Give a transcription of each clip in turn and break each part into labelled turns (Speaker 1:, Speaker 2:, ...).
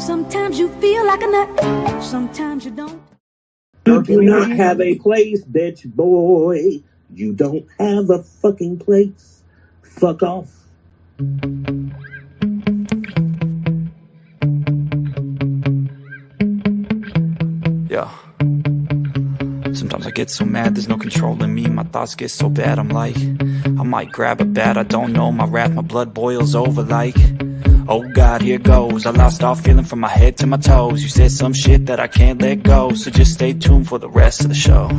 Speaker 1: Sometimes you feel like a nut, sometimes you don't.
Speaker 2: You do not have a place, bitch boy. You don't have a fucking place. Fuck off.
Speaker 3: Yeah. Sometimes I get so mad, there's no controlling me. My thoughts get so bad, I'm like, I might grab a bat, I don't know. My wrath, my blood boils over like, oh God, here goes. I lost all feeling from my head to my toes. You said some shit that I can't let go, so just stay tuned for the rest of the show.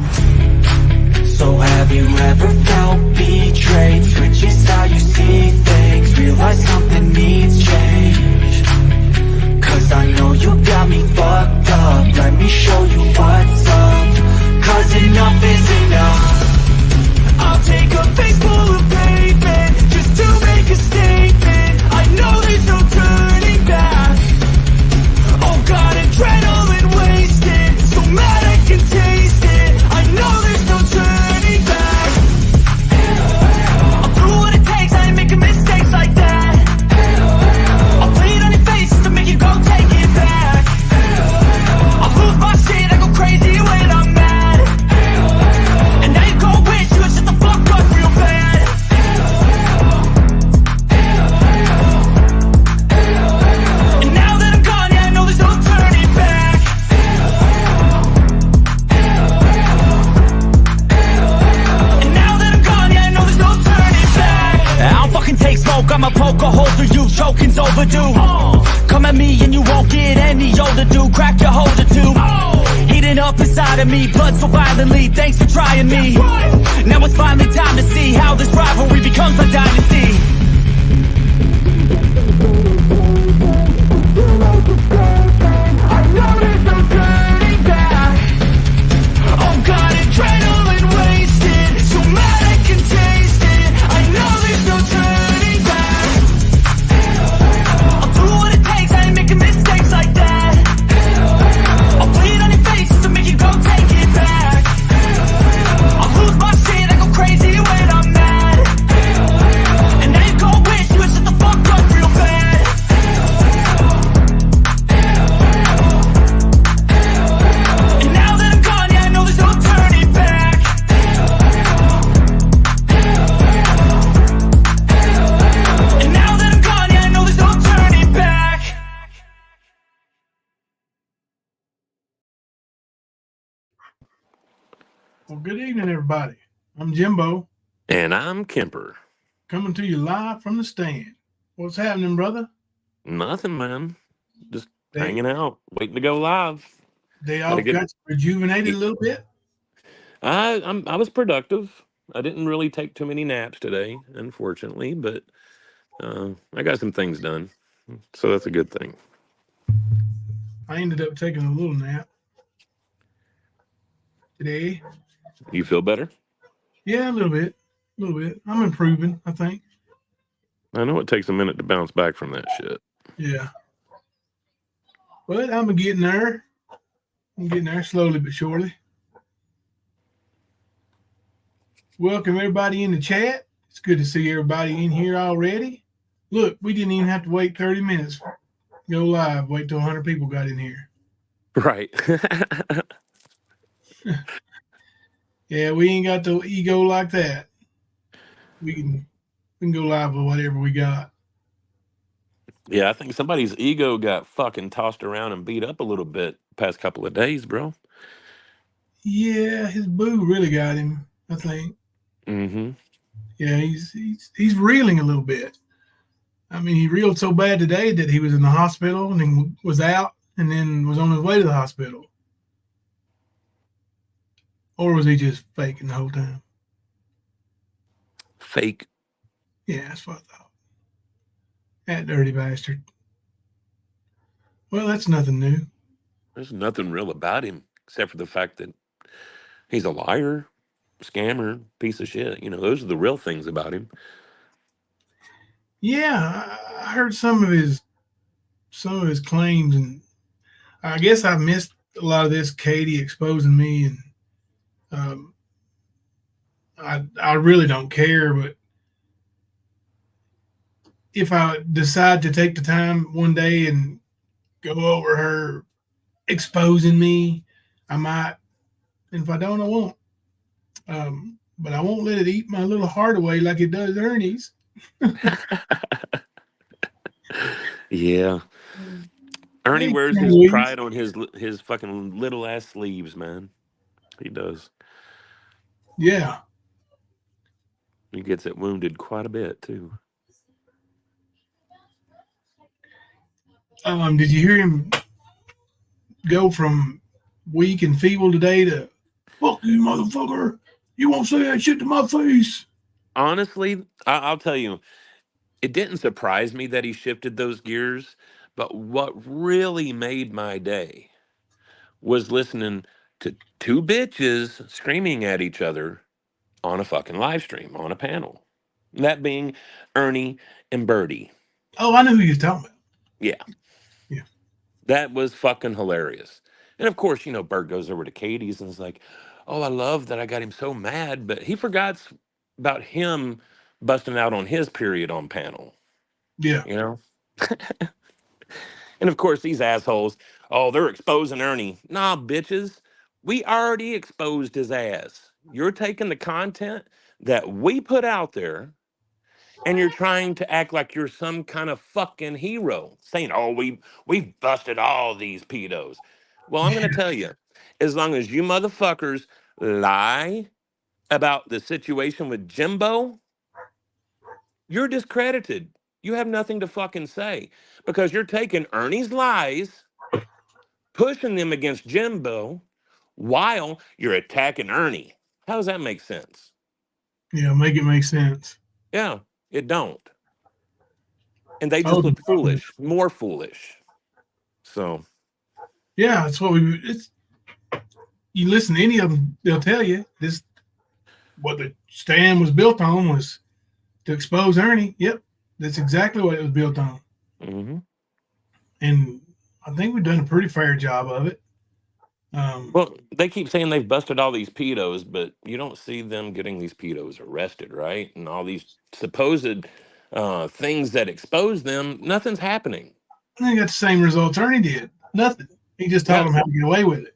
Speaker 3: So have you ever felt betrayed? Switches how you see things, realize something needs change. Cause I know you got me fucked up, let me show you what's up. Cause enough is enough. I'll take a face full of pavement just to make a statement. I know there's no turning back. Oh God, adrenaline wasted, so mad I can taste it. I know there's no turning back. I'll do what it takes, I ain't making mistakes like that. I'll bleed on your face to make you go take it back. I'll lose my shit, I go crazy when I'm mad. And now you gon' wish you would shut the fuck up real bad. And now that I'm gone, yeah, I know there's no turning back. And now that I'm gone, yeah, I know there's no turning back. I don't fucking take smoke, I'ma poke a hole through you, choking's overdue. Come at me and you won't get any older, dude. Crack your holder too. Heating up inside of me, blood so violently. Thanks for trying me. Now it's finally time to see how this rivalry becomes a dynasty. I know there's no turning back. Oh God, adrenaline wasted, so mad I can taste it. I know there's no turning back. I'll do what it takes, I ain't making mistakes like that. I'll bleed on your face to make you go take it back. I'll lose my shit, I go crazy when I'm mad. And now you gon' wish you would shut the fuck up real bad. And now that I'm gone, yeah, I know there's no turning back. And now that I'm gone, yeah, I know there's no turning back.
Speaker 4: Well, good evening, everybody. I'm Jimbo,
Speaker 5: And I'm Kemper.
Speaker 4: coming to you live from the stand. What's happening, brother?
Speaker 5: Nothing, man. Just
Speaker 4: They,
Speaker 5: hanging out, waiting to go live.
Speaker 4: they
Speaker 5: Gotta
Speaker 4: all
Speaker 5: get-
Speaker 4: got rejuvenated a little bit.
Speaker 5: I was productive. I didn't really take too many naps today, unfortunately, but I got some things done, so that's a good thing.
Speaker 4: I ended up taking a little nap today.
Speaker 5: You feel better?
Speaker 4: Yeah, a little bit. I'm improving, I think.
Speaker 5: I know it takes a minute to bounce back from that shit.
Speaker 4: Yeah. But I'm getting there. I'm getting there slowly but surely. Welcome everybody in the chat. It's good to see everybody in here already. Look, we didn't even have to wait 30 minutes. Go live. Wait till 100 people got in here.
Speaker 5: Right.
Speaker 4: Yeah, we ain't got the ego like that. We can go live with whatever we got.
Speaker 5: Yeah, I think somebody's ego got fucking tossed around and beat up a little bit past couple of days, bro.
Speaker 4: Yeah, his boo really got him, I think.
Speaker 5: Mm-hmm.
Speaker 4: Yeah, he's reeling a little bit. I mean, he reeled so bad today that he was in the hospital and then was out and then was on his way to the hospital. Or was he just faking the whole time?
Speaker 5: Fake.
Speaker 4: Yeah, that's what I thought. That dirty bastard. Well, that's nothing new.
Speaker 5: There's nothing real about him except for the fact that he's a liar, scammer, piece of shit. You know, those are the real things about him.
Speaker 4: Yeah, I heard some of his claims, and I guess I missed a lot of this. Katie exposing me, and I really don't care. But if I decide to take the time one day and go over her exposing me. I might, and if I don't, I won't. But I won't let it eat my little heart away like it does Ernie's.
Speaker 5: Yeah. Ernie
Speaker 4: Hey,
Speaker 5: wears his
Speaker 4: Louise.
Speaker 5: pride on his fucking little ass sleeves, man. He does.
Speaker 4: Yeah.
Speaker 5: He gets it wounded quite a bit too.
Speaker 4: Did you hear him go from weak and feeble today to "fuck you, motherfucker"? You won't say that shit to my face.
Speaker 5: Honestly, I'll tell you, it didn't surprise me that he shifted those gears, but what really made my day was listening to two bitches screaming at each other on a fucking live stream on a panel. That being Ernie and Birdie.
Speaker 4: Oh, I knew who you was talking about.
Speaker 5: Yeah,
Speaker 4: Yeah.
Speaker 5: that was fucking hilarious. And of course, Bert goes over to Katie's and is like, "Oh, I love that I got him so mad," but he forgets about him busting out on his period on panel,
Speaker 4: Yeah.
Speaker 5: you know? And of course, these assholes, oh, they're exposing Ernie. Nah, bitches, we already exposed his ass. You're taking the content that we put out there and you're trying to act like you're some kind of fucking hero, saying, "Oh, we've busted all these pedos." Well, I'm gonna tell you, as long as you motherfuckers lie about the situation with Jimbo, you're discredited. You have nothing to fucking say because you're taking Ernie's lies, pushing them against Jimbo, while you're attacking Ernie. How does that make sense?
Speaker 4: Yeah. Make it make sense.
Speaker 5: Yeah, it don't. And they
Speaker 4: Oh,
Speaker 5: just look foolish, more foolish. So,
Speaker 4: yeah. That's what we. It's you listen to any of them, they'll tell you this. What the stand was built on was to expose Ernie. Yep, that's exactly what it was built on,
Speaker 5: mhm.
Speaker 4: and I think we've done a pretty fair job of it. Um,
Speaker 5: Well, they keep saying they've busted all these pedos, but you don't see them getting these pedos arrested, right? And all these supposed things that expose them, nothing's happening.
Speaker 4: I think that's the same results Ernie did. Nothing. He just taught
Speaker 5: Yeah.
Speaker 4: them how to get away with it.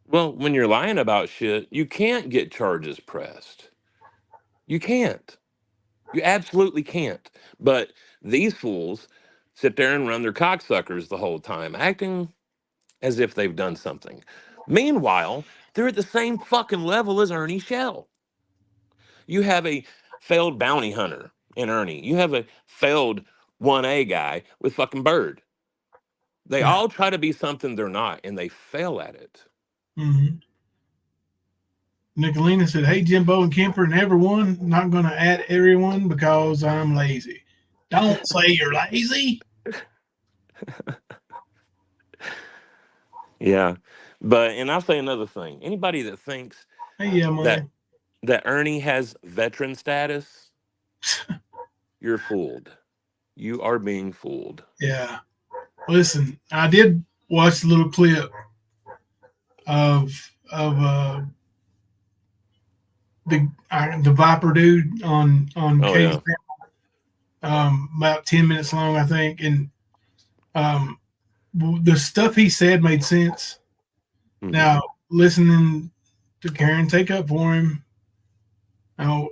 Speaker 5: Well, when you're lying about shit, you can't get charges pressed. You can't. You absolutely can't. But these fools sit there and run their cocksuckers the whole time, acting as if they've done something. Meanwhile, they're at the same fucking level as Ernie Shell. You have a failed bounty hunter in Ernie. You have a failed 1A guy with fucking Bird. They
Speaker 4: Yeah.
Speaker 5: all try to be something they're not, and they fail at it.
Speaker 4: Mm-hmm. Nicolina said, "Hey, Jimbo and Kemper and everyone, not going to add everyone because I'm lazy." Don't say you're lazy.
Speaker 5: Yeah. And I'll say another thing. Anybody that thinks
Speaker 4: Hey, yeah,
Speaker 5: that
Speaker 4: man.
Speaker 5: that Ernie has veteran status, you're fooled. You are being fooled.
Speaker 4: Yeah. Listen, I did watch a little clip of the Viper dude on
Speaker 5: Oh
Speaker 4: Katie's
Speaker 5: yeah.
Speaker 4: about 10 minutes long, I think, and um, the stuff he said made sense.
Speaker 5: Hmm.
Speaker 4: Now, listening to Karen take up for him, now,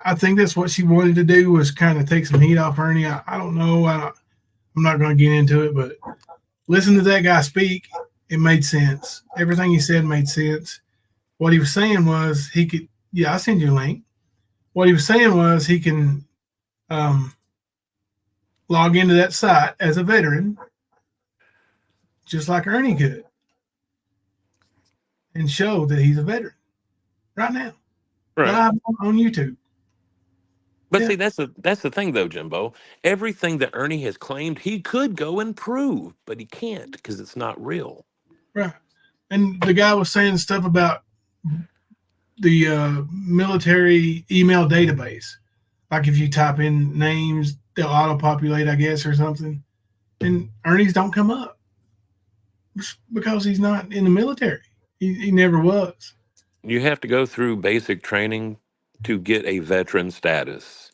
Speaker 4: I think that's what she wanted to do was kind of take some heat off Ernie. I don't know. I'm not going to get into it, but listen to that guy speak. It made sense. Everything he said made sense. What he was saying was he could. Yeah, I'll send you a link. What he was saying was he can um, log into that site as a veteran, just like Ernie could, and show that he's a veteran right now,
Speaker 5: Right.
Speaker 4: live on YouTube.
Speaker 5: But
Speaker 4: Yeah,
Speaker 5: see, that's the thing though, Jimbo. Everything that Ernie has claimed, he could go and prove, but he can't because it's not real.
Speaker 4: right. And the guy was saying stuff about the military email database. Like if you type in names, they'll auto populate, I guess, or something. And Ernie's don't come up because he's not in the military. He never was.
Speaker 5: You have to go through basic training to get a veteran status.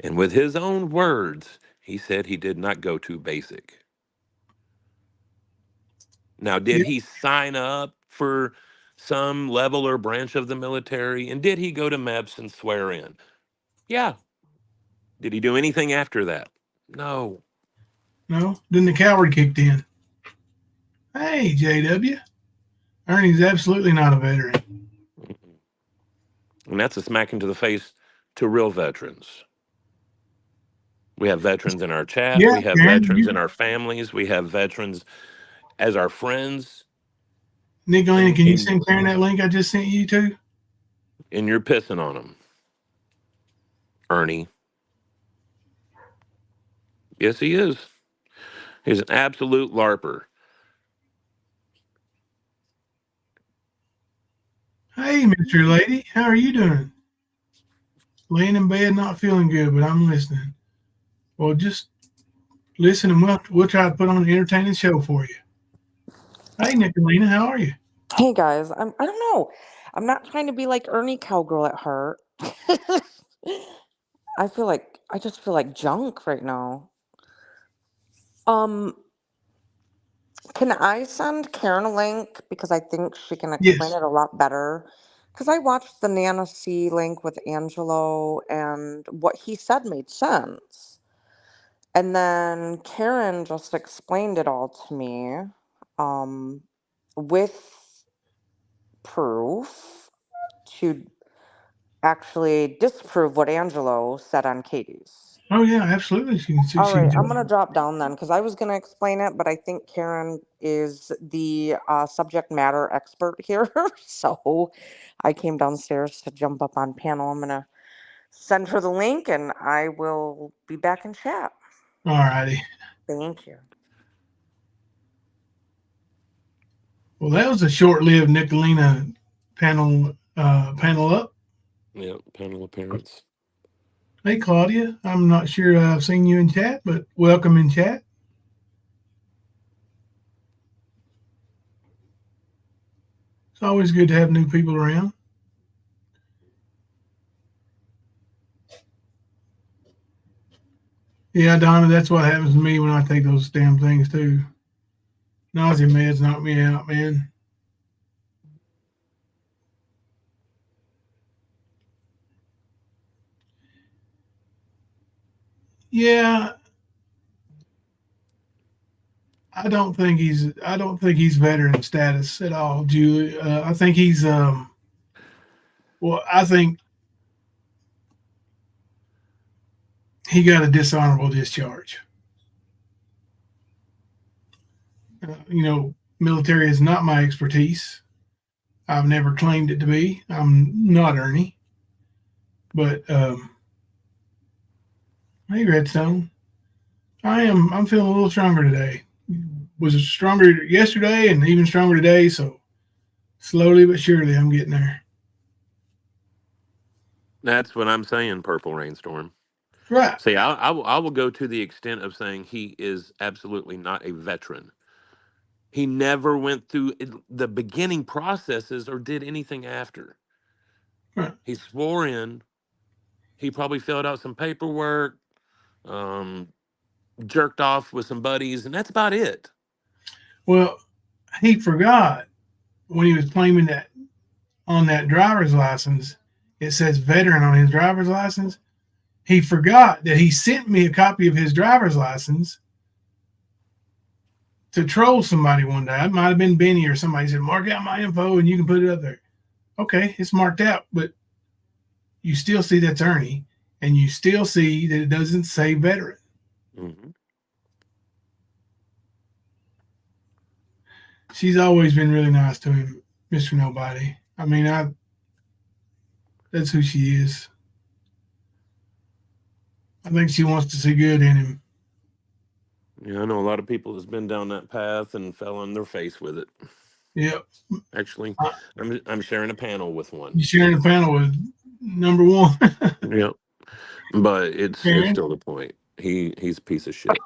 Speaker 5: And with his own words, he said he did not go to basic. Now, did
Speaker 4: Yeah.
Speaker 5: he sign up for some level or branch of the military? And did he go to MEPS and swear in? Yeah. Did he do anything after that? No.
Speaker 4: No. Then the coward kicked in. Hey, JW. Ernie's absolutely not a veteran.
Speaker 5: And that's a smack into the face to real veterans. We have veterans in our chat.
Speaker 4: Yeah,
Speaker 5: We have
Speaker 4: Karen,
Speaker 5: veterans in our families. We have veterans as our friends.
Speaker 4: Nicolina,
Speaker 5: And,
Speaker 4: can you
Speaker 5: and,
Speaker 4: send Karen that link I just sent you to?
Speaker 5: and you're pissing on them, Ernie. Yes, he is. He's an absolute LARPer.
Speaker 4: Hey, Mr. Lady, how are you doing? Laying in bed, not feeling good, but I'm listening. Well, just listen and we'll try to put on an entertaining show for you. Hey, Nicolina, how are you?
Speaker 6: Hey guys, I don't know. I'm not trying to be like Ernie Cowgirl at heart. I just feel like junk right now. Um, can I send Karen a link because I think she can explain
Speaker 4: Yes.
Speaker 6: it a lot better? Because I watched the Nana C link with Angelo and what he said made sense. And then Karen just explained it all to me, um, with proof to actually disprove what Angelo said on Katie's.
Speaker 4: Oh yeah, absolutely.
Speaker 6: All
Speaker 4: She can
Speaker 6: right, I'm
Speaker 4: tell.
Speaker 6: gonna drop down then because I was gonna explain it, but I think Karen is the subject matter expert here, so I came downstairs to jump up on panel. I'm gonna send her the link, and I will be back in chat.
Speaker 4: All righty.
Speaker 6: Thank you.
Speaker 4: Well, that was a short-lived Nicolina panel up.
Speaker 5: Yeah, panel appearance.
Speaker 4: Hey, Claudia. I'm not sure I've seen you in chat, but welcome in chat. It's always good to have new people around. Yeah, Donna, that's what happens to me when I take those damn things too. Nausea meds knock me out, man. Yeah, I don't think he's veteran status at all, Julie. I think he's I think he got a dishonorable discharge. Military is not my expertise. I've never claimed it to be. I'm not Ernie. But hey, Redstone, I'm feeling a little stronger today. Was stronger yesterday and even stronger today. So slowly but surely, I'm getting there.
Speaker 5: That's what I'm saying, Purple Rainstorm.
Speaker 4: Right.
Speaker 5: See, I will go to the extent of saying he is absolutely not a veteran. He never went through the beginning processes or did anything after.
Speaker 4: Right.
Speaker 5: He swore in. He probably filled out some paperwork, jerked off with some buddies, and that's about it.
Speaker 4: Well, he forgot when he was claiming that on that driver's license, it says veteran on his driver's license. He forgot that he sent me a copy of his driver's license to troll somebody one day. It might have been Benny or somebody said, mark out my info and you can put it up there. Okay, it's marked out, but you still see that's Ernie, and you still see that it doesn't say veteran.
Speaker 5: Mm-hmm.
Speaker 4: She's always been really nice to him, Mr. Nobody. I mean, that's who she is. I think she wants to see good in him.
Speaker 5: Yeah, I know a lot of people has been down that path and fell on their face with it.
Speaker 4: Yep.
Speaker 5: Actually, I'm sharing a panel with one.
Speaker 4: You're sharing a panel with number one.
Speaker 5: Yep. But it's still the point. He's a piece of shit.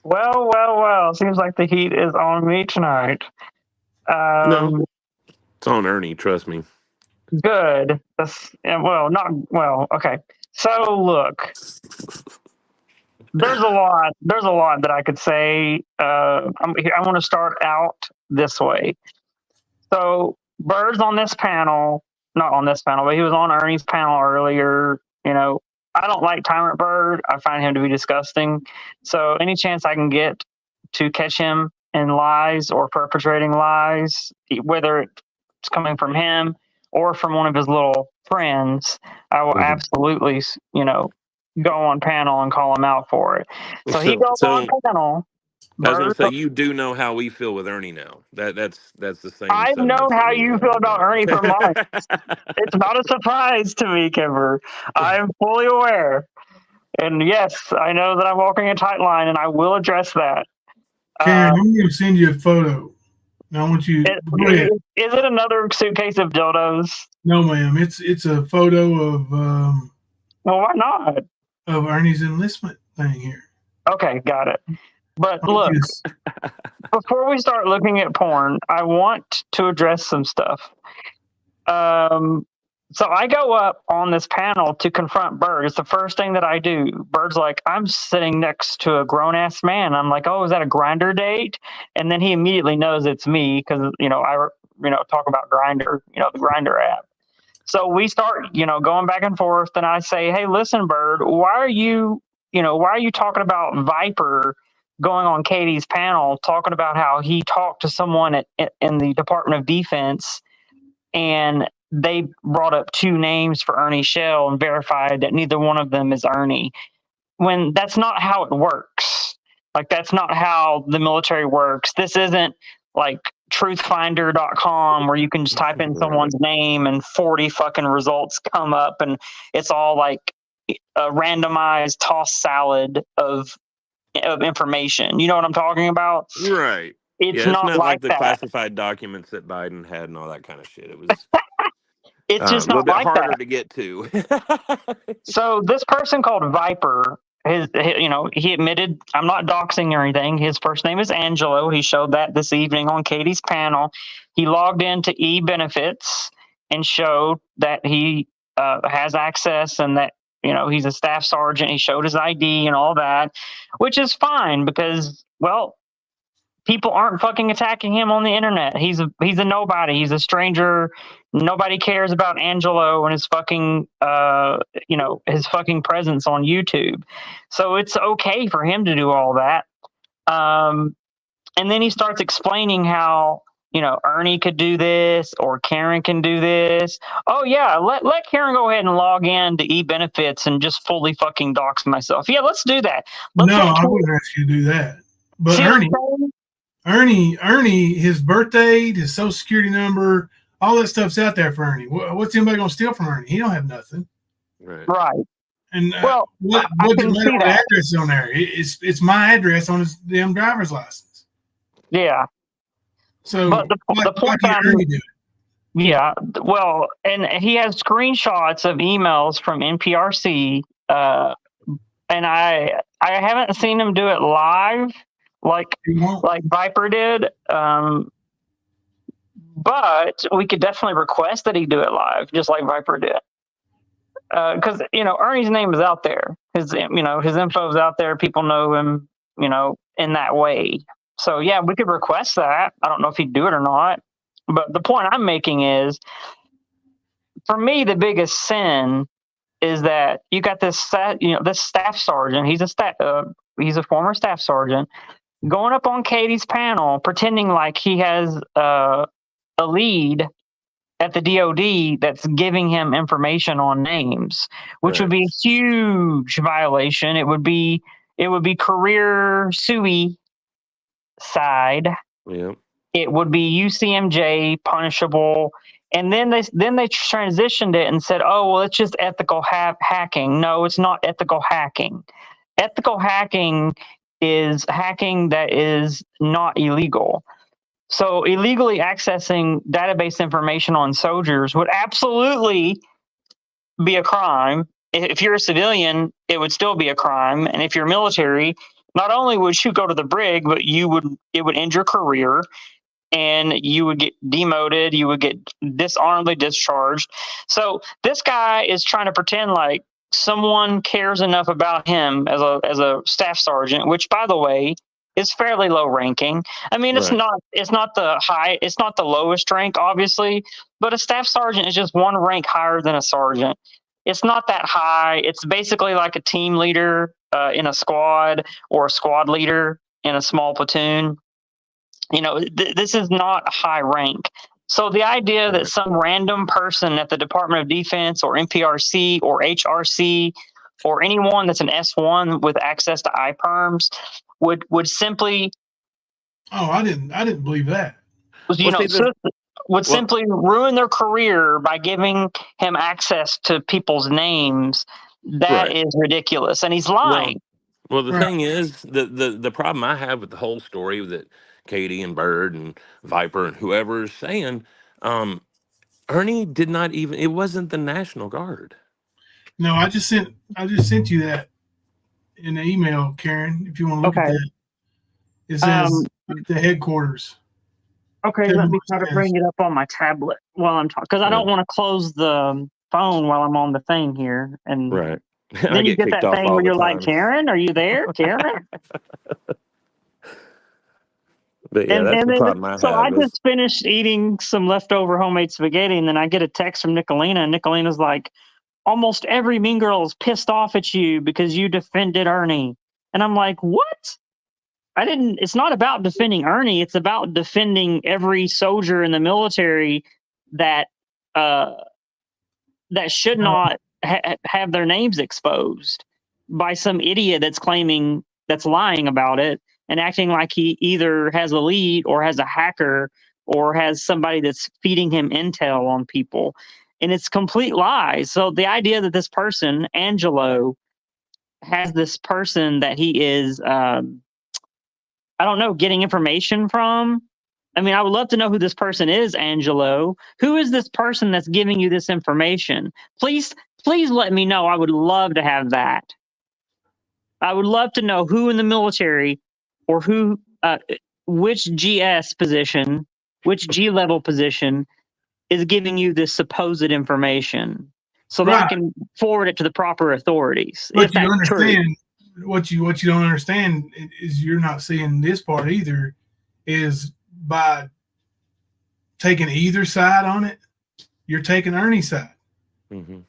Speaker 7: Well. Seems like the heat is on me tonight.
Speaker 5: No, it's on Ernie. Trust me.
Speaker 7: Good. Okay. So look, There's a lot. There's a lot that I could say. I want to start out this way. So Bird's on this panel, not on this panel, but he was on Ernie's panel earlier. I don't like Tyrant Bird. I find him to be disgusting. So any chance I can get to catch him in lies or perpetrating lies, whether it's coming from him or from one of his little friends, I will absolutely, go on panel and call him out for it. So he goes on panel.
Speaker 5: I was going to
Speaker 7: Bird,
Speaker 5: say, you do know how we feel with Ernie now. That's the same
Speaker 7: I've known
Speaker 5: sentiments that
Speaker 7: how
Speaker 5: we
Speaker 7: you
Speaker 5: have
Speaker 7: feel about Ernie for months. It's not a surprise to me, Kimber. I'm fully aware. And yes, I know that I'm walking a tight line, and I will address that.
Speaker 4: Karen, I'm going to send you a photo. I want you. Go ahead.
Speaker 7: Is it another suitcase of dildos?
Speaker 4: No, ma'am. It's a photo of.
Speaker 7: Well, why not?
Speaker 4: Of Ernie's enlistment thing here.
Speaker 7: Okay, got it. But look, before we start looking at porn, I want to address some stuff. So I go up on this panel to confront Bird. It's the first thing that I do. Bird's like, I'm sitting next to a grown-ass man. I'm like, oh, is that a Grindr date? And then he immediately knows it's me because, I talk about Grindr, the Grindr app. So we start, going back and forth. And I say, hey, listen, Bird, why are you talking about Viper going on Katie's panel, talking about how he talked to someone in the Department of Defense and they brought up two names for Ernie Shell and verified that neither one of them is Ernie, when that's not how it works. Like, that's not how the military works. This isn't like truthfinder.com where you can just type in someone's name and 40 fucking results come up and it's all like a randomized toss salad of information. You know what I'm talking about?
Speaker 5: Right.
Speaker 7: It's
Speaker 5: it's
Speaker 7: not
Speaker 5: like the
Speaker 7: that.
Speaker 5: classified documents that Biden had and all that kind of shit. It was
Speaker 7: it's just
Speaker 5: a little
Speaker 7: not
Speaker 5: bit
Speaker 7: like
Speaker 5: harder
Speaker 7: that
Speaker 5: to get to.
Speaker 7: So this person called Viper, he admitted, I'm not doxing or anything. His first name is Angelo. He showed that this evening on Katie's panel. He logged into eBenefits and showed that he has access and that, he's a staff sergeant. He showed his ID and all that, which is fine because, well, people aren't fucking attacking him on the internet. He's a nobody. He's a stranger. Nobody cares about Angelo and his fucking his fucking presence on YouTube. So it's okay for him to do all that. And then he starts explaining how Ernie could do this or Karen can do this. Oh yeah, let Karen go ahead and log in to eBenefits and just fully fucking dox myself. Yeah, let's do that.
Speaker 4: I wouldn't ask you to do that. But Ernie, his birth date, his social security number, all that stuff's out there for Ernie. What's anybody gonna steal from Ernie? He don't have nothing.
Speaker 7: Right.
Speaker 4: And what address is on there? It's my address on his damn driver's license.
Speaker 7: Yeah. So, but the point that Ernie do it? Yeah. Well, and he has screenshots of emails from NPRC, and I haven't seen him do it live like Viper did. But we could definitely request that he do it live, just like Viper did. Because Ernie's name is out there. His info is out there. People know him, in that way. So yeah, we could request that. I don't know if he'd do it or not. But the point I'm making is, for me, the biggest sin is that you got this staff sergeant. He's a former staff sergeant going up on Katie's panel, pretending like he has a lead at the DOD that's giving him information on names, which would be a huge violation. It would be career SUI side.
Speaker 5: Yeah.
Speaker 7: It would be UCMJ punishable. And then they transitioned it and said, oh, well, it's just ethical hacking. No, it's not ethical hacking. Ethical hacking is hacking that is not illegal. So illegally accessing database information on soldiers would absolutely be a crime. If you're a civilian, it would still be a crime. And if you're military, not only would you go to the brig, but it would end your career and you would get demoted. You would get dishonorably discharged. So this guy is trying to pretend like someone cares enough about him as a staff sergeant, which, by the way, is fairly low ranking. I mean, it's
Speaker 5: Right.
Speaker 7: not the lowest rank, obviously, but a staff sergeant is just one rank higher than a sergeant. It's not that high. It's basically like a team leader in a squad, or a squad leader in a small platoon. This is not a high rank. So the idea that
Speaker 5: Right.
Speaker 7: some random person at the Department of Defense or NPRC or HRC or anyone that's an S1 with access to IPERMs would simply
Speaker 4: Oh, I didn't believe that.
Speaker 5: Well, see,
Speaker 7: would
Speaker 5: well,
Speaker 7: simply ruin their career by giving him access to people's names. That
Speaker 5: right.
Speaker 7: is ridiculous, and he's
Speaker 5: Well,
Speaker 7: lying.
Speaker 5: the
Speaker 4: Right.
Speaker 5: thing is, the problem I have with the whole story that Katie and Bird and Viper and whoever is saying, um, Ernie did not even. It wasn't the National Guard.
Speaker 4: No, I just sent you that in the email, Karen. If you want to look at
Speaker 7: Okay.
Speaker 4: that, it
Speaker 7: Um,
Speaker 4: says the headquarters.
Speaker 7: Okay,
Speaker 4: Tell me
Speaker 7: let me
Speaker 4: what
Speaker 7: try to
Speaker 4: it says.
Speaker 7: bring it up on my tablet while I'm talking, because I
Speaker 5: Yeah,
Speaker 7: don't want to close the phone while I'm on the thing here. And
Speaker 5: right. I
Speaker 7: then you
Speaker 5: get
Speaker 7: get
Speaker 5: kicked
Speaker 7: that
Speaker 5: off
Speaker 7: thing
Speaker 5: all
Speaker 7: where
Speaker 5: the
Speaker 7: you're like,
Speaker 5: time.
Speaker 7: Karen, are you there? Karen?
Speaker 5: But yeah,
Speaker 7: And
Speaker 5: that's
Speaker 7: and
Speaker 5: the
Speaker 7: then
Speaker 5: problem I
Speaker 7: so I
Speaker 5: have is
Speaker 7: just finished eating some leftover homemade spaghetti, and then I get a text from Nicolina, and Nicolina's like, almost every mean girl is pissed off at you because you defended Ernie. And I'm like, what? I didn't. It's not about defending Ernie. It's about defending every soldier in the military that uh, that should
Speaker 4: No,
Speaker 7: not have their names exposed by some idiot that's lying about it and acting like he either has a lead or has a hacker or has somebody that's feeding him intel on people. And it's complete lies. So the idea that this person, Angelo, has this person that he is I don't know, getting information from. I mean, I would love to know who this person is, Angelo. Who is this person that's giving you this information? Please let me know. I would love to have that. I would love to know who in the military, or which GS position, which G level position is giving you this supposed information, so that I
Speaker 4: right.
Speaker 7: can forward it to the proper authorities, if
Speaker 4: But you
Speaker 7: that's true.
Speaker 4: understand what you don't understand is you're not seeing this part either. Is by taking either side on it, you're taking Ernie's side
Speaker 5: hmm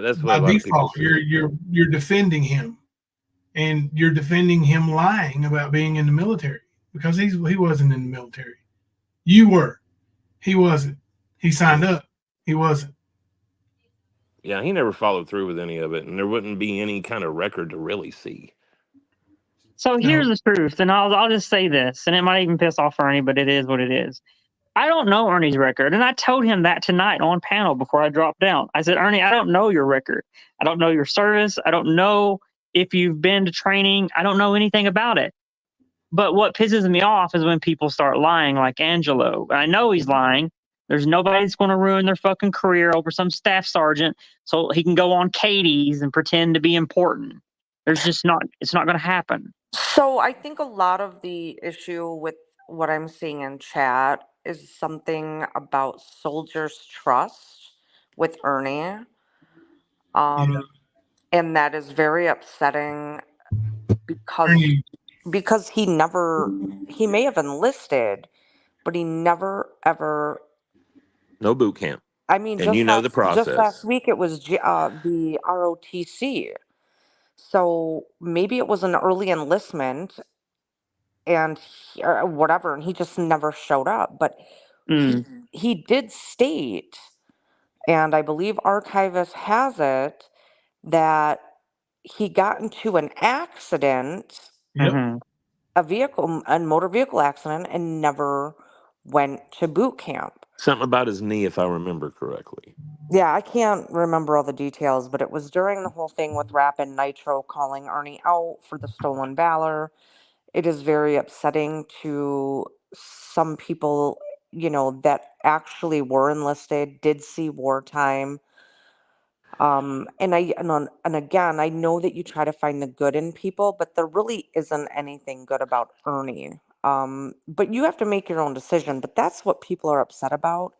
Speaker 5: that's what
Speaker 4: by
Speaker 5: a lot of people
Speaker 4: default. You're
Speaker 5: say.
Speaker 4: you're you're defending him, and you're defending him lying about being in the military because he wasn't in the military. You were. He wasn't. He signed
Speaker 5: Yeah.
Speaker 4: up. He wasn't.
Speaker 5: Yeah, he never followed through with any of it, and there wouldn't be any kind of record to really see.
Speaker 7: So here's
Speaker 4: No.
Speaker 7: the truth, and I'll just say this, and it might even piss off Ernie, but it is what it is. I don't know Ernie's record, and I told him that tonight on panel before I dropped down. I said, Ernie, I don't know your record. I don't know your service. I don't know if you've been to training. I don't know anything about it. But what pisses me off is when people start lying, like Angelo. I know he's lying. There's nobody that's going to ruin their fucking career over some staff sergeant so he can go on Katie's and pretend to be important. It's not going to happen.
Speaker 6: So I think a lot of the issue with what I'm seeing in chat is something about soldiers' trust with Ernie.
Speaker 4: Yeah.
Speaker 6: Um, and that is very upsetting because
Speaker 4: Ernie.
Speaker 6: he may have enlisted, but he never ever.
Speaker 5: No boot camp,
Speaker 6: I mean,
Speaker 5: and you know the
Speaker 6: just last
Speaker 5: process.
Speaker 6: week it was the ROTC. So maybe it was an early enlistment and or whatever, and he just never showed up. But he
Speaker 7: Mm,
Speaker 6: he did state, and I believe Archivist has it, that he got into an accident,
Speaker 4: Yep.
Speaker 7: hmm
Speaker 6: a motor vehicle accident, and never went to boot camp.
Speaker 5: Something about his knee, if I remember correctly.
Speaker 6: Yeah, I can't remember all the details, but it was during the whole thing with Rap and Nitro calling Ernie out for the stolen valor. It is very upsetting to some people, that actually were enlisted, did see wartime. And again, I know that you try to find the good in people, but there really isn't anything good about Ernie. But you have to make your own decision. But that's what people are upset about,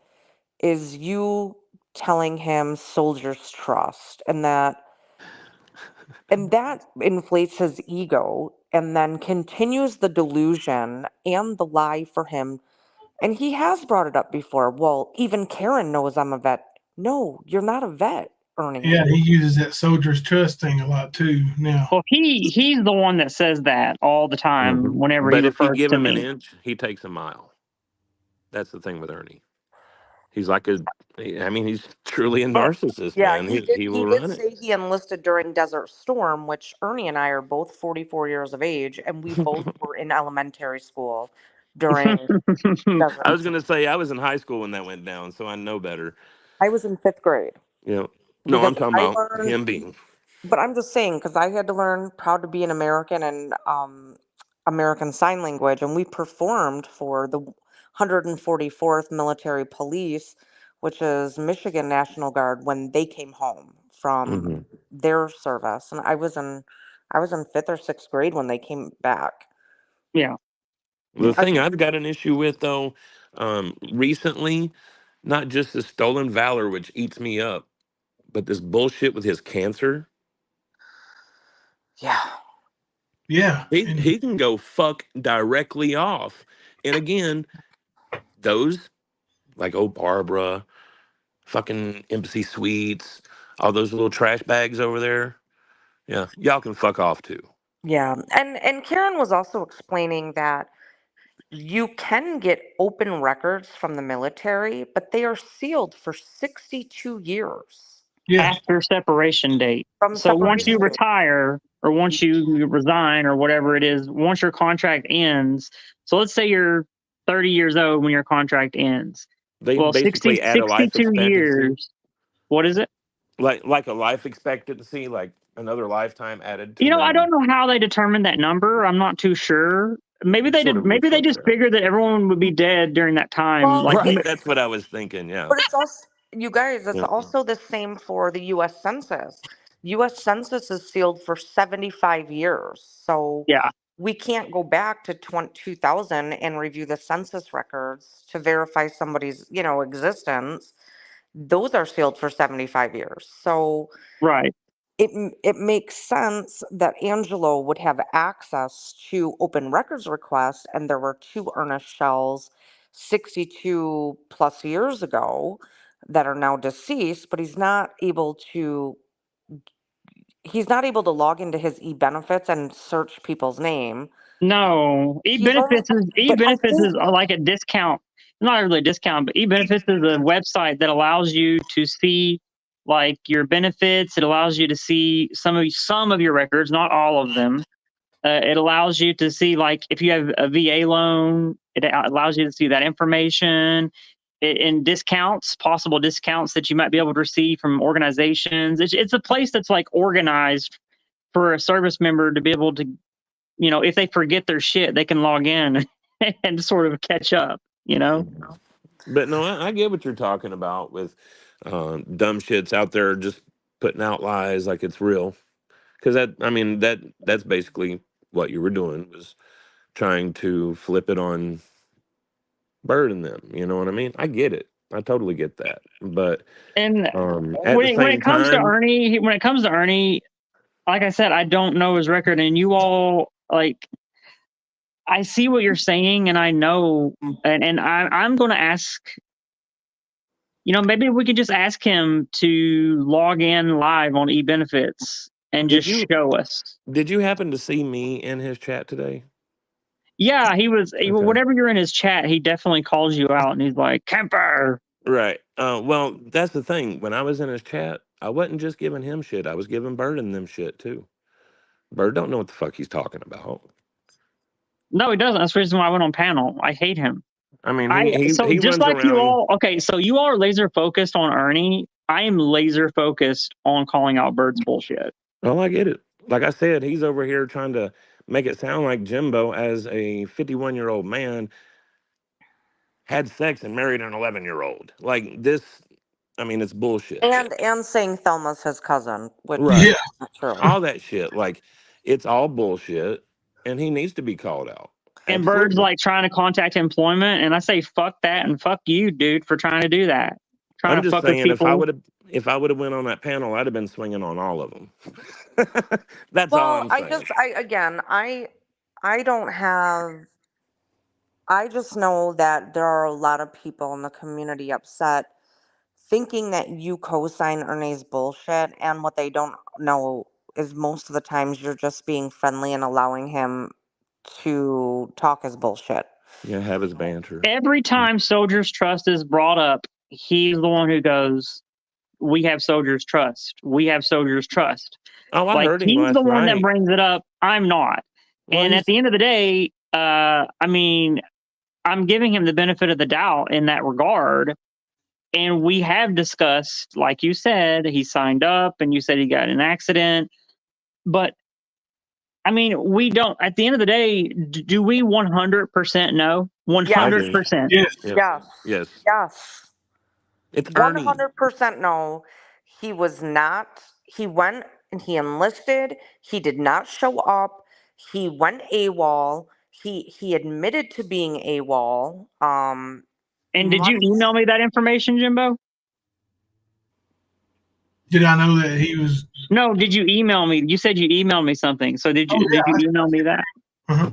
Speaker 6: is you telling him soldier's trust, and that inflates his ego and then continues the delusion and the lie for him. And he has brought it up before. Well, even Karen knows I'm a vet. No, you're not a vet, Ernie.
Speaker 4: Yeah, he uses that soldier's trust thing a lot too now.
Speaker 7: Well, he's the one that says that all the time whenever he
Speaker 5: But if you
Speaker 7: refers
Speaker 5: give
Speaker 7: to
Speaker 5: him an
Speaker 7: me.
Speaker 5: inch, he takes a mile. That's the thing with Ernie. He's like he's truly a
Speaker 6: But
Speaker 5: narcissist,
Speaker 6: yeah,
Speaker 5: man.
Speaker 6: he did.
Speaker 5: He
Speaker 6: He
Speaker 5: will
Speaker 6: did
Speaker 5: run it.
Speaker 6: say he enlisted during Desert Storm, which Ernie and I are both 44 years of age, and we both were in elementary school during
Speaker 5: I
Speaker 6: Desert.
Speaker 5: was gonna say I was in high school when that went down, so I know better.
Speaker 6: I was in 5th grade
Speaker 5: You know, no, I'm
Speaker 6: because
Speaker 5: talking
Speaker 6: I
Speaker 5: about
Speaker 6: learned.
Speaker 5: him being.
Speaker 6: But I'm just saying, because I had to learn proud to be an American and American Sign Language, and we performed for the 144th Military Police, which is Michigan National Guard, when they came home from
Speaker 5: hmm
Speaker 6: their service, and I was in 5th or 6th grade when they came back.
Speaker 7: Yeah.
Speaker 5: The
Speaker 6: I,
Speaker 5: thing I've got an issue with though, recently, not just the stolen valor, which eats me up, but this bullshit with his cancer.
Speaker 6: yeah,
Speaker 4: Yeah,
Speaker 5: He can go fuck directly off. And again, those like old Barbara, fucking Embassy Suites, all those little trash bags over there. Yeah, y'all can fuck off too.
Speaker 6: yeah, and Karen was also explaining that you can get open records from the military, but they are sealed for 62 years
Speaker 4: yeah,
Speaker 7: After separation date.
Speaker 6: from
Speaker 7: So once you
Speaker 6: separation date.
Speaker 7: retire or once you resign or whatever it is, once your contract ends. So let's say you're 30 years old when your contract ends.
Speaker 5: They
Speaker 7: Well,
Speaker 5: basically add a life
Speaker 7: 62
Speaker 5: expectancy,
Speaker 7: years. What is it?
Speaker 5: like a life expectancy, like another lifetime added to
Speaker 7: I
Speaker 5: when
Speaker 7: don't know how they determined that number. I'm not too sure. Maybe
Speaker 5: it
Speaker 7: they
Speaker 5: sort
Speaker 7: did.
Speaker 5: of
Speaker 7: Maybe
Speaker 5: looks
Speaker 7: they
Speaker 5: like
Speaker 7: just
Speaker 5: that.
Speaker 7: figured that everyone would be dead during that time.
Speaker 6: Well,
Speaker 7: Like,
Speaker 5: Right, that's what I was thinking. Yeah,
Speaker 6: but it's also, you guys, it's
Speaker 5: yeah.
Speaker 6: also the same for the US Census. US Census is sealed for 75 years. So
Speaker 7: yeah,
Speaker 6: we can't go back to 2000 and review the census records to verify somebody's, existence. Those are sealed for 75 years. So
Speaker 7: right.
Speaker 6: it makes sense that Angelo would have access to open records requests, and there were two Ernest Shells 62 plus years ago that are now deceased, but he's not able to log into his e-benefits and search people's name.
Speaker 7: No,
Speaker 6: He's only but I
Speaker 7: e-benefits
Speaker 6: think
Speaker 7: is like a discount. Not really a discount, but e-benefits is a website that allows you to see like your benefits. It allows you to see some of your records, not all of them. It allows you to see like if you have a VA loan. It allows you to see that information. And discounts, possible discounts that you might be able to receive from organizations. It's a place that's like organized for a service member to be able to, if they forget their shit, they can log in and sort of catch up,
Speaker 5: But no, I get what you're talking about with dumb shits out there just putting out lies like it's real. Because that's basically what you were doing was trying to flip it on Bird and them. You know what I mean? I get it. I totally get that. But
Speaker 7: And
Speaker 5: at the
Speaker 7: when it
Speaker 5: same
Speaker 7: comes to
Speaker 5: time,
Speaker 7: Ernie, like I said, I don't know his record, and you all like. I see what you're saying, and I know, and I'm going to ask. Maybe we could just ask him to log in live on eBenefits and
Speaker 5: did
Speaker 7: just
Speaker 5: you
Speaker 7: show us.
Speaker 5: did you happen to see me in his chat today?
Speaker 7: Yeah,
Speaker 5: Okay.
Speaker 7: whatever you're in his chat, he definitely calls you out, and he's like, Kemper.
Speaker 5: Right. Well, that's the thing. When I was in his chat, I wasn't just giving him shit. I was giving Bird and them shit too. Bird don't know what the fuck he's talking about.
Speaker 7: No, he doesn't. That's the reason why I went on panel. I hate him.
Speaker 5: I mean,
Speaker 7: So
Speaker 5: he
Speaker 7: just
Speaker 5: runs
Speaker 7: like you
Speaker 5: around.
Speaker 7: all, okay, so you all are laser focused on Ernie. I am laser focused on calling out Bird's bullshit.
Speaker 5: Oh, I get it. Like I said, he's over here trying to make it sound like Jimbo, as a 51-year-old man, had sex and married an 11-year-old. Like this, it's bullshit.
Speaker 6: and saying Thelma's his cousin, which
Speaker 4: yeah.
Speaker 5: Right.
Speaker 6: is not true.
Speaker 5: All that shit. Like it's all bullshit, and he needs to be called out.
Speaker 7: And Bird's
Speaker 5: Absolutely.
Speaker 7: like trying to contact employment, and I say fuck that and fuck you, dude, for trying to do that. trying
Speaker 5: I'm
Speaker 7: to
Speaker 5: just
Speaker 7: fuck with
Speaker 5: saying,
Speaker 7: people.
Speaker 5: if I would have went on that panel, I'd have been swinging on all of them. That's all
Speaker 6: Well,
Speaker 5: I'm saying.
Speaker 6: I don't have. I just know that there are a lot of people in the community upset thinking that you co-sign Ernie's bullshit, and what they don't know is most of the times you're just being friendly and allowing him to talk his bullshit.
Speaker 5: Yeah, have his banter.
Speaker 7: Every time Soldier's Trust is brought up, he's the one who goes, "We have Soldier's Trust. We have Soldier's Trust."
Speaker 5: Oh, I
Speaker 7: Like,
Speaker 5: heard him
Speaker 7: he's the
Speaker 5: last
Speaker 7: one that
Speaker 5: night.
Speaker 7: brings it up. I'm not.
Speaker 5: Well,
Speaker 7: And at
Speaker 5: he's
Speaker 7: the end of the day, I mean, I'm giving him the benefit of the doubt in that regard. And we have discussed, like you said, he signed up and you said he got in an accident. But I mean, we don't, at the end of the day, do we 100% know?
Speaker 5: I do.
Speaker 7: 100%.
Speaker 4: Yes.
Speaker 5: Yes,
Speaker 6: Yes.
Speaker 5: yes.
Speaker 6: Yes.
Speaker 5: It's Ernie.
Speaker 6: 100% no. He was not. He went and he enlisted. He did not show up. He went AWOL. He admitted to being AWOL.
Speaker 7: And did you email me that information, Jimbo?
Speaker 4: Did I know that he was?
Speaker 7: No, did you email me? You said you emailed me something. So did
Speaker 4: Oh
Speaker 7: you
Speaker 4: yeah.
Speaker 7: email me that?
Speaker 4: Uh-huh.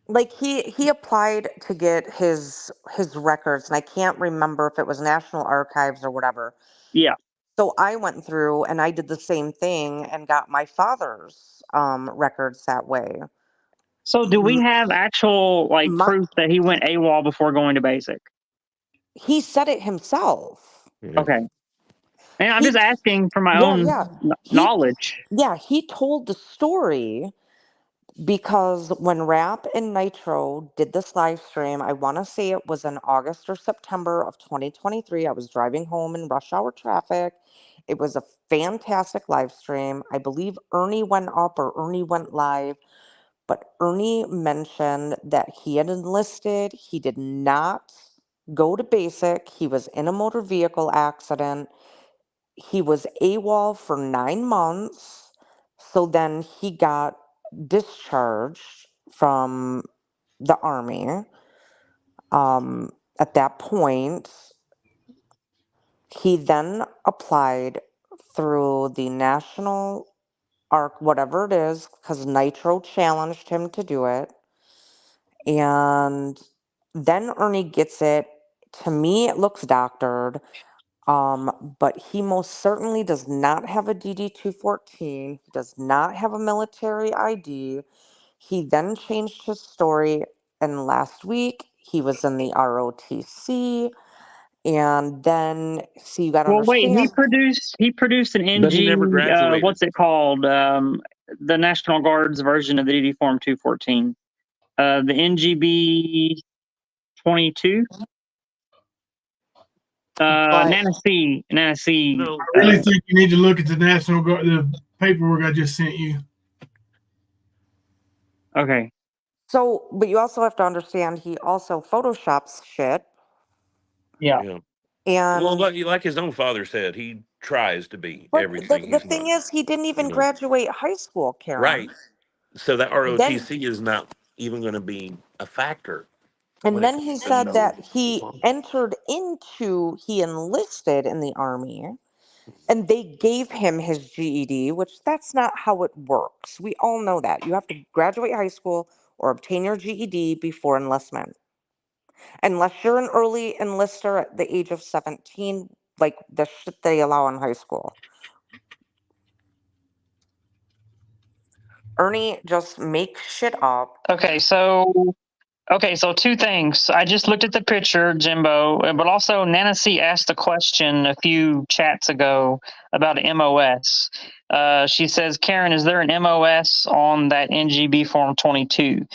Speaker 6: Like he applied to get his records, and I can't remember if it was National Archives or whatever.
Speaker 7: Yeah.
Speaker 6: So I went through and I did the same thing and got my father's records that way.
Speaker 7: So do we have actual like
Speaker 6: My,
Speaker 7: proof that he went AWOL before going to basic?
Speaker 6: he said it himself.
Speaker 5: Yeah.
Speaker 7: Okay. And I'm
Speaker 6: He
Speaker 7: just asking for my
Speaker 6: Yeah,
Speaker 7: own
Speaker 6: yeah. He
Speaker 7: knowledge.
Speaker 6: he told the story because when Rap and Nitro did this live stream, I want to say it was in August or September of 2023. I was driving home in rush hour traffic. It was a fantastic live stream. I believe Ernie went up or Ernie went live, but Ernie mentioned that he had enlisted. He did not go to basic. He was in a motor vehicle accident. He was AWOL for 9 months. So then he got discharged from the army. At that point, he then applied through the National Arc, whatever it is, because Nitro challenged him to do it. And then Ernie gets it. To me, it looks doctored. But he most certainly does not have a DD 214. He does not have a military ID. He then changed his story, and last week he was in the ROTC. And then, see, you got to
Speaker 7: Well, wait,
Speaker 6: understand.
Speaker 7: he produced an
Speaker 5: But he
Speaker 7: NG,
Speaker 5: never graduated.
Speaker 7: what's it called? The National Guard's version of the DD Form 214. The NGB 22.
Speaker 6: But
Speaker 7: Nana C.
Speaker 5: No,
Speaker 4: I really think you need to look at the National Guard, the paperwork I just sent you.
Speaker 7: Okay.
Speaker 6: so, but you also have to understand he also photoshops shit.
Speaker 7: Yeah.
Speaker 5: yeah. Well,
Speaker 6: And
Speaker 5: like his own father said, he tries to be
Speaker 6: but
Speaker 5: everything
Speaker 6: the
Speaker 5: he's
Speaker 6: thing
Speaker 5: not.
Speaker 6: is, he didn't
Speaker 5: You
Speaker 6: even
Speaker 5: know,
Speaker 6: graduate high school, Karen.
Speaker 5: right? So that
Speaker 6: Then
Speaker 5: ROTC is not even going to be a factor when
Speaker 6: And
Speaker 5: it
Speaker 6: then
Speaker 5: comes
Speaker 6: he
Speaker 5: to
Speaker 6: said that he enlisted in the army and they gave him his GED, which that's not how it works. We all know that. You have to graduate high school or obtain your GED before enlistment. Unless you're an early enlister at the age of 17, like the shit they allow in high school. Ernie just makes shit up.
Speaker 7: Okay, so two things. I just looked at the picture, Jimbo, but also Nana C asked a question a few chats ago about MOS. She says, Karen, is there an MOS on that NGB Form 22?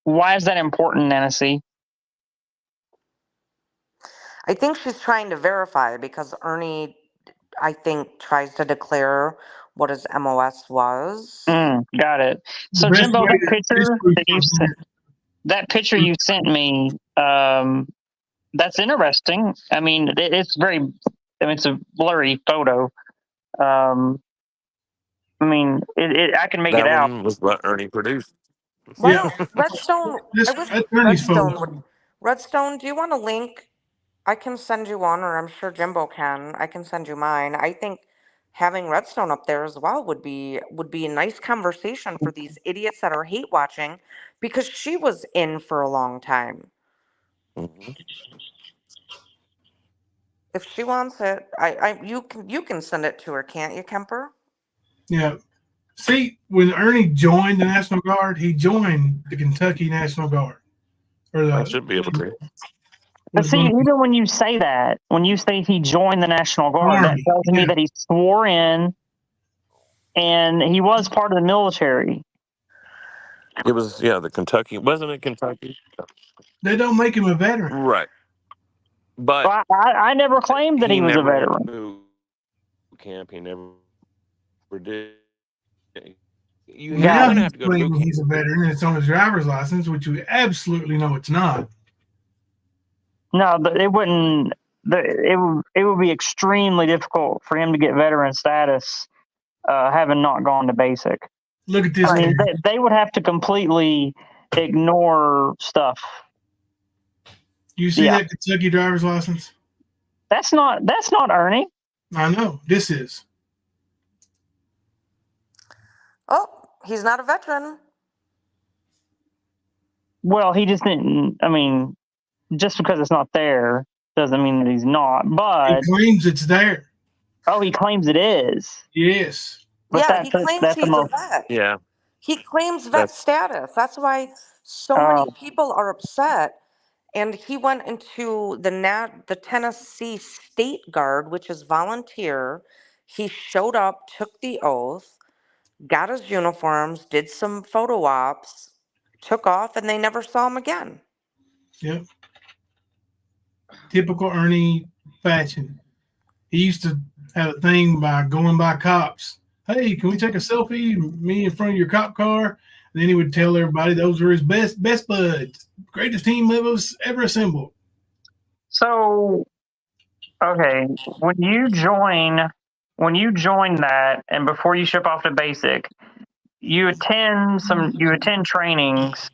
Speaker 7: Why is that important, Nana C?
Speaker 6: I think she's trying to verify because Ernie, I think, tries to declare what his MOS was.
Speaker 7: Got it.
Speaker 4: The
Speaker 7: So,
Speaker 4: best
Speaker 7: Jimbo,
Speaker 4: way to is proof of
Speaker 7: that picture you sent me, that's interesting. I mean, it's it's a blurry photo. I mean, I can make it
Speaker 5: that
Speaker 7: out.
Speaker 5: one was what Ernie produced.
Speaker 6: Why
Speaker 4: Yeah,
Speaker 6: don't Redstone? I wish
Speaker 4: that's Ernie's
Speaker 6: Redstone
Speaker 4: photo.
Speaker 6: would. Redstone, do you want to link I can send you one, or I'm sure Jimbo can. I can send you mine. I think having Redstone up there as well would be a nice conversation for these idiots that are hate watching, because she was in for a long time.
Speaker 5: Mm-hmm.
Speaker 6: If she wants it, you can send it to her, can't you, Kemper?
Speaker 4: Yeah. See, when Ernie joined the National Guard, he joined the Kentucky National Guard. Or
Speaker 5: I
Speaker 4: the
Speaker 5: should be able to.
Speaker 7: But
Speaker 4: was
Speaker 7: see,
Speaker 4: going to be
Speaker 7: even when you say that, when you say he joined the National Guard, that
Speaker 4: Army.
Speaker 7: tells me
Speaker 4: Yeah.
Speaker 7: that he swore in and he was part of the military.
Speaker 5: It was the Kentucky. Wasn't it Kentucky?
Speaker 4: They don't make him a veteran.
Speaker 5: Right. But
Speaker 7: Well, I never claimed that
Speaker 5: he
Speaker 7: he was a
Speaker 5: never went to
Speaker 7: veteran.
Speaker 5: boot camp. He never did. You're
Speaker 4: Now
Speaker 5: going to
Speaker 7: Gotcha.
Speaker 5: have
Speaker 4: he's
Speaker 5: to go to boot
Speaker 4: claiming
Speaker 5: camp.
Speaker 4: he's a veteran and it's on his driver's license, which we absolutely know it's not.
Speaker 7: No, but it wouldn't. It would be extremely difficult for him to get veteran status, having not gone to basic.
Speaker 4: Look at this
Speaker 7: I mean,
Speaker 4: guy.
Speaker 7: they would have to completely ignore stuff.
Speaker 4: You see
Speaker 7: Yeah,
Speaker 4: that Kentucky driver's license?
Speaker 7: that's not Ernie.
Speaker 4: I know. This is.
Speaker 6: Oh, he's not a veteran.
Speaker 7: Well, he just didn't. I mean, just because it's not there doesn't mean that he's not.
Speaker 4: He
Speaker 7: But
Speaker 4: claims it's there.
Speaker 7: he claims it is.
Speaker 4: Yes.
Speaker 7: But
Speaker 6: Yeah, he claims
Speaker 7: that's the
Speaker 6: he's a
Speaker 7: most.
Speaker 6: vet.
Speaker 5: Yeah.
Speaker 6: He claims vet
Speaker 5: That's
Speaker 6: status. That's why so many people are upset. And he went into the Tennessee State Guard, which is volunteer. He showed up, took the oath, got his uniforms, did some photo ops, took off, and they never saw him again.
Speaker 4: Yep. Typical Ernie fashion. He used to have a thing by going by cops. Hey, can we take a selfie? Me in front of your cop car. And then he would tell everybody those were his best buds, greatest team members ever assembled.
Speaker 7: So, okay, when you join that, and before you ship off to basic, you attend trainings,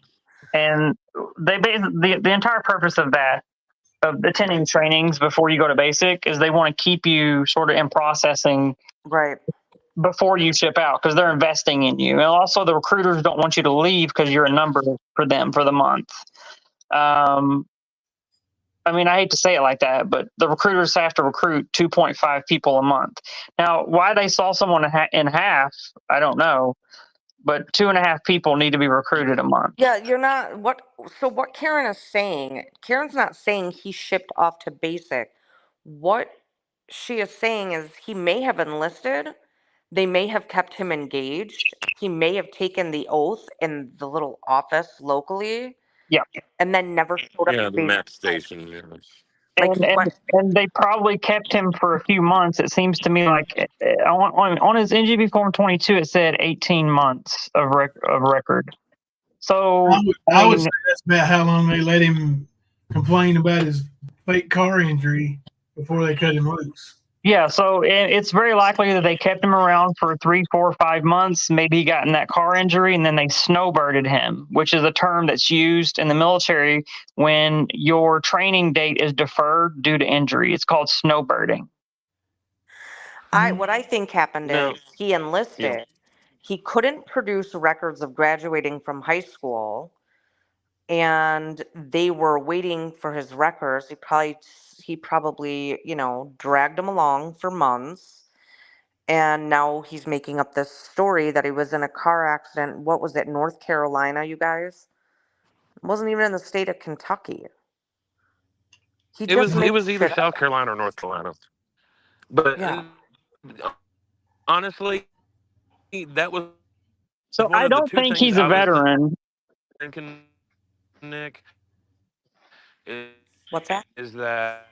Speaker 7: and the entire purpose of attending trainings before you go to basic is they want to keep you sort of in processing
Speaker 6: Right.
Speaker 7: before you ship out, because they're investing in you. And also the recruiters don't want you to leave because you're a number for them for the month. I mean, I hate to say it like that, but the recruiters have to recruit 2.5 people a month. Now, why they saw someone in half, I don't know, but 2.5 people need to be recruited a month.
Speaker 6: Yeah, you're not what Karen is saying, Karen's not saying he shipped off to basic. What she is saying is he may have enlisted, they may have kept him engaged, he may have taken the oath in the little office locally,
Speaker 7: Yeah.
Speaker 6: and then never showed up to
Speaker 5: the
Speaker 6: basic.
Speaker 5: map station. Yeah.
Speaker 6: Like
Speaker 7: And,
Speaker 6: he went.
Speaker 7: and they probably kept him for a few months. It seems to me like on his NGB form 22, it said 18 months of record. So
Speaker 4: I would say that's about how long they let him complain about his fake car injury before they cut him loose.
Speaker 7: yeah, so it's very likely that they kept him around for 3, 4, 5 months. Maybe he got in that car injury, and then they snowbirded him, which is a term that's used in the military when your training date is deferred due to injury. It's called snowbirding.
Speaker 6: What I think happened
Speaker 5: No.
Speaker 6: is he enlisted. He couldn't produce records of graduating from high school, and they were waiting for his records. He probably, dragged him along for months. And now he's making up this story that he was in a car accident. What was it, North Carolina, you guys? It wasn't even in the state of Kentucky. He
Speaker 5: It
Speaker 6: just
Speaker 5: was
Speaker 6: makes
Speaker 5: either
Speaker 6: shit
Speaker 5: South
Speaker 6: up.
Speaker 5: Carolina or North Carolina. But
Speaker 6: Yeah.
Speaker 5: honestly, that was
Speaker 7: So
Speaker 5: one
Speaker 7: I
Speaker 5: of the
Speaker 7: don't
Speaker 5: two
Speaker 7: think
Speaker 5: things
Speaker 7: he's a
Speaker 5: I was
Speaker 7: veteran.
Speaker 5: thinking, Nick,
Speaker 6: What's that?
Speaker 5: is that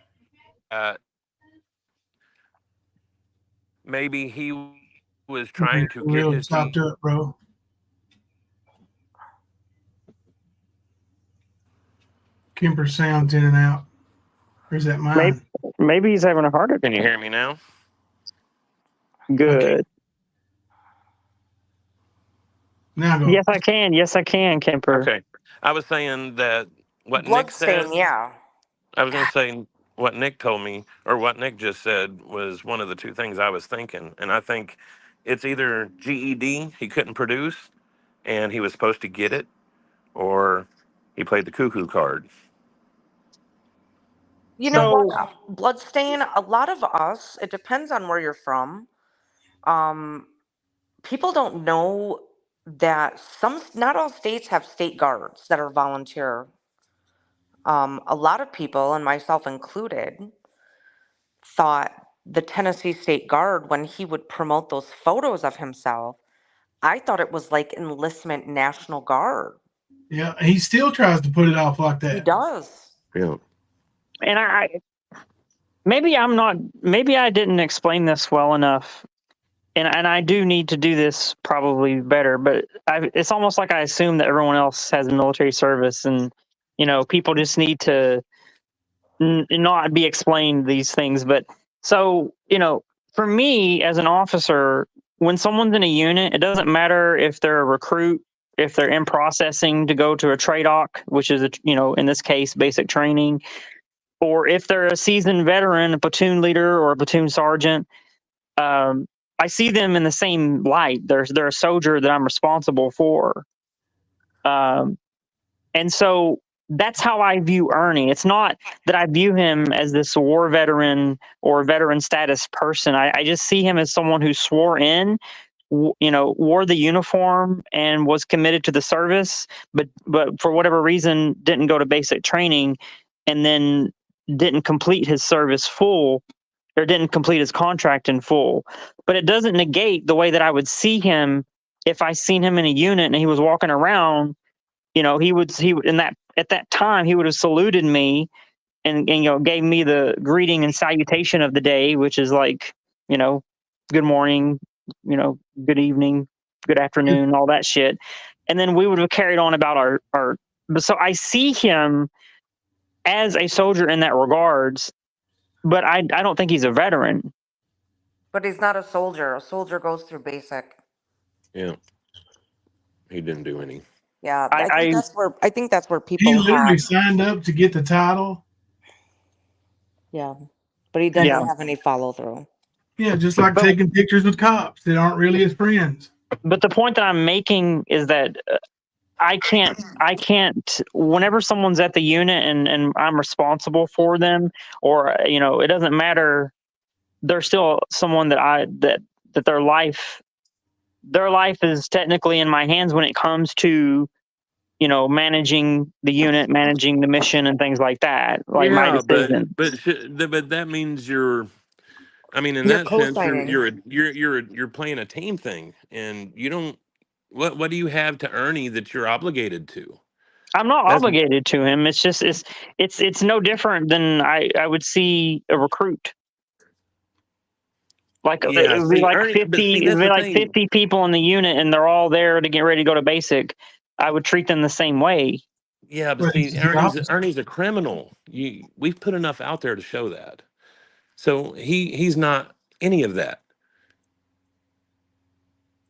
Speaker 5: maybe he was
Speaker 4: Okay,
Speaker 5: trying to get
Speaker 4: really
Speaker 5: his
Speaker 4: chopped up, bro. Kemper sounds in and out. Or is that mine?
Speaker 7: Maybe he's having a heart attack.
Speaker 5: Can you hear me now?
Speaker 7: Good.
Speaker 4: Now go.
Speaker 7: Yes, I can. Yes, I can, Kemper.
Speaker 5: Okay. I was saying that what Nick
Speaker 6: Bloodstain,
Speaker 5: said,
Speaker 6: yeah.
Speaker 5: I was going to say what Nick told me, or what Nick just said, was one of the two things I was thinking. And I think it's either GED, he couldn't produce, and he was supposed to get it, or he played the cuckoo card.
Speaker 6: You know what?
Speaker 7: So
Speaker 6: Bloodstain, a lot of us, it depends on where you're from. Um, People don't know that not all states have state guards that are volunteer. A lot of people, and myself included, thought the Tennessee State Guard, when he would promote those photos of himself, I thought it was like enlistment National Guard.
Speaker 4: Yeah, he still tries to put it off like
Speaker 6: He
Speaker 4: that.
Speaker 6: does.
Speaker 5: Yeah.
Speaker 7: and maybe I'm not, maybe I didn't explain this well enough, and I do need to do this probably better, but it's almost like I assume that everyone else has military service, and people just need to not be explained these things. But so, for me as an officer, when someone's in a unit, it doesn't matter if they're a recruit, if they're in processing to go to a TRADOC, which is in this case basic training, or if they're a seasoned veteran, a platoon leader or a platoon sergeant. I see them in the same light. They're a soldier that I'm responsible for. And so that's how I view Ernie. It's not that I view him as this war veteran or veteran status person. I just see him as someone who swore in, wore the uniform and was committed to the service, but for whatever reason didn't go to basic training, and then didn't complete his service full, or didn't complete his contract in full. But it doesn't negate the way that I would see him if I seen him in a unit and he was walking around. He would in that at that time he would have saluted me and gave me the greeting and salutation of the day, which is like, good morning, good evening, good afternoon, all that shit. And then we would have carried on about our so I see him as a soldier in that regards, but I don't think he's a veteran.
Speaker 6: But he's not a soldier. A soldier goes through basic.
Speaker 5: Yeah. He didn't do any.
Speaker 6: Yeah,
Speaker 7: I, I
Speaker 6: I think that's where
Speaker 4: He
Speaker 6: people
Speaker 4: literally
Speaker 6: have.
Speaker 4: signed up to get the title.
Speaker 6: Yeah, but he
Speaker 7: yeah,
Speaker 6: doesn't have any follow through.
Speaker 4: Yeah, just like
Speaker 7: but
Speaker 4: taking pictures with cops that aren't really his friends.
Speaker 7: but the point that I'm making is that I can't whenever someone's at the unit and I'm responsible for them, or it doesn't matter, they're still someone that their life is technically in my hands when it comes to managing the unit, managing the mission and things like that, like my
Speaker 5: Yeah,
Speaker 7: decision.
Speaker 5: but that means you're. I mean, in
Speaker 6: You're
Speaker 5: that sense,
Speaker 6: co-signing.
Speaker 5: you're playing a team thing, and you don't. What do you have to Ernie that you're obligated to?
Speaker 7: I'm not
Speaker 5: That's
Speaker 7: obligated to him. It's just it's no different than I would see a recruit. Like
Speaker 5: yeah.
Speaker 7: it would be
Speaker 5: See,
Speaker 7: like
Speaker 5: Ernie, but see,
Speaker 7: 50, it'd
Speaker 5: that's
Speaker 7: be
Speaker 5: the
Speaker 7: like
Speaker 5: thing.
Speaker 7: 50 people in the unit and they're all there to get ready to go to basic. I would treat them the same way.
Speaker 5: Yeah, but
Speaker 4: But
Speaker 5: see,
Speaker 4: he's the opposite.
Speaker 5: Ernie's a criminal. We've put enough out there to show that. So he's not any of that.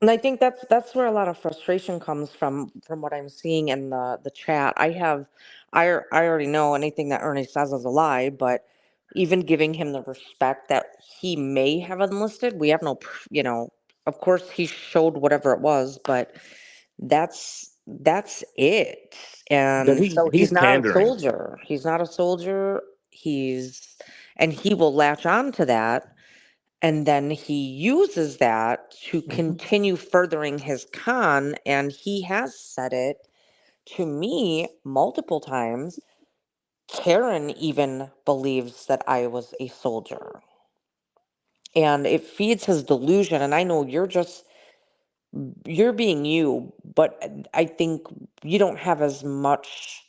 Speaker 6: And I think that's where a lot of frustration comes from what I'm seeing in the chat. I already know anything that Ernie says is a lie, but even giving him the respect that he may have enlisted, we have no, of course he showed whatever it was, but that's it.
Speaker 5: But
Speaker 6: And so
Speaker 5: he's
Speaker 6: he's not a
Speaker 5: pandering.
Speaker 6: soldier. He's not a soldier. And he will latch on to that, and then he uses that to
Speaker 5: Mhm.
Speaker 6: continue furthering his con. And he has said it to me multiple times. Karen even believes that I was a soldier. And it feeds his delusion. And I know you're being you, but I think you don't have as much.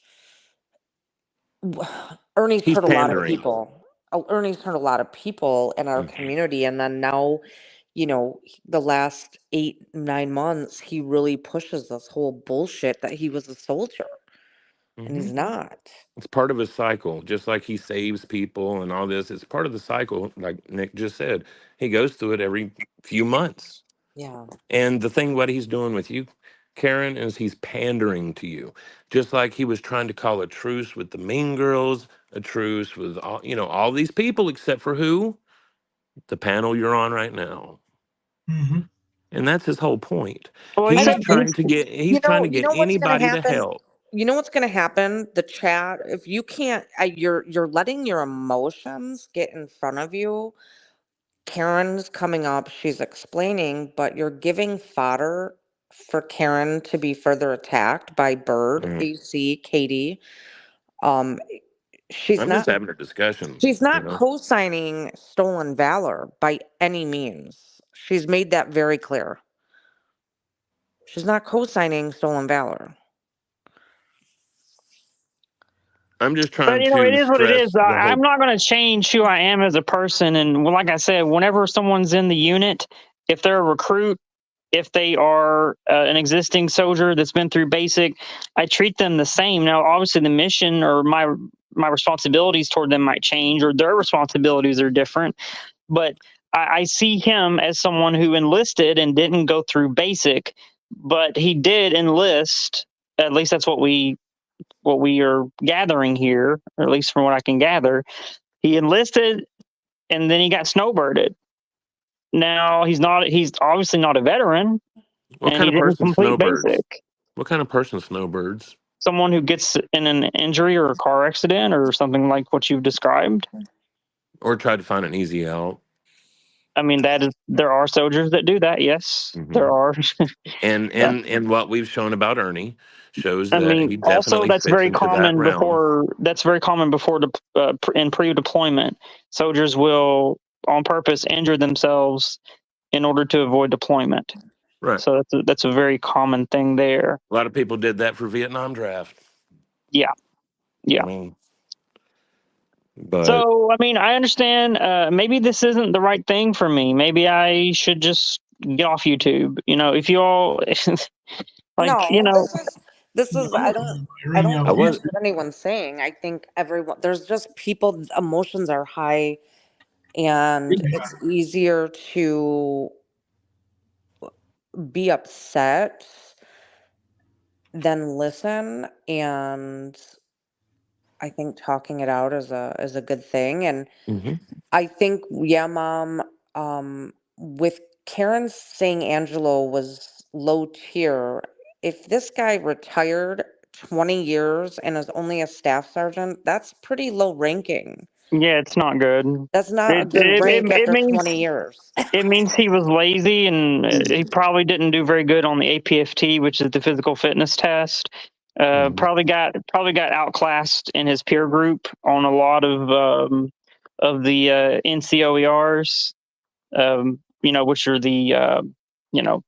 Speaker 6: Ernie's
Speaker 5: He's
Speaker 6: hurt a lot of
Speaker 5: pandering.
Speaker 6: people. Ernie's hurt a lot of people in our community. And then now, the last 8, 9 months, he really pushes this whole bullshit that he was a soldier, and
Speaker 5: Hmm.
Speaker 6: he's not.
Speaker 5: It's part of his cycle, just like he saves people and all this. It's part of the cycle, like Nick just said. He goes through it every few months.
Speaker 6: Yeah.
Speaker 5: And the thing, what he's doing with you, Karen, is he's pandering to you, just like he was trying to call a truce with the Mean Girls, a truce with all all these people, except for who? The panel you're on right now.
Speaker 4: Mm-hmm.
Speaker 5: And that's his whole point.
Speaker 7: Well, he
Speaker 6: I
Speaker 5: He's
Speaker 7: said
Speaker 6: don't think
Speaker 5: trying to get
Speaker 6: you know what's going to
Speaker 5: anybody to
Speaker 6: happen.
Speaker 5: help.
Speaker 6: You know what's going to happen? The chat. If you can't, you're letting your emotions get in front of you. Karen's coming up. She's explaining, but you're giving fodder for Karen to be further attacked by Bird,
Speaker 5: Mm.
Speaker 6: AC, Katie. Um, she's
Speaker 5: I'm just
Speaker 6: not.
Speaker 5: having a discussion,
Speaker 6: She's not co-signing stolen valor by any means. She's made that very clear. She's not co-signing stolen valor.
Speaker 5: I'm just
Speaker 7: But
Speaker 5: trying
Speaker 7: it
Speaker 5: to
Speaker 7: is what it is.
Speaker 5: stress the
Speaker 7: I'm
Speaker 5: whole.
Speaker 7: not going to change who I am as a person. And like I said, whenever someone's in the unit, if they're a recruit, if they are an existing soldier that's been through basic, I treat them the same. Now, obviously, the mission or my responsibilities toward them might change, or their responsibilities are different. But I see him as someone who enlisted and didn't go through basic, but he did enlist. At least that's what we are gathering here, or at least from what I can gather. He enlisted and then he got snowbirded. Now he's obviously not a veteran
Speaker 5: What
Speaker 7: and
Speaker 5: kind
Speaker 7: he
Speaker 5: of
Speaker 7: didn't
Speaker 5: person
Speaker 7: complete
Speaker 5: snowbirds?
Speaker 7: basic.
Speaker 5: What kind of person snowbirds?
Speaker 7: Someone who gets in an injury or a car accident or something like what you've described.
Speaker 5: Or try to find an easy out?
Speaker 7: I mean, there are soldiers that do that. Yes,
Speaker 5: Hmm.
Speaker 7: there are.
Speaker 5: And
Speaker 7: Yeah.
Speaker 5: and what we've shown about Ernie shows
Speaker 7: I
Speaker 5: that
Speaker 7: mean,
Speaker 5: he
Speaker 7: also
Speaker 5: definitely fits into that realm.
Speaker 7: that's very common before in pre-deployment. Soldiers will on purpose injure themselves in order to avoid deployment.
Speaker 5: Right.
Speaker 7: So that's a very common thing there.
Speaker 5: A lot of people did that for Vietnam draft.
Speaker 7: Yeah,
Speaker 5: I
Speaker 7: yeah.
Speaker 5: mean, but
Speaker 7: So I mean, I understand. Maybe this isn't the right thing for me. Maybe I should just get off YouTube. If you all like,
Speaker 6: No, this is
Speaker 4: No,
Speaker 6: I
Speaker 4: ring
Speaker 6: don't
Speaker 5: I
Speaker 4: off
Speaker 6: think
Speaker 5: was.
Speaker 6: that's
Speaker 4: YouTube.
Speaker 6: what anyone's saying. I think everyone there's just people emotions are high and it's easier to be upset than listen, and I think talking it out is a good thing. And
Speaker 5: Mhm.
Speaker 6: I think, yeah, Mom, with Karen saying Angelo was low tier, if this guy retired 20 years and is only a staff sergeant, that's pretty low ranking.
Speaker 7: yeah, it's not good.
Speaker 6: That's not a
Speaker 7: It
Speaker 6: good
Speaker 7: it it,
Speaker 6: rank
Speaker 7: it
Speaker 6: after
Speaker 7: means
Speaker 6: 20 years.
Speaker 7: it means he was lazy and he probably didn't do very good on the APFT, which is the physical fitness test.
Speaker 5: Mhm.
Speaker 7: Probably got outclassed in his peer group on a lot of the NCOERs, which are the you know.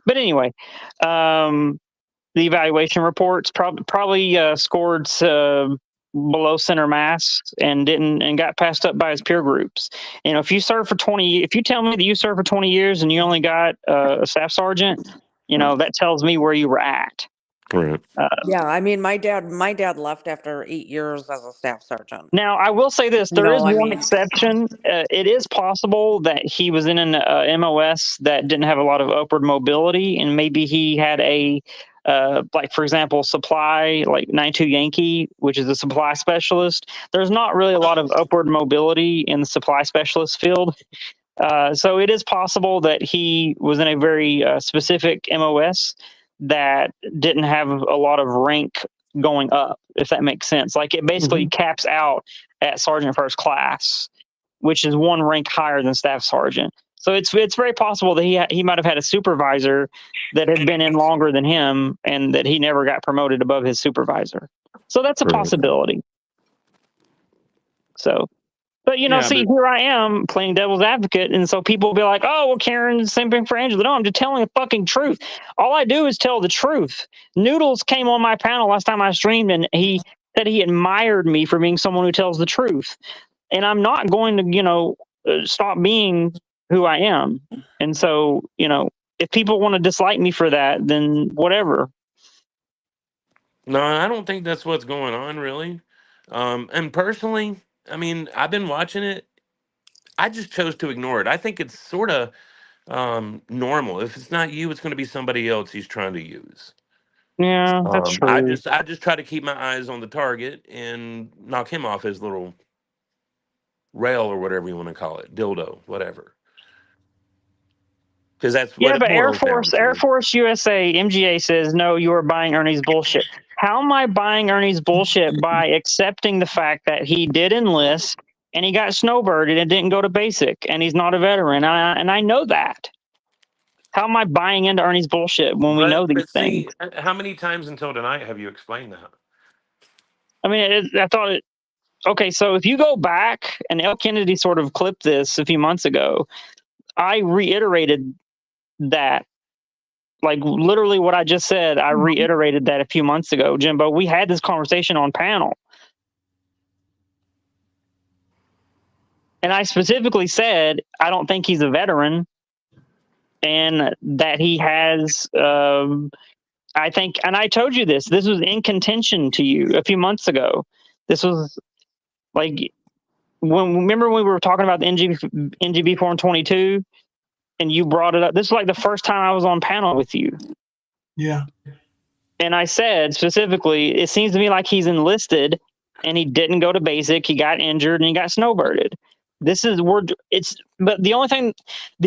Speaker 7: But anyway, the evaluation reports probably scored below center mass and didn't and got passed up by his peer groups. If you serve for 20, if you tell me that you served for 20 years and you only got a staff sergeant, that tells me where you were at.
Speaker 5: Right.
Speaker 7: Uh,
Speaker 6: Yeah, I mean, my dad left after 8 years as a staff sergeant.
Speaker 7: Now, I will say this:
Speaker 6: You
Speaker 7: there is
Speaker 6: know, I
Speaker 7: one
Speaker 6: mean,
Speaker 7: exception. It is possible that he was in an MOS that didn't have a lot of upward mobility, and maybe he had like for example, supply, like 92 Yankee, which is a supply specialist. There's not really a lot of upward mobility in the supply specialist field. So it is possible that he was in a very specific MOS that didn't have a lot of rank going up, if that makes sense. Like it basically caps out at sergeant first class, which is one rank higher than staff sergeant. So it's very possible that he might have had a supervisor that had been in longer than him and that he never got promoted above his supervisor. So that's a
Speaker 5: Right.
Speaker 7: possibility. So but
Speaker 5: Yeah,
Speaker 7: see,
Speaker 5: but
Speaker 7: here I am playing devil's advocate, and so people will be like, "Oh, well, Karen's simping for Angela." No, I'm just telling the fucking truth. All I do is tell the truth. Noodles came on my panel last time I streamed, and he said he admired me for being someone who tells the truth, and I'm not going to, stop being who I am. And so, if people want to dislike me for that, then whatever.
Speaker 5: no, I don't think that's what's going on, really. And personally, I mean, I've been watching it. I just chose to ignore it. I think it's sort of normal. If it's not you, it's going to be somebody else he's trying to use.
Speaker 7: Yeah, that's
Speaker 5: I
Speaker 7: true.
Speaker 5: just try to keep my eyes on the target and knock him off his little rail or whatever you want to call it, dildo, whatever. Because that's
Speaker 7: Yeah,
Speaker 5: what it
Speaker 7: but Air
Speaker 5: boils down
Speaker 7: Force, Air
Speaker 5: to.
Speaker 7: Force USA, MGA says no. You are buying Ernie's bullshit. How am I buying Ernie's bullshit by accepting the fact that he did enlist and he got snowbirded and didn't go to basic and he's not a veteran? And I know that. How am I buying into Ernie's bullshit when we know these
Speaker 5: But
Speaker 7: things?
Speaker 5: see, how many times until tonight have you explained that?
Speaker 7: I mean, I thought it. Okay, so if you go back, and L. Kennedy sort of clipped this a few months ago, I reiterated that. Like literally what I just said, I reiterated that a few months ago, Jimbo. We had this conversation on panel. And I specifically said, I don't think he's a veteran and that he has, I think, and I told you this was in contention to you a few months ago. This was like, remember when we were talking about the NGB Form 22 and you brought it up? This was like the first time I was on panel with you.
Speaker 4: Yeah.
Speaker 7: And I said specifically, it seems to me like he's enlisted and he didn't go to basic. He got injured and he got snowbirded. But the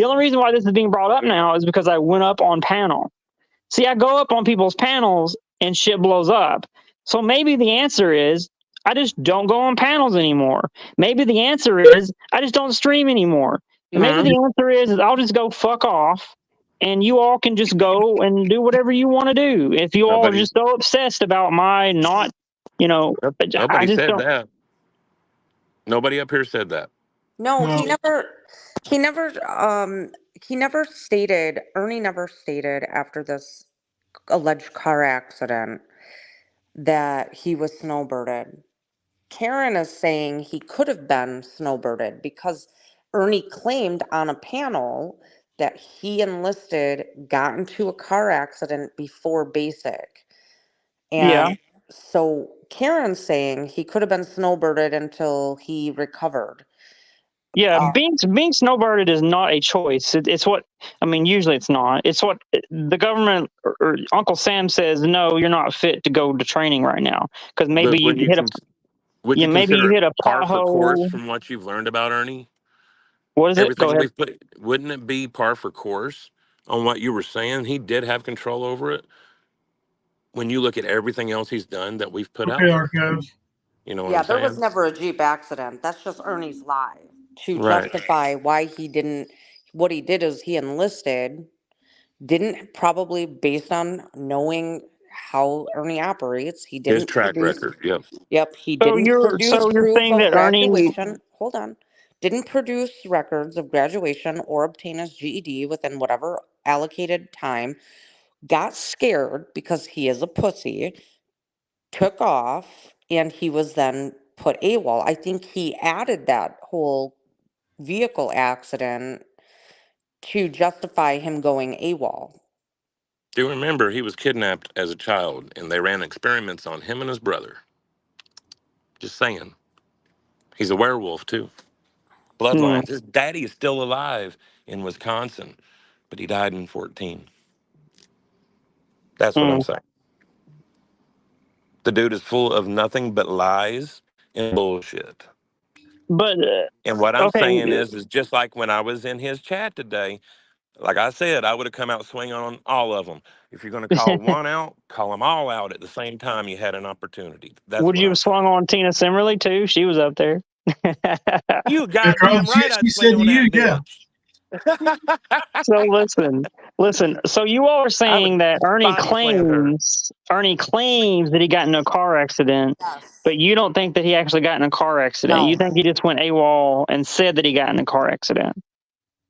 Speaker 7: only reason why this is being brought up now is because I went up on panel. See, I go up on people's panels and shit blows up. So maybe the answer is I just don't go on panels anymore. Maybe the answer is I just don't stream anymore. And maybe the answer is I'll just go fuck off and you all can just go and do whatever you want to do. If you all are
Speaker 5: Nobody,
Speaker 7: just so obsessed about my not, I
Speaker 5: nobody
Speaker 7: just
Speaker 5: said
Speaker 7: don't.
Speaker 5: that. Nobody up here said that.
Speaker 6: No,
Speaker 4: No.
Speaker 6: he never, he never stated, Ernie never stated after this alleged car accident that he was snowbirded. Karen is saying he could have been snowbirded because Ernie claimed on a panel that he enlisted, got into a car accident before basic.
Speaker 7: Yeah.
Speaker 6: And so Karen's saying he could have been snowbirded until he recovered.
Speaker 7: Yeah,
Speaker 6: Uh,
Speaker 7: being snowbirded is not a choice. It's what I mean. Usually, it's not. It's what the government or Uncle Sam says. No, you're not fit to go to training right now because maybe
Speaker 5: But
Speaker 7: you hit a
Speaker 5: would you
Speaker 7: maybe you
Speaker 5: consider it
Speaker 7: hit a
Speaker 5: par for course
Speaker 7: pothole.
Speaker 5: from what you've learned about Ernie?
Speaker 7: What is it? Go
Speaker 5: Everything
Speaker 7: ahead.
Speaker 5: we've put, wouldn't it be par for course on what you were saying? He did have control over it. When you look at everything else he's done that we've put out
Speaker 4: Okay,
Speaker 5: there,
Speaker 4: archives.
Speaker 5: you know what
Speaker 6: yeah,
Speaker 5: I'm
Speaker 6: there was
Speaker 5: saying?
Speaker 6: never a Jeep accident. That's just Ernie's lie to
Speaker 5: Right.
Speaker 6: justify why he didn't. What he did is he enlisted, didn't probably based on knowing how Ernie operates, he
Speaker 5: His
Speaker 6: didn't
Speaker 5: track
Speaker 6: produce.
Speaker 5: record. Yep.
Speaker 6: Yep, he
Speaker 7: So
Speaker 6: didn't produce
Speaker 7: you're
Speaker 6: proof
Speaker 7: saying
Speaker 6: of
Speaker 7: that Ernie?
Speaker 6: graduation. Hold on. Didn't produce records of graduation or obtain his GED within whatever allocated time. Got scared because he is a pussy, took off, and he was then put AWOL. I think he added that whole vehicle accident to justify him going AWOL.
Speaker 5: Do remember he was kidnapped as a child and they ran experiments on him and his brother. Just saying. He's a werewolf too.
Speaker 7: Hmm,
Speaker 5: Bloodlines. His daddy is still alive in Wisconsin, but he died in 14. That's what
Speaker 7: hmm.
Speaker 5: I'm saying. The dude is full of nothing but lies and bullshit.
Speaker 7: But
Speaker 5: And what I'm
Speaker 7: okay,
Speaker 5: saying is just like when I was in his chat today, like I said, I would have come out swinging on all of them. If you're going to call one out, call them all out at the same time you had an opportunity. That's
Speaker 7: would
Speaker 5: what
Speaker 7: you have
Speaker 5: I'm saying.
Speaker 7: swung on Tina Simmerly too? She was up there.
Speaker 5: You
Speaker 4: Yeah,
Speaker 5: goddamn
Speaker 4: Carlos,
Speaker 5: right
Speaker 4: she
Speaker 5: I'd swing
Speaker 4: said to
Speaker 5: on
Speaker 4: you,
Speaker 5: that
Speaker 4: yeah.
Speaker 5: bitch.
Speaker 7: So listen. So you all are
Speaker 5: I would
Speaker 7: saying that
Speaker 5: body slam her.
Speaker 7: Ernie claims that he got in a car accident,
Speaker 6: Yes.
Speaker 7: but you don't think that he actually got in a car accident.
Speaker 6: No.
Speaker 7: You think he just went AWOL and said that he got in a car accident.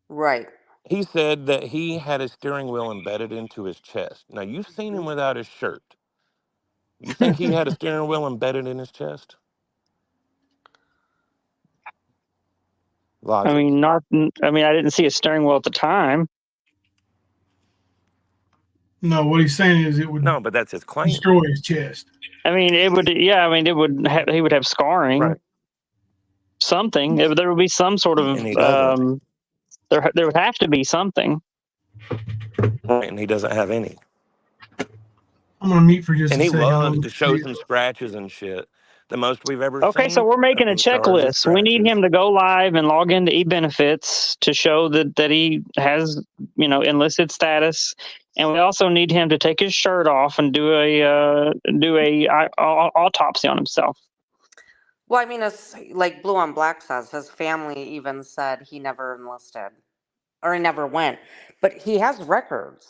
Speaker 6: Right.
Speaker 5: He said that he had a steering wheel embedded into his chest. Now, you've seen him without his shirt. You think he had a steering wheel embedded in his chest?
Speaker 7: I
Speaker 5: Logic.
Speaker 7: mean, not. I mean, I didn't see a steering wheel at the time.
Speaker 4: No, what he's saying is it would
Speaker 5: No, but that's his claim.
Speaker 4: destroy his chest.
Speaker 7: I mean, it would. Yeah, I mean, it would. He would have scarring.
Speaker 5: Right.
Speaker 7: Something. There would be some sort of
Speaker 5: And he doesn't.
Speaker 7: There would have to be something.
Speaker 5: And he doesn't have any.
Speaker 4: I'm gonna mute for just
Speaker 5: And
Speaker 4: a
Speaker 5: he
Speaker 4: second.
Speaker 5: loves to show some scratches and shit. The most we've ever
Speaker 7: Okay, so
Speaker 5: seen.
Speaker 7: we're making a
Speaker 5: Stars and
Speaker 7: checklist. We need
Speaker 5: scratches.
Speaker 7: him to go live and log into eBenefits to show that he has, enlisted status, and we also need him to take his shirt off and do a autopsy on himself.
Speaker 6: Well, I mean, it's like Blue on Black says, his family even said he never enlisted or he never went, but he has records.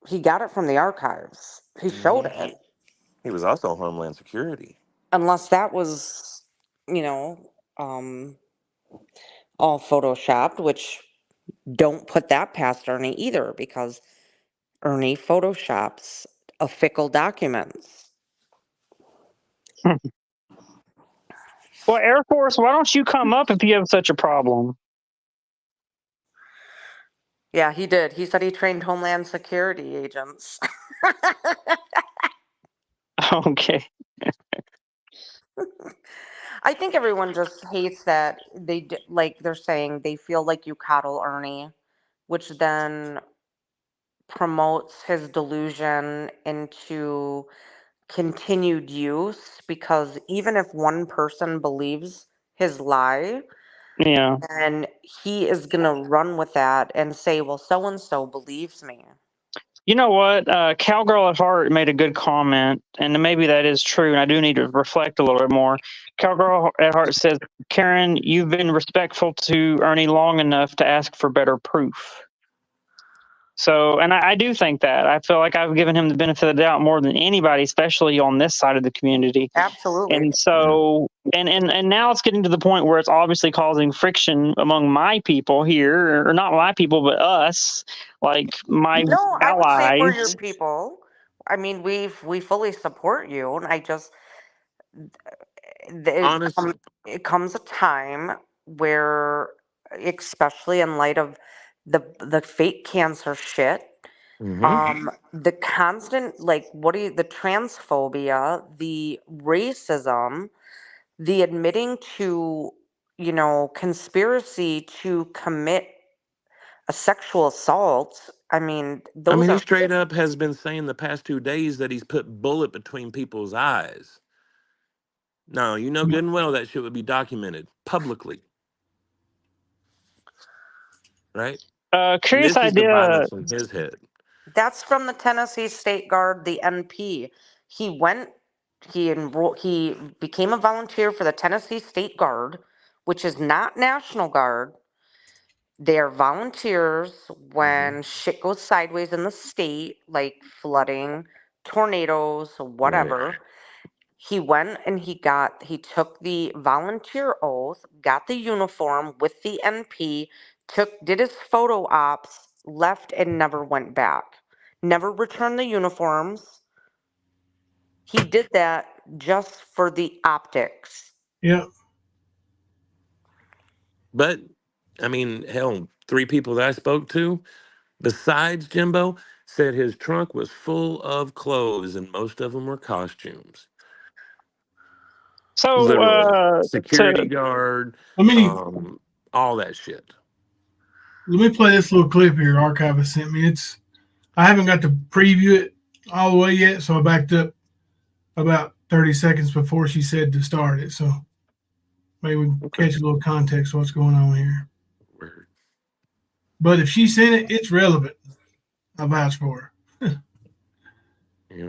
Speaker 6: He got it from the archives. He showed it.
Speaker 5: He was also Homeland Security.
Speaker 6: Unless that was, you know, all photoshopped, which don't put that past Ernie either, because Ernie photoshops official documents.
Speaker 7: Well, Air Force, why don't you come up if you have such a problem?
Speaker 6: Yeah, he did. He said he trained Homeland Security agents.
Speaker 7: Okay.
Speaker 6: I think everyone just hates that they're saying they feel like you coddle Ernie, which then promotes his delusion into continued use, because even if one person believes his lie,
Speaker 7: Yeah.
Speaker 6: then he is going to run with that and say, well, so and so believes me.
Speaker 7: You know what? Cowgirl at Heart made a good comment, and maybe that is true, and I do need to reflect a little bit more. Cowgirl at Heart says, Karen, you've been respectful to Ernie long enough to ask for better proof. So, and I do think that. I feel like I've given him the benefit of the doubt more than anybody, especially on this side of the community.
Speaker 6: Absolutely.
Speaker 7: And so, and now it's getting to the point where it's obviously causing friction among my people here, or not my people, but us, like my
Speaker 6: No, I would say we're your
Speaker 7: allies.
Speaker 6: people. I mean, we fully support you, and I just
Speaker 5: Honestly,
Speaker 6: it comes a time where, especially in light of the fake cancer shit, the constant, like, the transphobia, the racism, the admitting to, conspiracy to commit a sexual assault. I mean, those
Speaker 5: he
Speaker 6: are
Speaker 5: straight up has been saying the past 2 days that he's put bullet between people's eyes. No, you know good and well that shit would be documented publicly. Right? And
Speaker 7: Curious
Speaker 5: this is the
Speaker 7: idea.
Speaker 5: violence in his head.
Speaker 6: That's from the Tennessee State Guard, the NP. He became a volunteer for the Tennessee State Guard, which is not National Guard. They are volunteers when shit goes sideways in the state, like flooding, tornadoes, whatever.
Speaker 5: Right.
Speaker 6: He went and he took the volunteer oath, got the uniform with the NP, did his photo ops, left and never went back. Never returned the uniforms. He did that just for the optics.
Speaker 4: Yeah.
Speaker 5: But, hell, 3 people that I spoke to, besides Jimbo, said his trunk was full of clothes and most of them were costumes. Literally.
Speaker 7: So,
Speaker 5: Security guard,
Speaker 4: Let me
Speaker 5: all that shit.
Speaker 4: play this little clip here. Archivist sent me. I haven't got to preview it all the way yet, so I backed up about 30 seconds before she said to start it. So maybe we can catch a little context of what's going on here.
Speaker 5: Word.
Speaker 4: But if she sent it, it's relevant. I vouch for her.
Speaker 5: Yeah.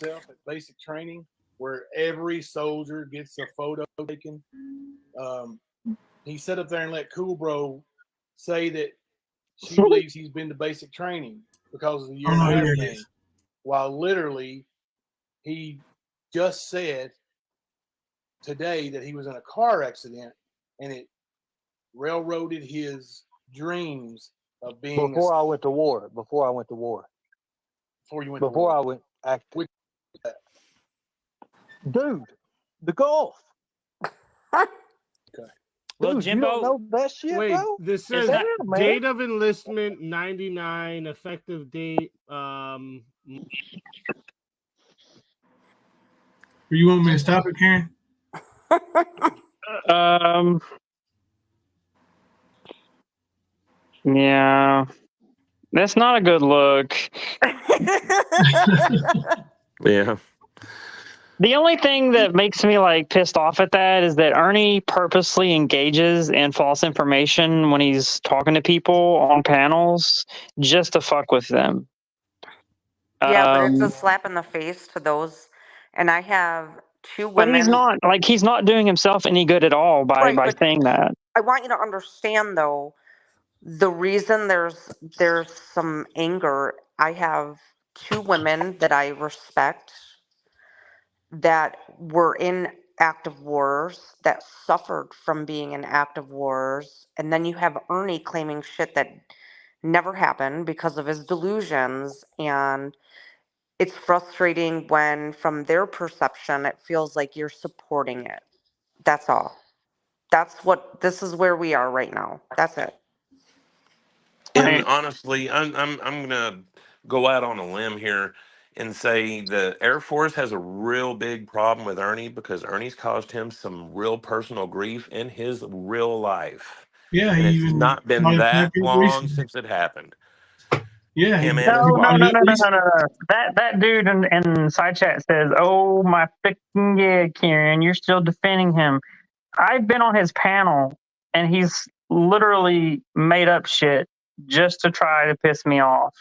Speaker 8: At basic training, where every soldier gets a photo taken. He sat up there and let Cool Bro say that she believes he's been to basic training because of the year and a half thing, while literally he just said today that he was in a car accident and it railroaded his dreams of being
Speaker 9: before I went to war. Before you went to war.
Speaker 8: I went
Speaker 9: active. Dude, the Gulf.
Speaker 8: Okay.
Speaker 9: Well, dude, Jimbo, you don't know that shit,
Speaker 10: wait,
Speaker 9: bro?
Speaker 10: This says date of enlistment 99, effective date.
Speaker 4: You want me to stop it, Karen?
Speaker 7: Yeah, that's not a good look.
Speaker 5: Yeah.
Speaker 7: The only thing that makes me like pissed off at that is that Ernie purposely engages in false information when he's talking to people on panels just to fuck with them.
Speaker 6: Yeah, but it's a slap in the face to those. And I have two
Speaker 7: But he's
Speaker 6: women.
Speaker 7: not doing himself any good at all by
Speaker 6: Right, but
Speaker 7: saying that.
Speaker 6: I want you to understand though, the reason there's some anger. I have two women that I respect that were in active wars, that suffered from being in active wars, and then you have Ernie claiming shit that never happened because of his delusions. And it's frustrating when from their perception it feels like you're supporting it. That's all. This is where we are right now. That's it.
Speaker 5: And honestly, I'm gonna go out on a limb here and say the Air Force has a real big problem with Ernie because Ernie's caused him some real personal grief in his real life.
Speaker 4: Yeah,
Speaker 5: And
Speaker 4: he
Speaker 5: it's
Speaker 4: even
Speaker 5: not been
Speaker 4: tried to
Speaker 5: that
Speaker 4: attack it
Speaker 5: long
Speaker 4: recently.
Speaker 5: since it happened.
Speaker 4: Yeah,
Speaker 5: Yeah, man.
Speaker 4: he brought it up recently.
Speaker 7: No. That dude in side chat says, "Oh my freaking yeah, Kieran, you're still defending him." I've been on his panel, and he's literally made up shit just to try to piss me off.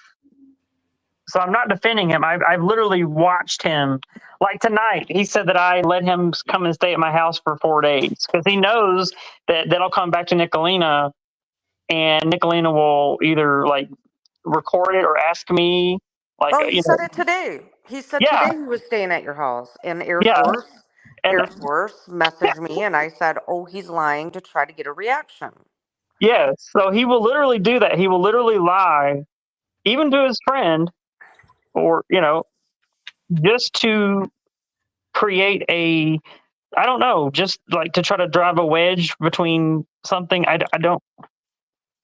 Speaker 7: So I'm not defending him. I've literally watched him. Like tonight, he said that I let him come and stay at my house for 4 days because he knows that I'll come back to Nicolina, and Nicolina will either like record it or ask me, like
Speaker 6: Oh, he said it today. He said
Speaker 7: yeah,
Speaker 6: today he was staying at your house. And
Speaker 7: yeah, and
Speaker 6: Air Force messaged me, and I said, "Oh, he's lying to try to get a reaction."
Speaker 7: yeah. So he will literally do that. He will literally lie, even to his friend, or just to create I don't know, just like to try to drive a wedge between something. I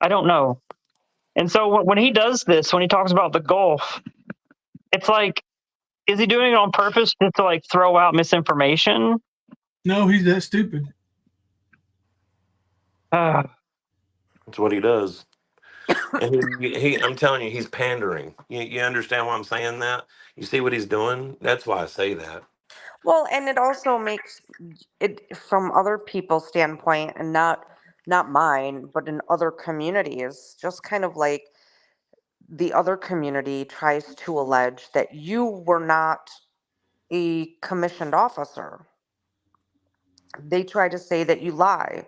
Speaker 7: don't know. And so when he does this, when he talks about the Gulf, it's like, is he doing it on purpose just to like throw out misinformation?
Speaker 4: No, he's that stupid.
Speaker 5: That's what he does. And I'm telling you, he's pandering. You understand why I'm saying that? You see what he's doing? That's why I say that.
Speaker 6: Well, and it also makes it from other people's standpoint, and not mine, but in other communities, just kind of like the other community tries to allege that you were not a commissioned officer. They try to say that you lie.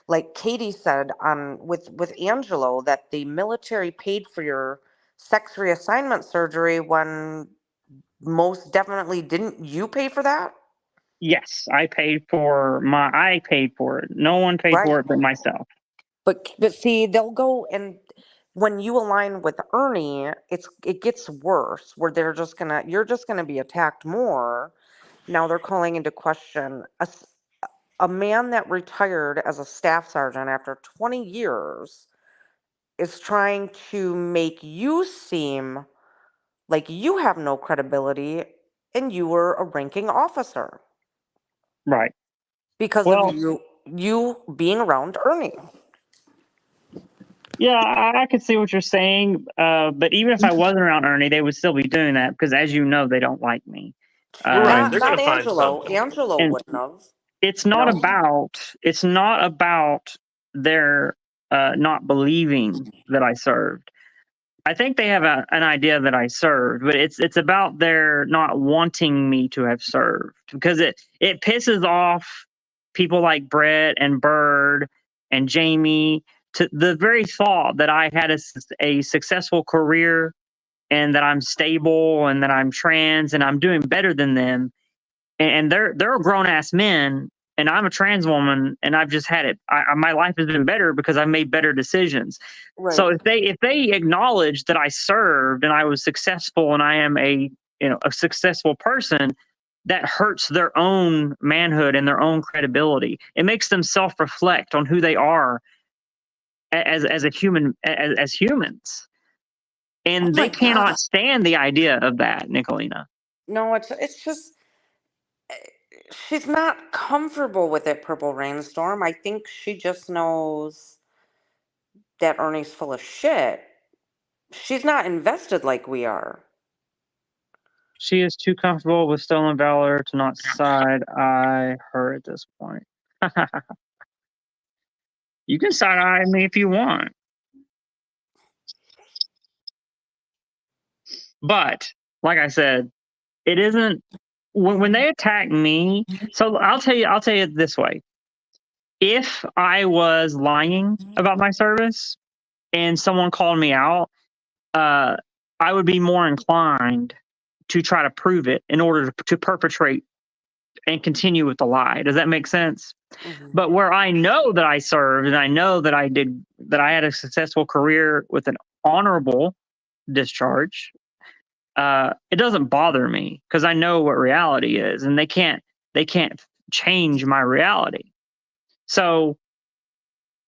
Speaker 6: Like Katie said on with Angelo, that the military paid for your sex reassignment surgery when most definitely didn't you pay for that?
Speaker 7: Yes, I paid for it. No one paid
Speaker 6: Right.
Speaker 7: for it but myself.
Speaker 6: But see, they'll go, and when you align with Ernie, it gets worse where you're just gonna be attacked more. Now they're calling into question a man that retired as a staff sergeant after 20 years is trying to make you seem like you have no credibility and you were a ranking officer
Speaker 7: Right.
Speaker 6: because of
Speaker 7: Well,
Speaker 6: you being around Ernie.
Speaker 7: yeah, I could see what you're saying. But even if I wasn't around Ernie, they would still be doing that because, as you know, they don't like me.
Speaker 5: Right. They're
Speaker 6: Not
Speaker 5: gonna find
Speaker 6: Angelo.
Speaker 5: something.
Speaker 6: Angelo
Speaker 7: And
Speaker 6: wouldn't have.
Speaker 7: it's not about their not believing that I served. I think they have an idea that I served, but it's about their not wanting me to have served because it pisses off people like Brett and Bird and Jamie to the very thought that I had a successful career and that I'm stable and that I'm trans and I'm doing better than them, and they're grown ass men, and I'm a trans woman, and I've just had it. My life has been better because I've made better decisions.
Speaker 6: Right.
Speaker 7: So if they acknowledge that I served and I was successful and I am a successful person, that hurts their own manhood and their own credibility. It makes them self reflect on who they are as a human as humans,
Speaker 6: Oh
Speaker 7: and
Speaker 6: my
Speaker 7: they
Speaker 6: god.
Speaker 7: cannot stand the idea of that, Nicolina.
Speaker 6: No, it's just she's not comfortable with it, Purple Rainstorm. I think she just knows that Ernie's full of shit. She's not invested like we are.
Speaker 7: She is too comfortable with stolen valor to not side eye her at this point. You can side eye me if you want. But, like I said, it isn't when they attack me. So I'll tell you it this way. If I was lying about my service and someone called me out, I would be more inclined to try to prove it in order to perpetrate and continue with the lie. Does that make sense?
Speaker 6: Mhm.
Speaker 7: But where I know that I served and I know that I had a successful career with an honorable discharge, it doesn't bother me because I know what reality is, and they can't change my reality. So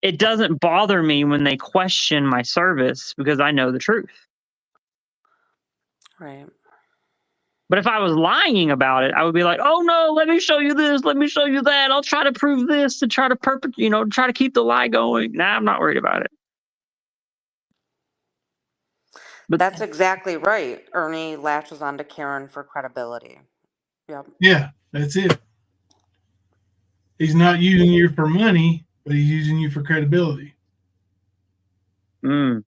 Speaker 7: it doesn't bother me when they question my service because I know the truth.
Speaker 6: Right.
Speaker 7: But if I was lying about it, I would be like, "Oh no, let me show you this, let me show you that. I'll try to prove this to try to try to keep the lie going." Nah, I'm not worried about it. But
Speaker 6: That's exactly right. Ernie latches onto Karen for credibility. Yep.
Speaker 4: Yeah, that's it. He's not using you for money, but he's using you for credibility.
Speaker 6: Yep.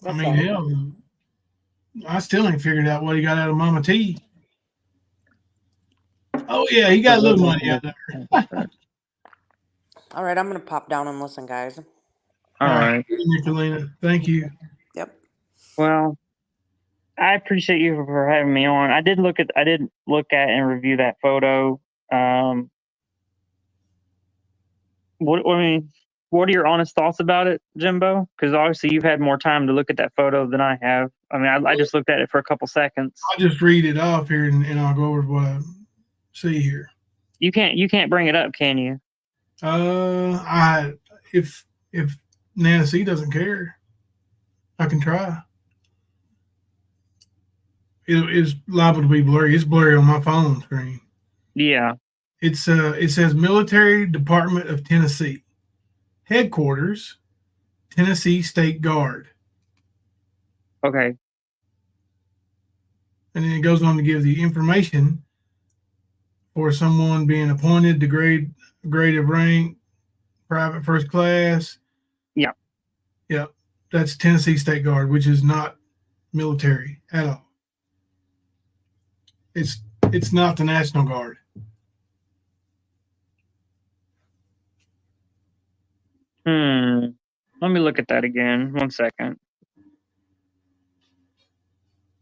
Speaker 4: I mean, hell, I still ain't figured out what he got out of Mama T. Oh yeah, he got a little money out there.
Speaker 6: All right, I'm gonna pop down and listen, guys.
Speaker 7: All right.
Speaker 4: Nicolina, thank you.
Speaker 6: Yep.
Speaker 7: Well, I appreciate you for having me on. I did look at and review that photo. What are your honest thoughts about it, Jimbo? Because obviously you've had more time to look at that photo than I have. I mean, I just looked at it for a couple seconds.
Speaker 4: I'll just read it off here and I'll go over what I see here.
Speaker 7: You can't bring it up, can you?
Speaker 4: If Nana C doesn't care, I can try. It's liable to be blurry. It's blurry on my phone screen.
Speaker 7: Yeah.
Speaker 4: It says Military Department of Tennessee, Headquarters, Tennessee State Guard.
Speaker 7: Okay.
Speaker 4: And then it goes on to give the information for someone being appointed to grade of rank, private first class.
Speaker 7: Yeah.
Speaker 4: Yeah. That's Tennessee State Guard, which is not military at all. It's not the National Guard.
Speaker 7: Let me look at that again. 1 second.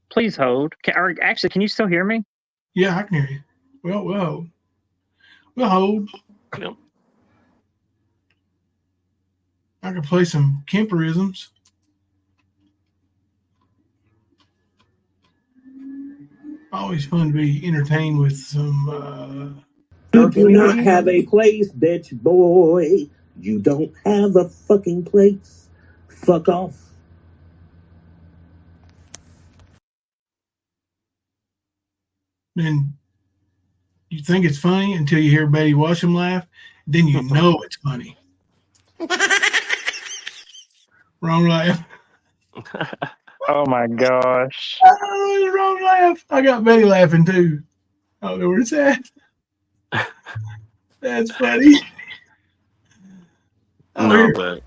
Speaker 7: Please hold. Can you still hear me?
Speaker 4: Yeah, I can hear you. We'll hold.
Speaker 5: Yep.
Speaker 4: I can play some Kemperisms. Always fun to be entertained with some.
Speaker 2: You do not have a place, bitch boy. You don't have a fucking place. Fuck off.
Speaker 4: Then you think it's funny until you hear Betty Washam laugh. Then you know it's funny. Wrong laugh.
Speaker 7: Oh my gosh.
Speaker 4: Oh, wrong laugh. I got Betty laughing too. I don't know where it's at. That's funny.
Speaker 5: No, but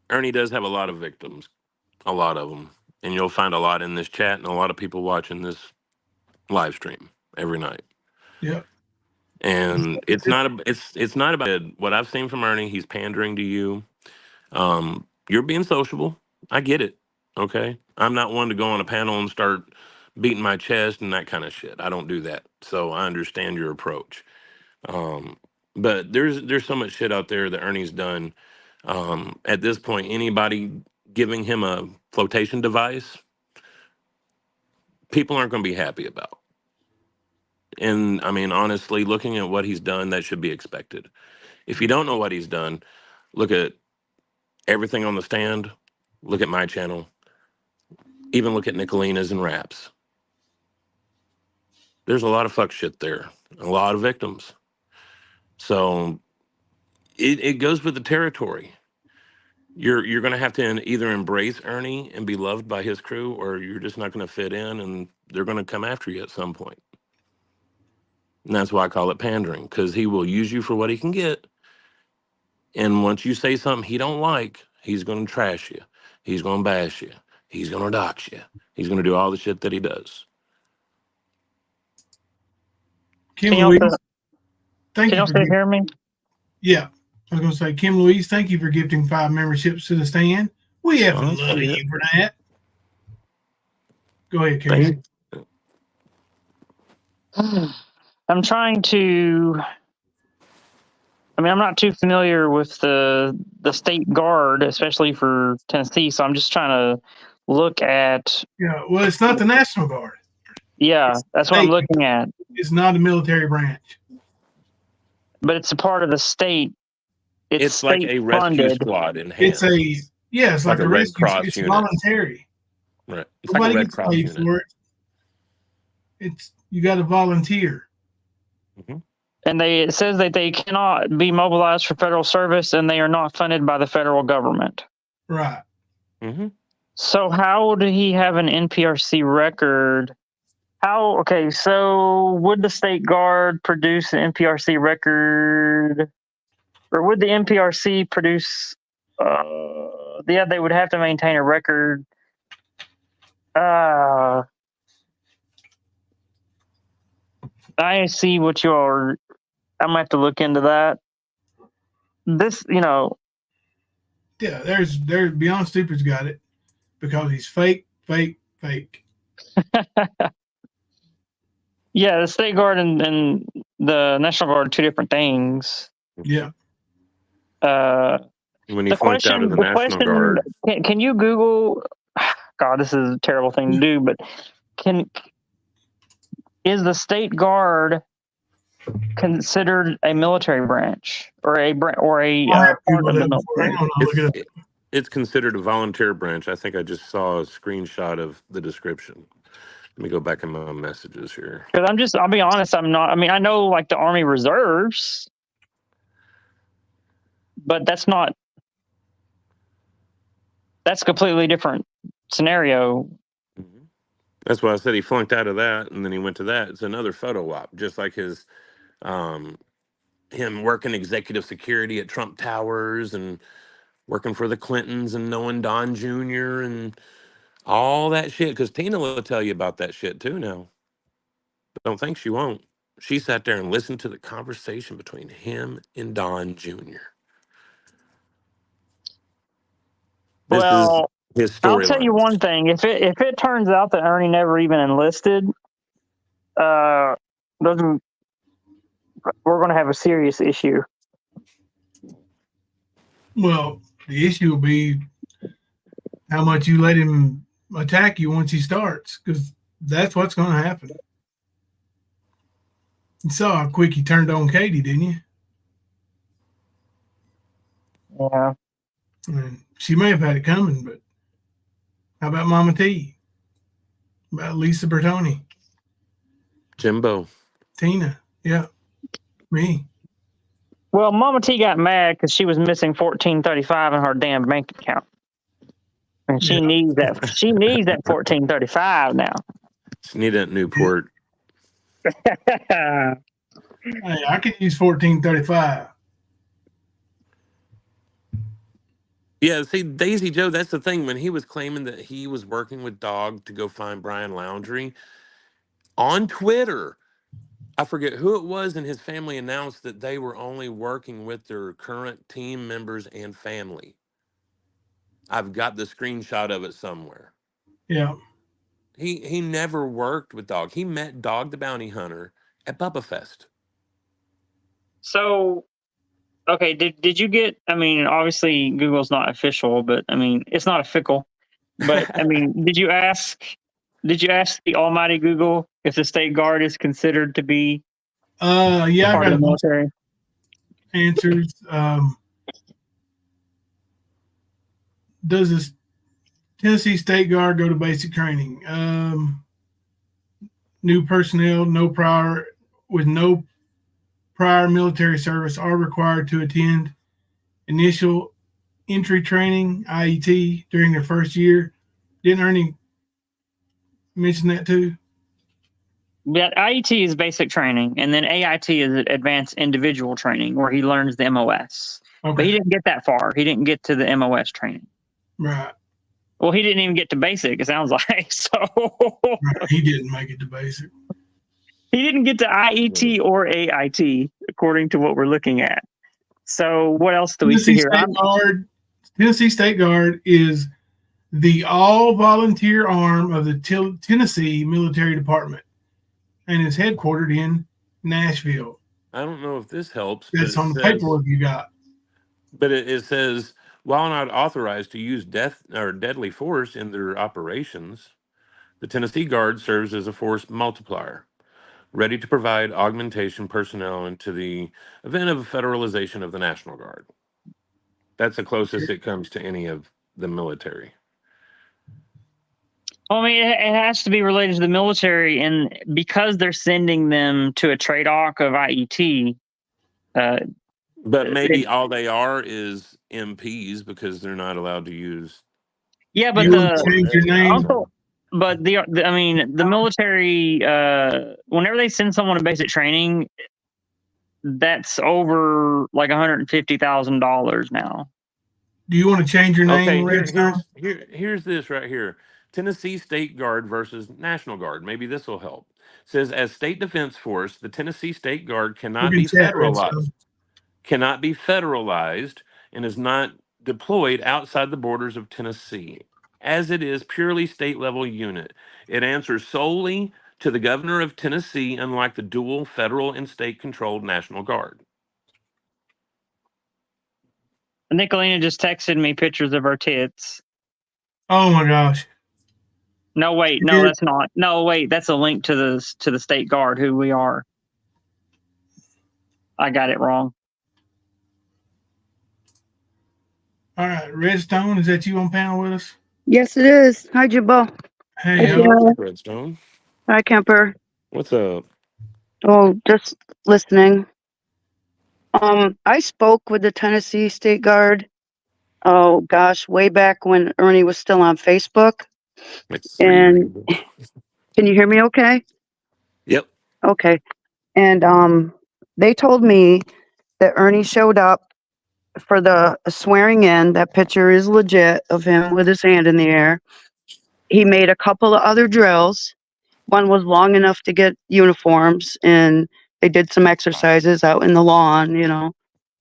Speaker 5: Ernie does have a lot of victims, a lot of them, and you'll find a lot in this chat and a lot of people watching this live stream every night.
Speaker 4: Yeah.
Speaker 5: And it's not about what I've seen from Ernie. He's pandering to you. You're being sociable. I get it. Okay, I'm not one to go on a panel and start beating my chest and that kind of shit. I don't do that. So I understand your approach. But there's so much shit out there that Ernie's done. At this point, anybody giving him a flotation device, people aren't going to be happy about. And I mean, honestly, looking at what he's done, that should be expected. If you don't know what he's done, look at everything on the stand. Look at my channel. Even look at Nicolinas and Raps. There's a lot of fuck shit there. A lot of victims. So it goes with the territory. You're going to have to either embrace Ernie and be loved by his crew, or you're just not going to fit in, and they're going to come after you at some point. And that's why I call it pandering, because he will use you for what he can get. And once you say something he don't like, he's going to trash you. He's going to bash you. He's going to dox you. He's going to do all the shit that he does.
Speaker 4: Kim
Speaker 7: Can y'all
Speaker 4: Louise,
Speaker 7: still,
Speaker 4: thank
Speaker 7: can
Speaker 4: you
Speaker 7: y'all
Speaker 4: for
Speaker 7: still hear me?
Speaker 4: Yeah, I was going to say, Kim Louise, thank you for gifting 5 memberships to the stand. We have
Speaker 5: Oh,
Speaker 4: love
Speaker 5: yeah.
Speaker 4: you for that. Go ahead,
Speaker 5: Thank
Speaker 4: Karen.
Speaker 5: you.
Speaker 7: I'm trying to. I mean, I'm not too familiar with the state guard, especially for Tennessee. So I'm just trying to look at.
Speaker 4: Yeah, well, it's not the National Guard.
Speaker 7: Yeah, that's what I'm looking at.
Speaker 4: It's not a military branch.
Speaker 7: But it's a part of the state.
Speaker 5: It's like
Speaker 7: state
Speaker 5: a rescue
Speaker 7: funded.
Speaker 5: squad in hand.
Speaker 4: It's like a
Speaker 5: Red
Speaker 4: rescue.
Speaker 5: Cross
Speaker 4: It's
Speaker 5: unit.
Speaker 4: voluntary.
Speaker 5: Right. It's
Speaker 4: Nobody
Speaker 5: like a Red
Speaker 4: gets
Speaker 5: Cross
Speaker 4: paid
Speaker 5: unit.
Speaker 4: for it. You got to volunteer.
Speaker 5: Mm-hmm.
Speaker 7: And it says that they cannot be mobilized for federal service, and they are not funded by the federal government.
Speaker 4: Right.
Speaker 5: Mm-hmm.
Speaker 7: So how would he have an NPRC record? Okay, so would the state guard produce an NPRC record, or would the NPRC produce? They would have to maintain a record. I see what you are. I'm gonna have to look into that.
Speaker 4: Yeah, there's Beyond Stupid's got it because he's fake.
Speaker 7: Yeah, the state guard and the National Guard are two different things.
Speaker 4: Yeah.
Speaker 5: When he flunked out of the National Guard.
Speaker 7: Can you Google? God, this is a terrible thing to do, but is the state guard considered a military branch or a part of the military?
Speaker 5: It's considered a volunteer branch. I think I just saw a screenshot of the description. Let me go back in my messages here.
Speaker 7: Because I'll be honest, I'm not. I mean, I know like the Army Reserves, but that's a completely different scenario.
Speaker 5: Mm-hmm. That's why I said he flunked out of that, and then he went to that. It's another photo op, just like his, him working executive security at Trump Towers and working for the Clintons and knowing Don Jr. and all that shit. Because Tina will tell you about that shit too now. But don't think she won't. She sat there and listened to the conversation between him and Don Jr. This is his storyline.
Speaker 7: I'll tell you one thing: if it turns out that Ernie never even enlisted, we're going to have a serious issue.
Speaker 4: Well, the issue will be how much you let him attack you once he starts, because that's what's going to happen. You saw how quick he turned on Katie, didn't you?
Speaker 7: Yeah.
Speaker 4: And she may have had it coming, but how about Mama T? About Lisa Bertoni?
Speaker 5: Jimbo.
Speaker 4: Tina. Yeah. Me.
Speaker 7: Well, Mama T got mad because she was missing $14.35 in her damn bank account, and she needs that. She needs that $14.35 now.
Speaker 5: She needs that Newport.
Speaker 4: Hey, I could use $14.35.
Speaker 5: Yeah, see, Daisy Joe, that's the thing. When he was claiming that he was working with Dog to go find Brian Laundrie, on Twitter, I forget who it was, and his family announced that they were only working with their current team members and family. I've got the screenshot of it somewhere.
Speaker 4: Yeah.
Speaker 5: He never worked with Dog. He met Dog the Bounty Hunter at Bubba Fest.
Speaker 7: So, okay, did you get? I mean, obviously Google's not official, but I mean it's not a fickle. But I mean, did you ask the almighty Google if the state guard is considered to be
Speaker 4: I
Speaker 7: part
Speaker 4: got
Speaker 7: of the military?
Speaker 4: Answers. Does this Tennessee State Guard go to basic training. New personnel, no prior military service are required to attend initial entry training (IET) during their first year. Didn't Ernie mention that too?
Speaker 7: Yeah, IET is basic training, and then AIT is advanced individual training, where he learns the MOS.
Speaker 4: Okay.
Speaker 7: But he didn't get that far. He didn't get to the MOS training.
Speaker 4: Right.
Speaker 7: Well, he didn't even get to basic, it sounds like. So
Speaker 4: right. He didn't make it to basic.
Speaker 7: He didn't get to IET or AIT, according to what we're looking at. So what else do we see here?
Speaker 4: Tennessee State Guard is the all-volunteer arm of the Tennessee Military Department and is headquartered in Nashville.
Speaker 5: I don't know if this helps.
Speaker 4: That's on the paperwork you got.
Speaker 5: But it says, while not authorized to use death or deadly force in their operations, the Tennessee Guard serves as a force multiplier, ready to provide augmentation personnel into the event of federalization of the National Guard. That's the closest it comes to any of the military.
Speaker 7: Well, I mean, it has to be related to the military, and because they're sending them to a trade-off of IET.
Speaker 5: But maybe all they are is MPs because they're not allowed to use.
Speaker 7: Yeah, but
Speaker 4: change your name.
Speaker 7: But I mean, the military, whenever they send someone to basic training, that's over like $150,000 now.
Speaker 4: Do you want to change your name?
Speaker 5: Okay, here's this right here. Tennessee State Guard versus National Guard. Maybe this will help. It says, as state defense force, the Tennessee State Guard cannot be federalized. Cannot be federalized and is not deployed outside the borders of Tennessee, as it is purely state level unit. It answers solely to the governor of Tennessee, unlike the dual federal and state controlled National Guard.
Speaker 7: Nicolina just texted me pictures of her tits.
Speaker 4: Oh my gosh.
Speaker 7: No, wait, no, that's not. No, wait, that's a link to the State Guard, who we are. I got it wrong.
Speaker 4: All right, Redstone, is that you on panel with us?
Speaker 11: Yes, it is. Hi, Jimbo.
Speaker 4: Hey,
Speaker 5: Redstone.
Speaker 11: Hi, Kemper.
Speaker 5: What's up?
Speaker 11: Oh, just listening. I spoke with the Tennessee State Guard. Oh gosh, way back when Ernie was still on Facebook. And can you hear me okay?
Speaker 5: Yep.
Speaker 11: Okay. And they told me that Ernie showed up for the swearing in. That picture is legit of him with his hand in the air. He made a couple of other drills. One was long enough to get uniforms, and they did some exercises out in the lawn,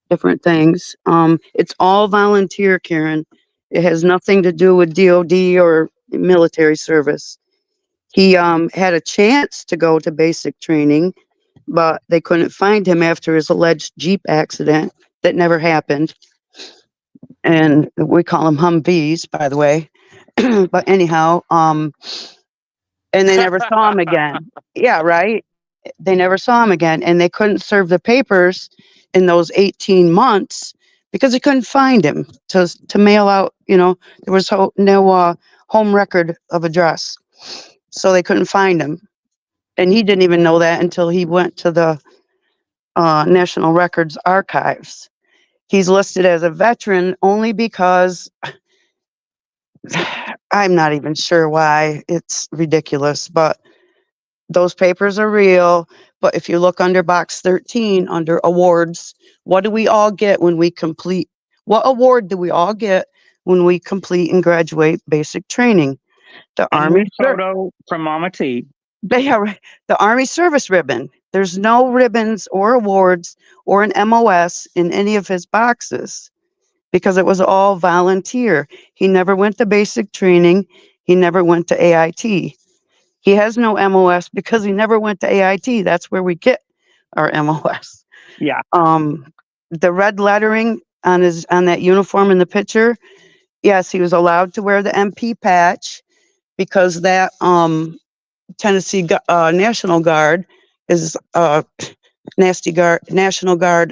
Speaker 11: different things. It's all volunteer, Karen. It has nothing to do with DOD or military service. He had a chance to go to basic training, but they couldn't find him after his alleged Jeep accident that never happened. And we call them Humvees, by the way. But anyhow, and they never saw him again. Yeah, right. They never saw him again, and they couldn't serve the papers in those 18 months because they couldn't find him to mail out. There was no home record of address, so they couldn't find him, and he didn't even know that until he went to the National Records Archives. He's listed as a veteran only because I'm not even sure why. It's ridiculous, but those papers are real. But if you look under box 13, under awards, what do we all get when we complete? What award do we all get when we complete and graduate basic training? The Army
Speaker 7: photo from Mama T.
Speaker 11: The Army service ribbon. There's no ribbons or awards or an MOS in any of his boxes because it was all volunteer. He never went to basic training. He never went to AIT. He has no MOS because he never went to AIT. That's where we get our MOS.
Speaker 7: Yeah.
Speaker 11: The red lettering on that uniform in the picture. Yes, he was allowed to wear the MP patch because that Tennessee National Guard is National Guard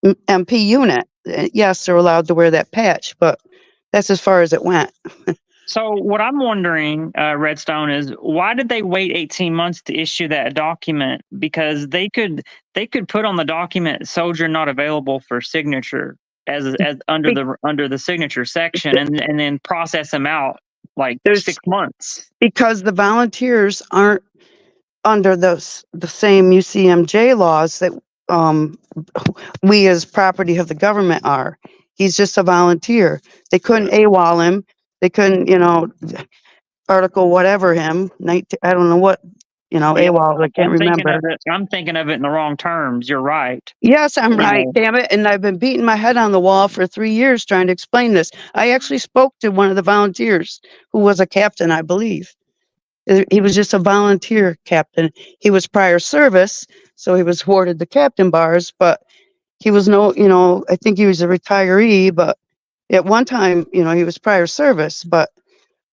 Speaker 11: MP unit. Yes, they're allowed to wear that patch, but That's as far as it went.
Speaker 7: So what I'm wondering, Redstone, is why did they wait 18 months to issue that document? Because they could put on the document "soldier not available for signature" as under the signature section, and then process them out like 6 months.
Speaker 11: Because the volunteers aren't under the same UCMJ laws that we as property of the government are. He's just a volunteer. They couldn't AWOL him. They couldn't, article whatever him. I don't know what, AWOL. I can't remember.
Speaker 7: I'm thinking of it in the wrong terms. You're right.
Speaker 11: Yes, I'm right. Damn it. And I've been beating my head on the wall for 3 years trying to explain this. I actually spoke to one of the volunteers who was a captain, I believe. He was just a volunteer captain. He was prior service, so he was awarded the captain bars, but he was I think he was a retiree, but at one time, he was prior service, but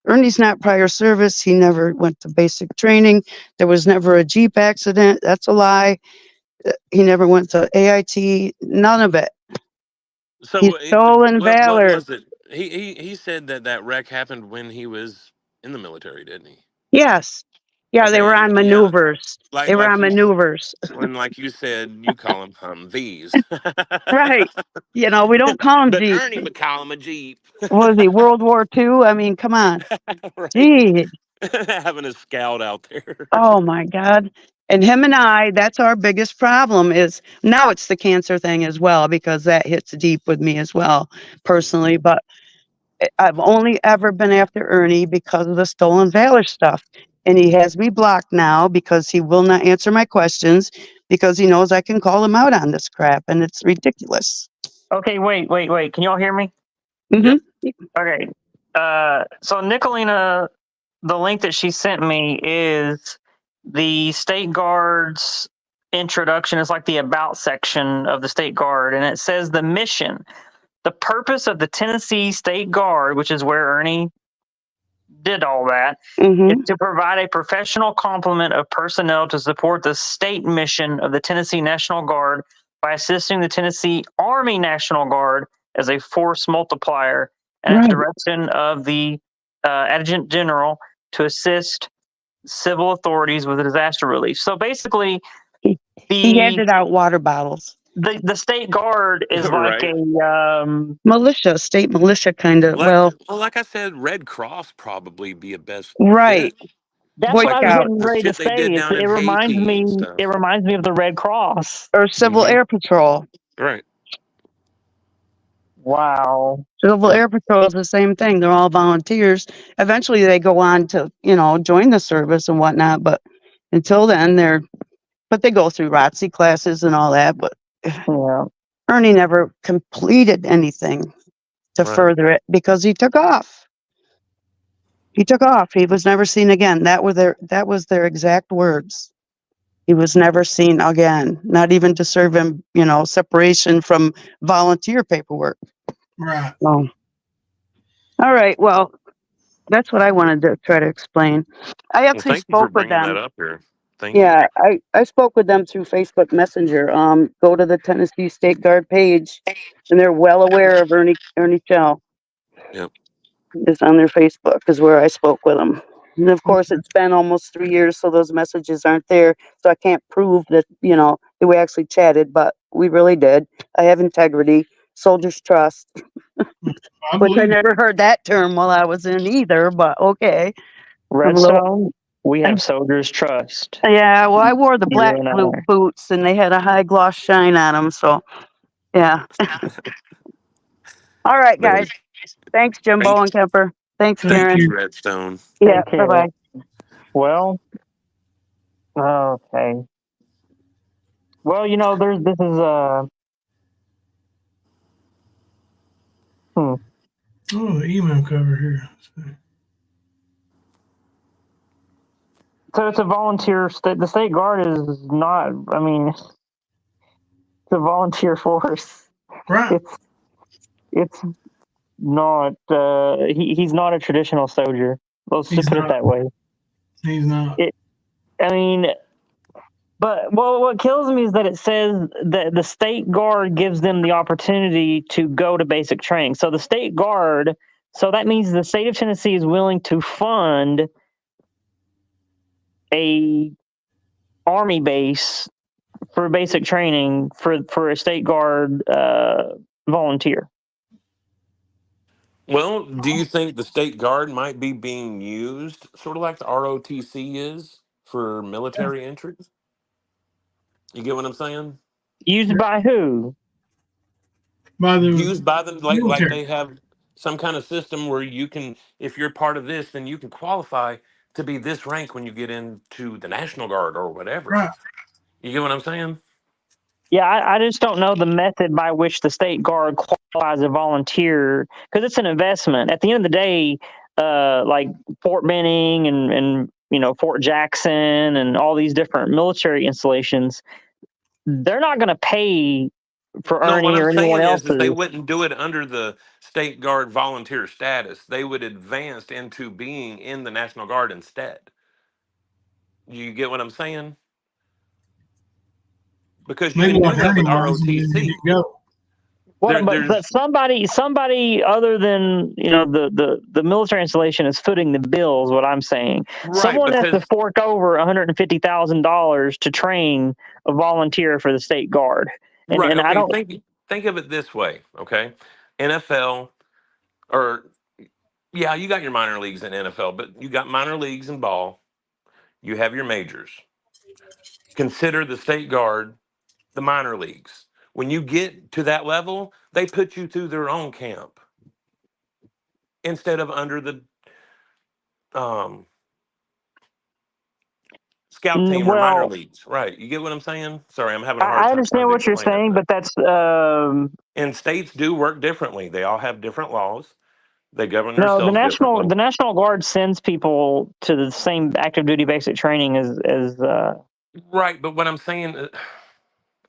Speaker 11: Ernie's not prior service. He never went to basic training. There was never a Jeep accident. That's a lie. He never went to AIT. None of it.
Speaker 5: So
Speaker 11: He's stolen
Speaker 5: what
Speaker 11: valor.
Speaker 5: was it? He said that wreck happened when he was in the military, didn't he?
Speaker 11: Yes. Yeah, they were on maneuvers.
Speaker 5: Like,
Speaker 11: they were on maneuvers.
Speaker 5: When, like you said, you call them Humvees.
Speaker 11: Right. We don't call them
Speaker 5: But
Speaker 11: Jeep.
Speaker 5: Ernie would call him a Jeep.
Speaker 11: Was he World War II? I mean, come on.
Speaker 5: Right.
Speaker 11: Gee.
Speaker 5: Having a scout out there.
Speaker 11: Oh my God. And him and I, that's our biggest problem is now it's the cancer thing as well, because that hits deep with me as well, personally. But I've only ever been after Ernie because of the stolen valor stuff. And he has me blocked now because he will not answer my questions because he knows I can call him out on this crap. And it's ridiculous.
Speaker 7: Okay, wait. Can y'all hear me?
Speaker 11: Mm-hmm.
Speaker 7: Yep. Okay. So Nicolina, the link that she sent me is the State Guard's introduction. It's like the about section of the State Guard, and it says the mission. The purpose of the Tennessee State Guard, which is where Ernie did all that, is to provide a professional complement of personnel to support the state mission of the Tennessee National Guard by assisting the Tennessee Army National Guard as a force multiplier and at the direction of the Adjutant General to assist civil authorities with disaster relief. So basically,
Speaker 11: he handed out water bottles.
Speaker 7: The State Guard is like a
Speaker 11: militia, state militia kind of.
Speaker 5: Like I said, Red Cross probably be a best
Speaker 11: right.
Speaker 5: fit.
Speaker 7: That's what I was getting ready to say. It reminds me of the Red Cross
Speaker 11: or Civil Air Patrol.
Speaker 5: Right.
Speaker 7: Wow.
Speaker 11: Civil Air Patrol is the same thing. They're all volunteers. Eventually, they go on to join the service and whatnot. But until then, they go through ROTC classes and all that. But Ernie never completed anything to further it because he took off. He took off. He was never seen again. That was their exact words. He was never seen again. Not even to serve him, separation from volunteer paperwork.
Speaker 4: Right.
Speaker 11: Oh. All right. Well, that's what I wanted to try to explain. I actually spoke with them.
Speaker 5: That up here. Thank you.
Speaker 11: I spoke with them through Facebook Messenger. Go to the Tennessee State Guard page, and they're well aware of Ernie Chell.
Speaker 5: Yep.
Speaker 11: It's on their Facebook is where I spoke with them. And of course, it's been almost 3 years, so those messages aren't there. So I can't prove that, that we actually chatted, but we really did. I have integrity, soldiers trust, which I never heard that term while I was in either, but okay.
Speaker 7: Redstone, we have soldiers trust.
Speaker 11: Yeah, well, I wore the black blue boots, and they had a high gloss shine on them, so yeah. All right, guys. Thanks, Jimbo and Kemper. Thanks, Karen.
Speaker 5: Thank you, Redstone.
Speaker 11: Yeah, bye-bye.
Speaker 7: Well, okay. Well, this is
Speaker 4: Oh, the email cover here.
Speaker 7: So it's a volunteer state. The State Guard is not. I mean, it's a volunteer force.
Speaker 4: Right.
Speaker 7: It's not. He's not a traditional soldier. Let's just put it that way.
Speaker 4: He's not.
Speaker 7: But what kills me is that it says that the State Guard gives them the opportunity to go to basic training. So the State Guard So that means the state of Tennessee is willing to fund a Army base for basic training for a state guard volunteer.
Speaker 5: Well, do you think the state guard might be being used sort of like the ROTC is for military entries? You get what I'm saying?
Speaker 7: Used by who?
Speaker 4: By the
Speaker 5: Used by them like
Speaker 4: military.
Speaker 5: they have some kind of system where you can, if you're part of this, then you can qualify to be this rank when you get into the National Guard or whatever.
Speaker 4: Right.
Speaker 5: You get what I'm saying?
Speaker 7: Yeah, I just don't know the method by which the state guard qualifies a volunteer, because it's an investment. At the end of the day, like Fort Benning and Fort Jackson and all these different military installations, they're not going to pay for
Speaker 5: No, what
Speaker 7: Ernie
Speaker 5: I'm
Speaker 7: or anyone
Speaker 5: saying is they
Speaker 7: else's.
Speaker 5: wouldn't do it under the state guard volunteer status. They would advance into being in the National Guard instead. You get what I'm saying? Because you
Speaker 4: Maybe
Speaker 5: can
Speaker 4: like
Speaker 5: do that
Speaker 4: Ernie
Speaker 5: with
Speaker 4: was, and then
Speaker 5: ROTC.
Speaker 4: you go.
Speaker 7: Well, but
Speaker 5: There's
Speaker 7: somebody other than the military installation is footing the bill. Is what I'm saying.
Speaker 5: right
Speaker 7: Someone has to
Speaker 5: because
Speaker 7: fork over $150,000 to train a volunteer for the state guard,
Speaker 5: right.
Speaker 7: and I
Speaker 5: Okay,
Speaker 7: don't.
Speaker 5: think of it this way. Okay, NFL or yeah, you got your minor leagues in NFL, but you got minor leagues in ball. You have your majors. Consider the state guard the minor leagues. When you get to that level, they put you through their own camp instead of under the um, scout team or minor
Speaker 7: Well,
Speaker 5: leagues. Right. You get what I'm saying? Sorry, I'm having a hard
Speaker 7: I
Speaker 5: time trying
Speaker 7: understand
Speaker 5: to
Speaker 7: what you're
Speaker 5: explain it.
Speaker 7: saying,
Speaker 5: But
Speaker 7: but that's
Speaker 5: and states do work differently. They all have different laws. They govern
Speaker 7: no.
Speaker 5: themselves differently.
Speaker 7: The National Guard sends people to the same active duty basic training as.
Speaker 5: Right. But what I'm saying,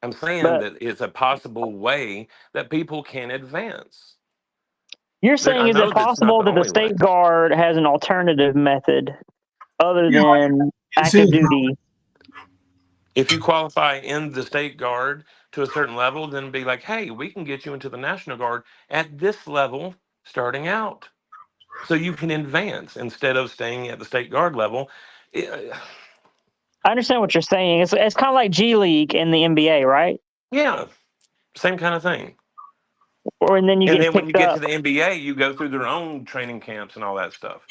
Speaker 5: I'm saying
Speaker 7: But
Speaker 5: that it's a possible way that people can advance.
Speaker 7: you're
Speaker 5: There,
Speaker 7: saying,
Speaker 5: I
Speaker 7: is it
Speaker 5: know that's not
Speaker 7: possible
Speaker 5: the
Speaker 7: that the
Speaker 5: only way.
Speaker 7: state guard has an alternative method other
Speaker 4: Yeah, like
Speaker 7: than active
Speaker 4: incentive.
Speaker 7: duty?
Speaker 5: If you qualify in the state guard to a certain level, then be like, hey, we can get you into the National Guard at this level starting out. So you can advance instead of staying at the state guard level. Eh,
Speaker 7: I understand what you're saying. It's kind of like G League in the NBA, right?
Speaker 5: yeah, same kind of thing.
Speaker 7: And then you
Speaker 5: And
Speaker 7: get
Speaker 5: then when you
Speaker 7: picked
Speaker 5: get to
Speaker 7: up.
Speaker 5: the NBA, you go through their own training camps and all that stuff.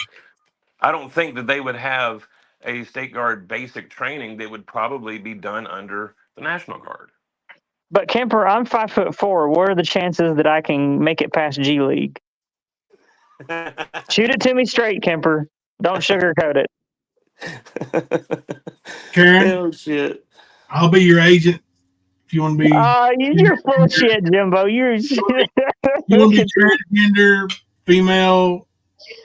Speaker 5: I don't think that they would have a state guard basic training that would probably be done under the National Guard.
Speaker 7: But Kemper, I'm 5'4". What are the chances that I can make it past G League? Shoot it to me straight, Kemper. Don't sugarcoat it.
Speaker 4: Karen,
Speaker 5: Oh shit.
Speaker 4: I'll be your agent if you want to be.
Speaker 7: You're full of shit, Jimbo. You're.
Speaker 4: You want to be transgender, female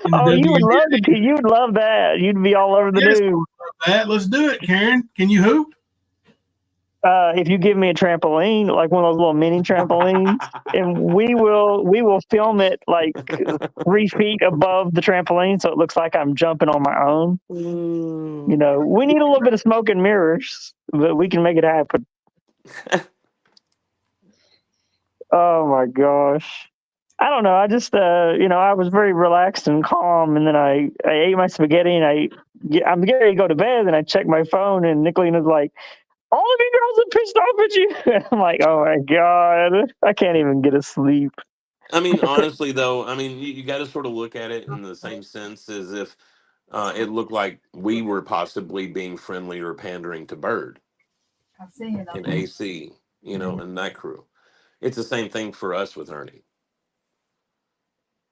Speaker 4: in the
Speaker 7: Oh, you would love
Speaker 4: WNBA?
Speaker 7: you would love that. You'd be all over the
Speaker 4: Yes,
Speaker 7: news.
Speaker 4: that. Let's do it, Karen. Can you hoop?
Speaker 7: If you give me a trampoline, like one of those little mini trampolines, and we will film it like 3 feet above the trampoline, so it looks like I'm jumping on my own. We need a little bit of smoke and mirrors, but we can make it happen. Oh my gosh. I don't know. I just, I was very relaxed and calm, and then I ate my spaghetti, and I'm getting ready to go to bed, and I checked my phone, and Nicolina's like, all of you girls are pissed off at you. I'm like, oh my God, I can't even get a sleep.
Speaker 5: I mean, honestly, though, I mean, you got to sort of look at it in the same sense as if it looked like we were possibly being friendly or pandering to Bird and AC, and that crew. It's the same thing for us with Ernie.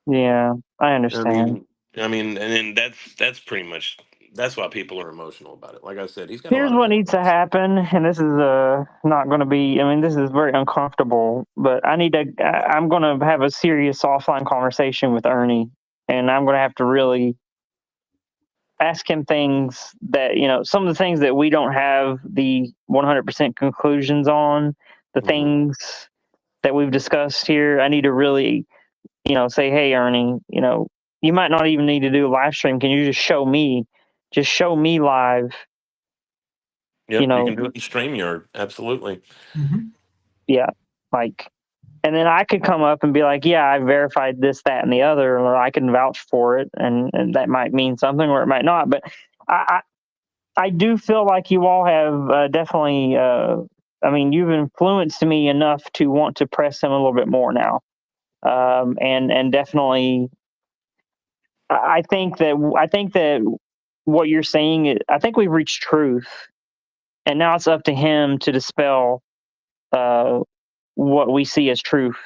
Speaker 7: Yeah, I
Speaker 5: I
Speaker 7: understand.
Speaker 5: mean, and then that's pretty much that's why people are emotional about it. Like I said, he's got a
Speaker 7: Here's
Speaker 5: lot of
Speaker 7: what
Speaker 5: fans.
Speaker 7: needs to happen, and this is not going to be. I mean, this is very uncomfortable, but I'm going to have a serious offline conversation with Ernie, and I'm going to have to really ask him things that, some of the things that we don't have the 100% conclusions on, the things that we've discussed here. I need to really, say, hey, Ernie, you might not even need to do a live stream. Can you just show me live?
Speaker 5: Yep, you can do it in StreamYard. Absolutely.
Speaker 4: Mm-hmm.
Speaker 7: Yeah, like And then I could come up and be like, yeah, I verified this, that, and the other, or I can vouch for it, and that might mean something or it might not. But I do feel like you all have definitely, I mean, you've influenced me enough to want to press him a little bit more now. And definitely, I think that what you're saying, I think we've reached truth, and now it's up to him to dispel what we see as truth.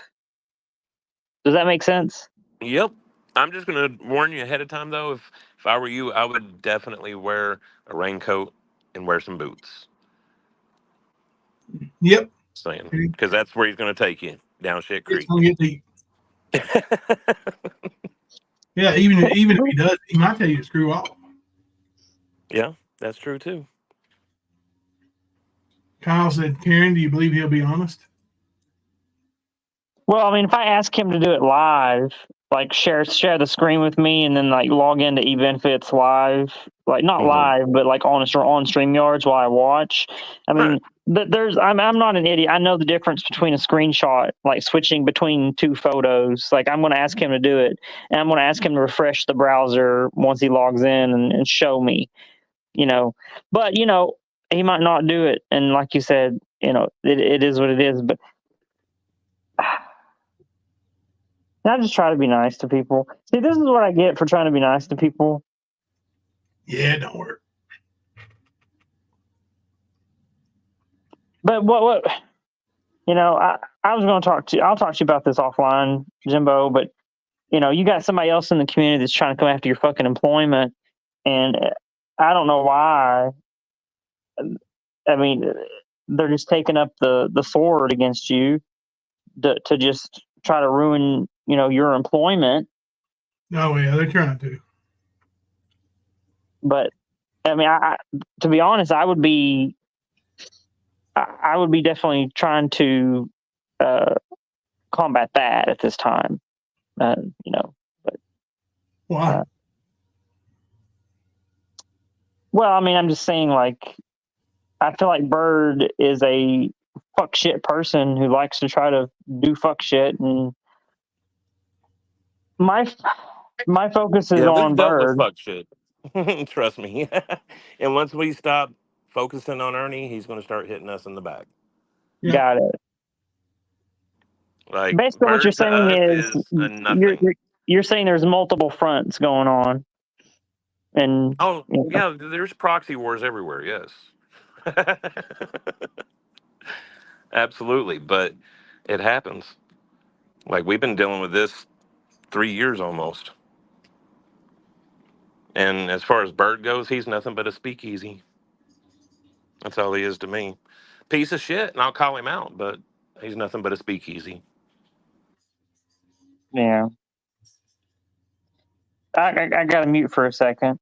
Speaker 7: Does that make sense?
Speaker 5: Yep. I'm just gonna warn you ahead of time though. If I were you, I would definitely wear a raincoat and wear some boots.
Speaker 4: Yep.
Speaker 5: Saying because that's where he's gonna take you down shit
Speaker 4: It's
Speaker 5: creek.
Speaker 4: gonna get deep. Yeah, even if he does, he might tell you to screw off.
Speaker 5: Yeah, that's true too.
Speaker 4: Kyle said, Karen, do you believe he'll be honest?
Speaker 7: Well, I mean, if I ask him to do it live, like share the screen with me, and then like log into eBenefits live, like not live, but like on StreamYards while I watch. I mean, I'm not an idiot. I know the difference between a screenshot, like switching between two photos. Like I'm going to ask him to do it, and I'm going to ask him to refresh the browser once he logs in and show me. But he might not do it, and like you said, it is what it is. But I just try to be nice to people. See, this is what I get for trying to be nice to people.
Speaker 4: Yeah, it don't work.
Speaker 7: But what I was going to talk to you. I'll talk to you about this offline, Jimbo. But you got somebody else in the community that's trying to come after your fucking employment, and I don't know why. I mean, they're just taking up the sword against you to just try to ruin your employment.
Speaker 4: Oh yeah, they're trying to.
Speaker 7: But I mean, to be honest, I would be definitely trying to combat that at this time. But
Speaker 4: why?
Speaker 7: Well, I mean, I'm just saying, like, I feel like Bird is a fuck shit person who likes to try to do fuck shit, and my focus is
Speaker 5: Yeah, we've
Speaker 7: on
Speaker 5: dealt with
Speaker 7: Bird.
Speaker 5: fuck shit. Trust me. And once we stop focusing on Ernie, he's going to start hitting us in the back.
Speaker 4: Yeah.
Speaker 7: Got it.
Speaker 5: Like
Speaker 7: Basically, what you're
Speaker 5: Bird to
Speaker 7: saying
Speaker 5: us
Speaker 7: is
Speaker 5: a nothing.
Speaker 7: you're saying there's multiple fronts going on, and
Speaker 5: Oh yeah, there's proxy wars everywhere. Yes, absolutely. But it happens. Like we've been dealing with this 3 years almost. And as far as Bird goes, he's nothing but a speakeasy. That's all he is to me. Piece of shit, and I'll call him out, but he's nothing but a speakeasy.
Speaker 7: yeah. I got to mute for a second.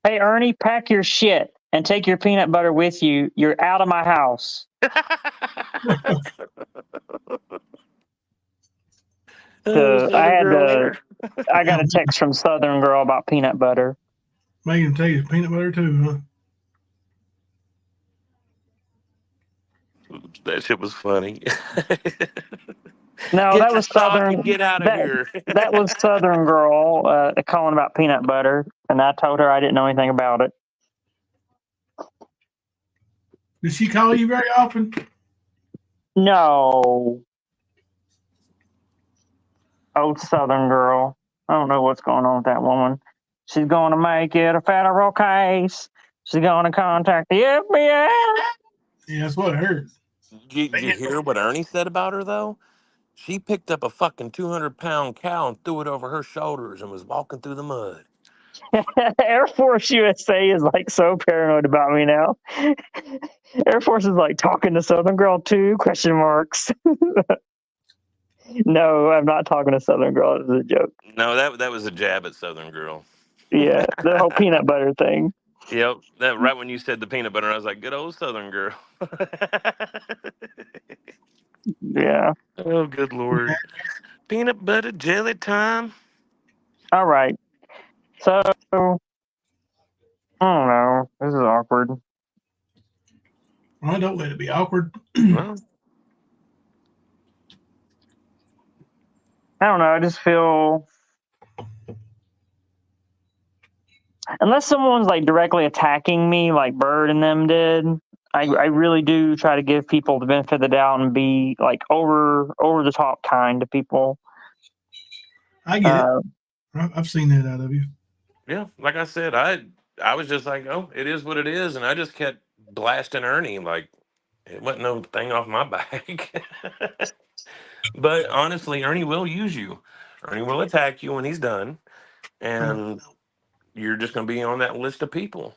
Speaker 7: Hey, Ernie, pack your shit and take your peanut butter with you. You're out of my house.
Speaker 5: Oh, Southern girl there.
Speaker 7: I got a text from Southern Girl about peanut butter.
Speaker 4: Make him take his peanut butter too, huh?
Speaker 5: That shit was funny.
Speaker 7: No,
Speaker 5: Get
Speaker 7: that
Speaker 5: your
Speaker 7: was
Speaker 5: sock
Speaker 7: Southern.
Speaker 5: and get out of here.
Speaker 7: That was Southern Girl calling about peanut butter, and I told her I didn't know anything about it.
Speaker 4: Does she call you very often?
Speaker 7: No. Oh, Southern Girl. I don't know what's going on with that woman. She's going to make it a federal case. She's going to contact the FBI.
Speaker 4: Yeah, that's what I heard.
Speaker 5: Did you hear what Ernie said about her, though? She picked up a fucking 200-pound cow and threw it over her shoulders and was walking through the mud.
Speaker 7: Air Force USA is like so paranoid about me now. Air Force is like talking to Southern Girl too? Question marks. No, I'm not talking to Southern Girl. It was a joke.
Speaker 5: No, that was a jab at Southern Girl.
Speaker 7: Yeah, the whole peanut butter thing.
Speaker 5: Yep. That right when you said the peanut butter, I was like, good old Southern Girl.
Speaker 7: Yeah.
Speaker 5: Oh, good Lord. Peanut butter jelly time.
Speaker 7: All right. So, I don't know. This is awkward.
Speaker 4: Well, don't let it be awkward.
Speaker 5: Well,
Speaker 7: I don't know. I just feel unless someone's like directly attacking me, like Bird and them did, I really do try to give people the benefit of the doubt and be like over the top kind to people.
Speaker 4: I get it. I've seen that out of you.
Speaker 5: Yeah, like I said, I was just like, oh, it is what it is, and I just kept blasting Ernie like it wasn't no thing off my back. But honestly, Ernie will use you. Ernie will attack you when he's done, and you're just going to be on that list of people.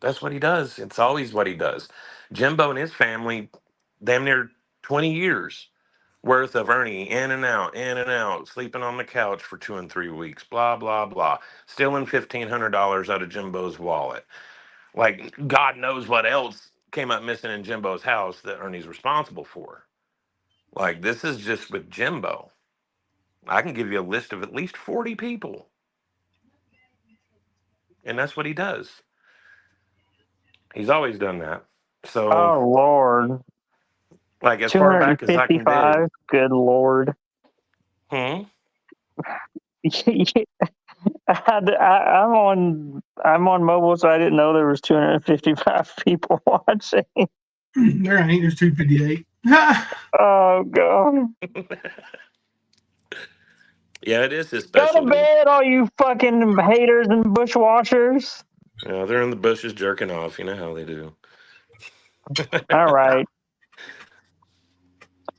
Speaker 5: That's what he does. It's always what he does. Jimbo and his family, damn near 20 years worth of Ernie in and out, sleeping on the couch for 2 and 3 weeks, blah, blah, blah, stealing $1,500 out of Jimbo's wallet. Like, God knows what else came up missing in Jimbo's house that Ernie's responsible for. Like, this is just with Jimbo. I can give you a list of at least 40 people. And that's what he does. He's always done that. So,
Speaker 7: Oh Lord,
Speaker 5: like, as far back as I can dig.
Speaker 7: 255. Good Lord.
Speaker 5: Hmm?
Speaker 7: I'm on mobile, so I didn't know there was 255 people watching.
Speaker 4: There ain't. There's 258.
Speaker 7: Oh God.
Speaker 5: Yeah, it is his
Speaker 7: Go
Speaker 5: specialty.
Speaker 7: to bed, all you fucking haters and bushwashers.
Speaker 5: Yeah, they're in the bushes jerking off. You know how they do.
Speaker 7: All right.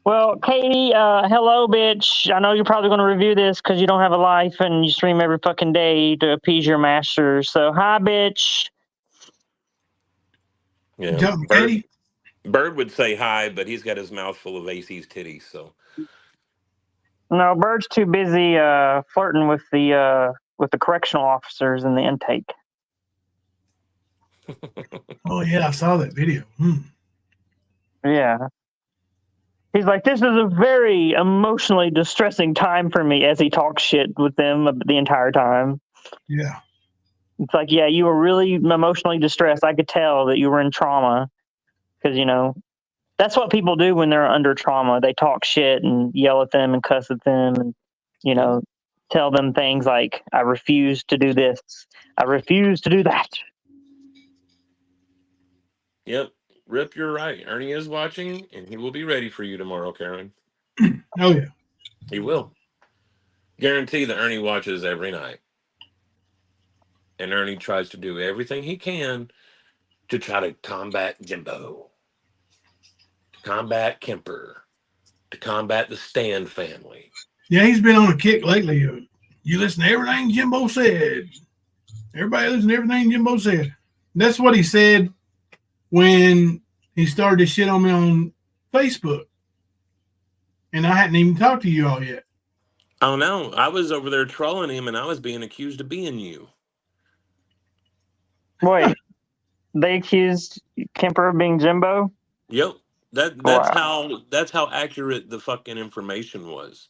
Speaker 7: Well, Katie, hello, bitch. I know you're probably going to review this because you don't have a life and you stream every fucking day to appease your masters. So, hi, bitch.
Speaker 5: Yeah, Bird would say hi, but he's got his mouth full of AC's titties. So
Speaker 7: No, Bird's too busy flirting with the correctional officers in the intake.
Speaker 4: Oh yeah, I saw that video.
Speaker 7: Yeah. He's like, this is a very emotionally distressing time for me as he talks shit with them the entire time.
Speaker 4: Yeah.
Speaker 7: It's like, yeah, you were really emotionally distressed. I could tell that you were in trauma because, that's what people do when they're under trauma. They talk shit and yell at them and cuss at them and, tell them things like, I refuse to do this. I refuse to do that.
Speaker 5: Yep. Rip, you're right. Ernie is watching, and he will be ready for you tomorrow, Karen.
Speaker 4: Oh, yeah.
Speaker 5: He will. Guarantee that Ernie watches every night. And Ernie tries to do everything he can to try to combat Jimbo, to combat Kemper, to combat the Stan family.
Speaker 4: Yeah, he's been on a kick lately. You listen to everything Jimbo said. Everybody listen to everything Jimbo said. That's what he said when he started to shit on me on Facebook. And I hadn't even talked to you all yet.
Speaker 5: Oh, no. I was over there trolling him, and I was being accused of being you.
Speaker 7: Wait, they accused Kemper of being Jimbo?
Speaker 5: Yep. That's how accurate the fucking information was.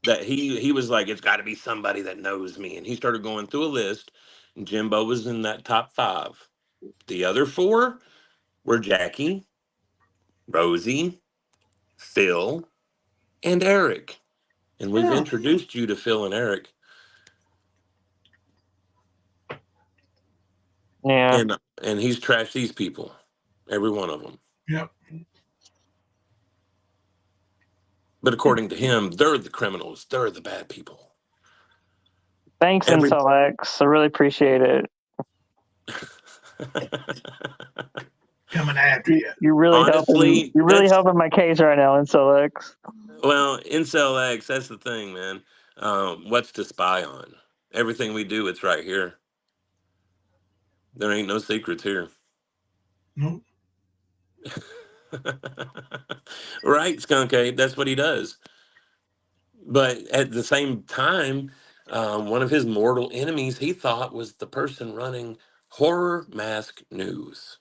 Speaker 5: That he was like, it's got to be somebody that knows me. And he started going through a list, and Jimbo was in that top 5. The other 4 were Jackie, Rosie, Phil, and Eric. And we've introduced you to Phil and Eric.
Speaker 7: Yeah.
Speaker 5: And he's trashed these people. Every one of them.
Speaker 4: Yep.
Speaker 5: But according to him, they're the criminals. They're the bad people.
Speaker 7: Thanks, Incel X. I really appreciate it.
Speaker 4: Coming after you.
Speaker 7: You're really helping my case right now, Incel X.
Speaker 5: Well, Incel X, that's the thing, man. What's to spy on? Everything we do, it's right here. There ain't no secrets here.
Speaker 4: Nope.
Speaker 5: Right, Skunk Ape, that's what he does. But at the same time, one of his mortal enemies he thought was the person running Horror Mask News.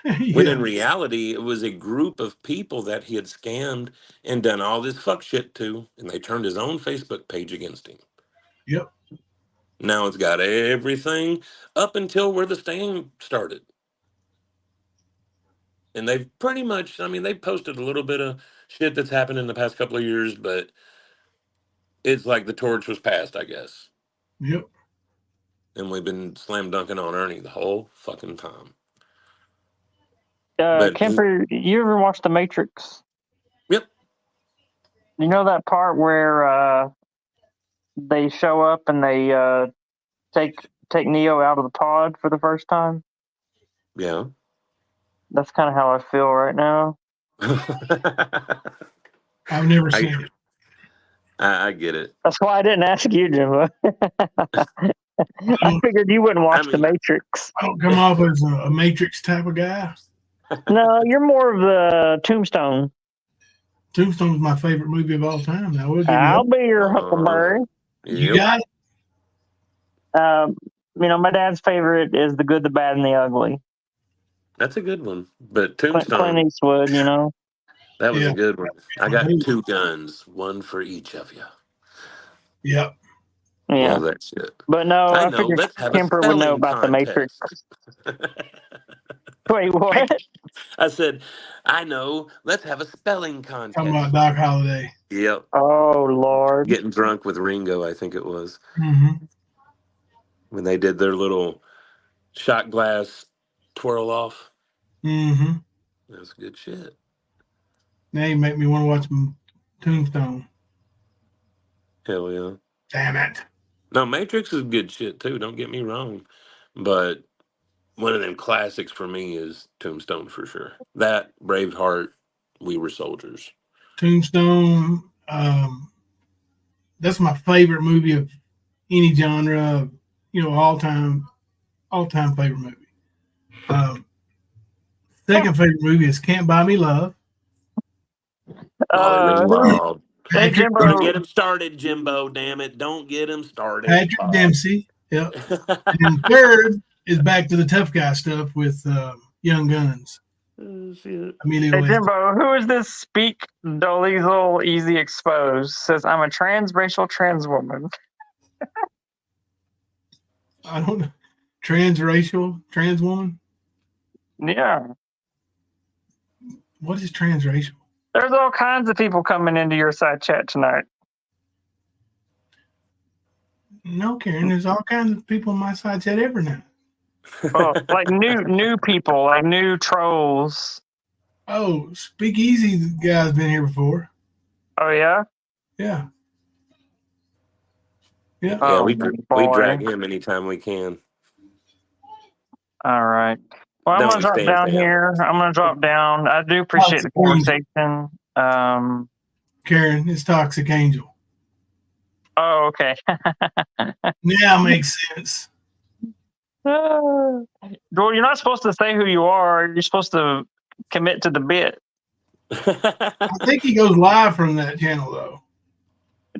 Speaker 4: Yeah.
Speaker 5: When in reality, it was a group of people that he had scammed and done all this fuck shit to, and they turned his own Facebook page against him.
Speaker 4: Yep.
Speaker 5: Now it's got everything up until where the stain started. And they've pretty much, they posted a little bit of shit that's happened in the past couple of years, but it's like the torch was passed, I guess.
Speaker 4: Yep.
Speaker 5: And we've been slam dunking on Ernie the whole fucking time. But
Speaker 7: Kemper, you ever watch The Matrix?
Speaker 5: Yep.
Speaker 7: You know that part where they show up and they take Neo out of the pod for the first time?
Speaker 5: Yeah.
Speaker 7: That's kind of how I feel right now.
Speaker 4: I've never seen it.
Speaker 5: I get it.
Speaker 7: That's why I didn't ask you, Jimbo. I figured you wouldn't watch The Matrix.
Speaker 4: I don't come off as a Matrix type of guy.
Speaker 7: No, you're more of the Tombstone.
Speaker 4: Tombstone's my favorite movie of all time. Now we'll give
Speaker 7: I'll be your Huckleberry.
Speaker 4: You got it.
Speaker 7: My dad's favorite is The Good, the Bad, and the Ugly.
Speaker 5: That's a good one. But Tombstone,
Speaker 7: Clint Eastwood,
Speaker 5: that was a good one. I got 2 guns, one for each of you.
Speaker 4: Yep.
Speaker 7: Yeah.
Speaker 5: Love that shit.
Speaker 7: But no, I
Speaker 5: know.
Speaker 7: figured
Speaker 5: Let's have
Speaker 7: Kemper
Speaker 5: a
Speaker 7: would know
Speaker 5: spelling
Speaker 7: about The Matrix. Wait, what?
Speaker 5: I said, I know. Let's have a spelling contest.
Speaker 4: Talking about Doc Holliday.
Speaker 5: Yep.
Speaker 7: Oh, Lord.
Speaker 5: Getting drunk with Ringo, I think it was.
Speaker 4: Mm-hmm.
Speaker 5: When they did their little shot glass twirl off.
Speaker 4: Mm-hmm.
Speaker 5: That's good shit.
Speaker 4: Now you make me want to watch Tombstone.
Speaker 5: Hell yeah.
Speaker 4: Damn it.
Speaker 5: No, Matrix is good shit too, don't get me wrong. But one of them classics for me is Tombstone for sure. That, Braveheart, We Were Soldiers.
Speaker 4: Tombstone, that's my favorite movie of any genre, all-time favorite movie. Second favorite movie is Can't Buy Me Love.
Speaker 5: Molly Ringwald.
Speaker 7: Hey, Jimbo.
Speaker 5: Don't get him started, Jimbo. Damn it. Don't get him started.
Speaker 4: Patrick Dempsey. Yep. And third is Back to the Tough Guy stuff with Young Guns.
Speaker 5: Oh, shit.
Speaker 7: Hey, Jimbo, who is this Speak Dolezal Easy Exposed? Says, I'm a transracial trans woman.
Speaker 4: I don't know. Transracial trans woman?
Speaker 7: Yeah.
Speaker 4: What is transracial?
Speaker 7: There's all kinds of people coming into your side chat tonight.
Speaker 4: No, Karen, there's all kinds of people on my side chat every night.
Speaker 7: Oh, like new people, like new trolls.
Speaker 4: Oh, Speakeasy guy's been here before.
Speaker 7: Oh, yeah?
Speaker 4: Yeah. Yeah.
Speaker 5: Yeah, we drag him anytime we can.
Speaker 7: All right. Well, I'm going to drop down here. I'm going to drop down. I do appreciate the conversation.
Speaker 4: Karen, it's Toxic Angel.
Speaker 7: Oh, okay.
Speaker 4: Now makes sense.
Speaker 7: Well, you're not supposed to say who you are. You're supposed to commit to the bit.
Speaker 4: I think he goes live from that channel, though.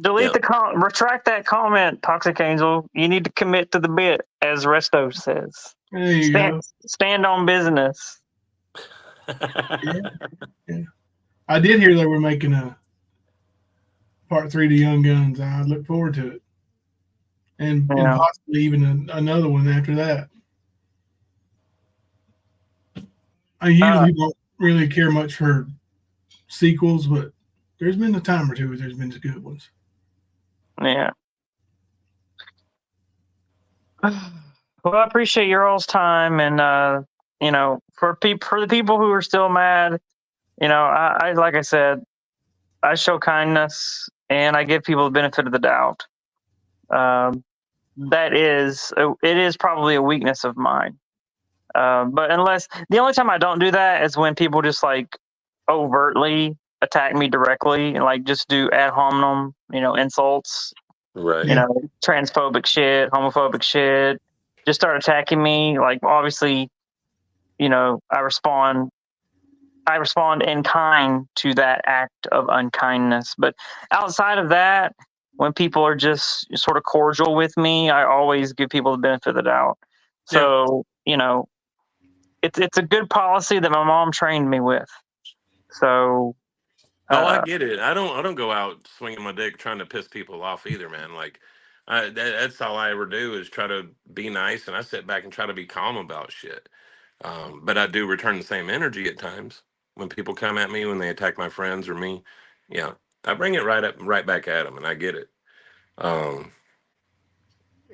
Speaker 7: Delete retract that comment, Toxic Angel. You need to commit to the bit, as Resto says.
Speaker 4: There you go.
Speaker 7: Stand on business.
Speaker 4: Yeah. I did hear they were making a part 3 to Young Guns. I look forward to it. And possibly even another one after that. I usually don't really care much for sequels, but there's been a time or two where there's been good ones.
Speaker 7: Yeah. Well, I appreciate your all's time, and for the people who are still mad, I like I said, I show kindness and I give people the benefit of the doubt. It is probably a weakness of mine. But the only time I don't do that is when people just like overtly attack me directly and like just do ad hominem, insults,
Speaker 5: right?
Speaker 7: Transphobic shit, homophobic shit, just start attacking me. Like obviously, I respond in kind to that act of unkindness. But outside of that, when people are just sort of cordial with me, I always give people the benefit of the doubt. So, it's a good policy that my mom trained me with. So.
Speaker 5: I get it. I don't go out swinging my dick trying to piss people off either, man. Like, that's all I ever do is try to be nice, and I sit back and try to be calm about shit. But I do return the same energy at times. when people come at me, when they attack my friends or me, yeah, I bring it right back at them, and I get it. Um,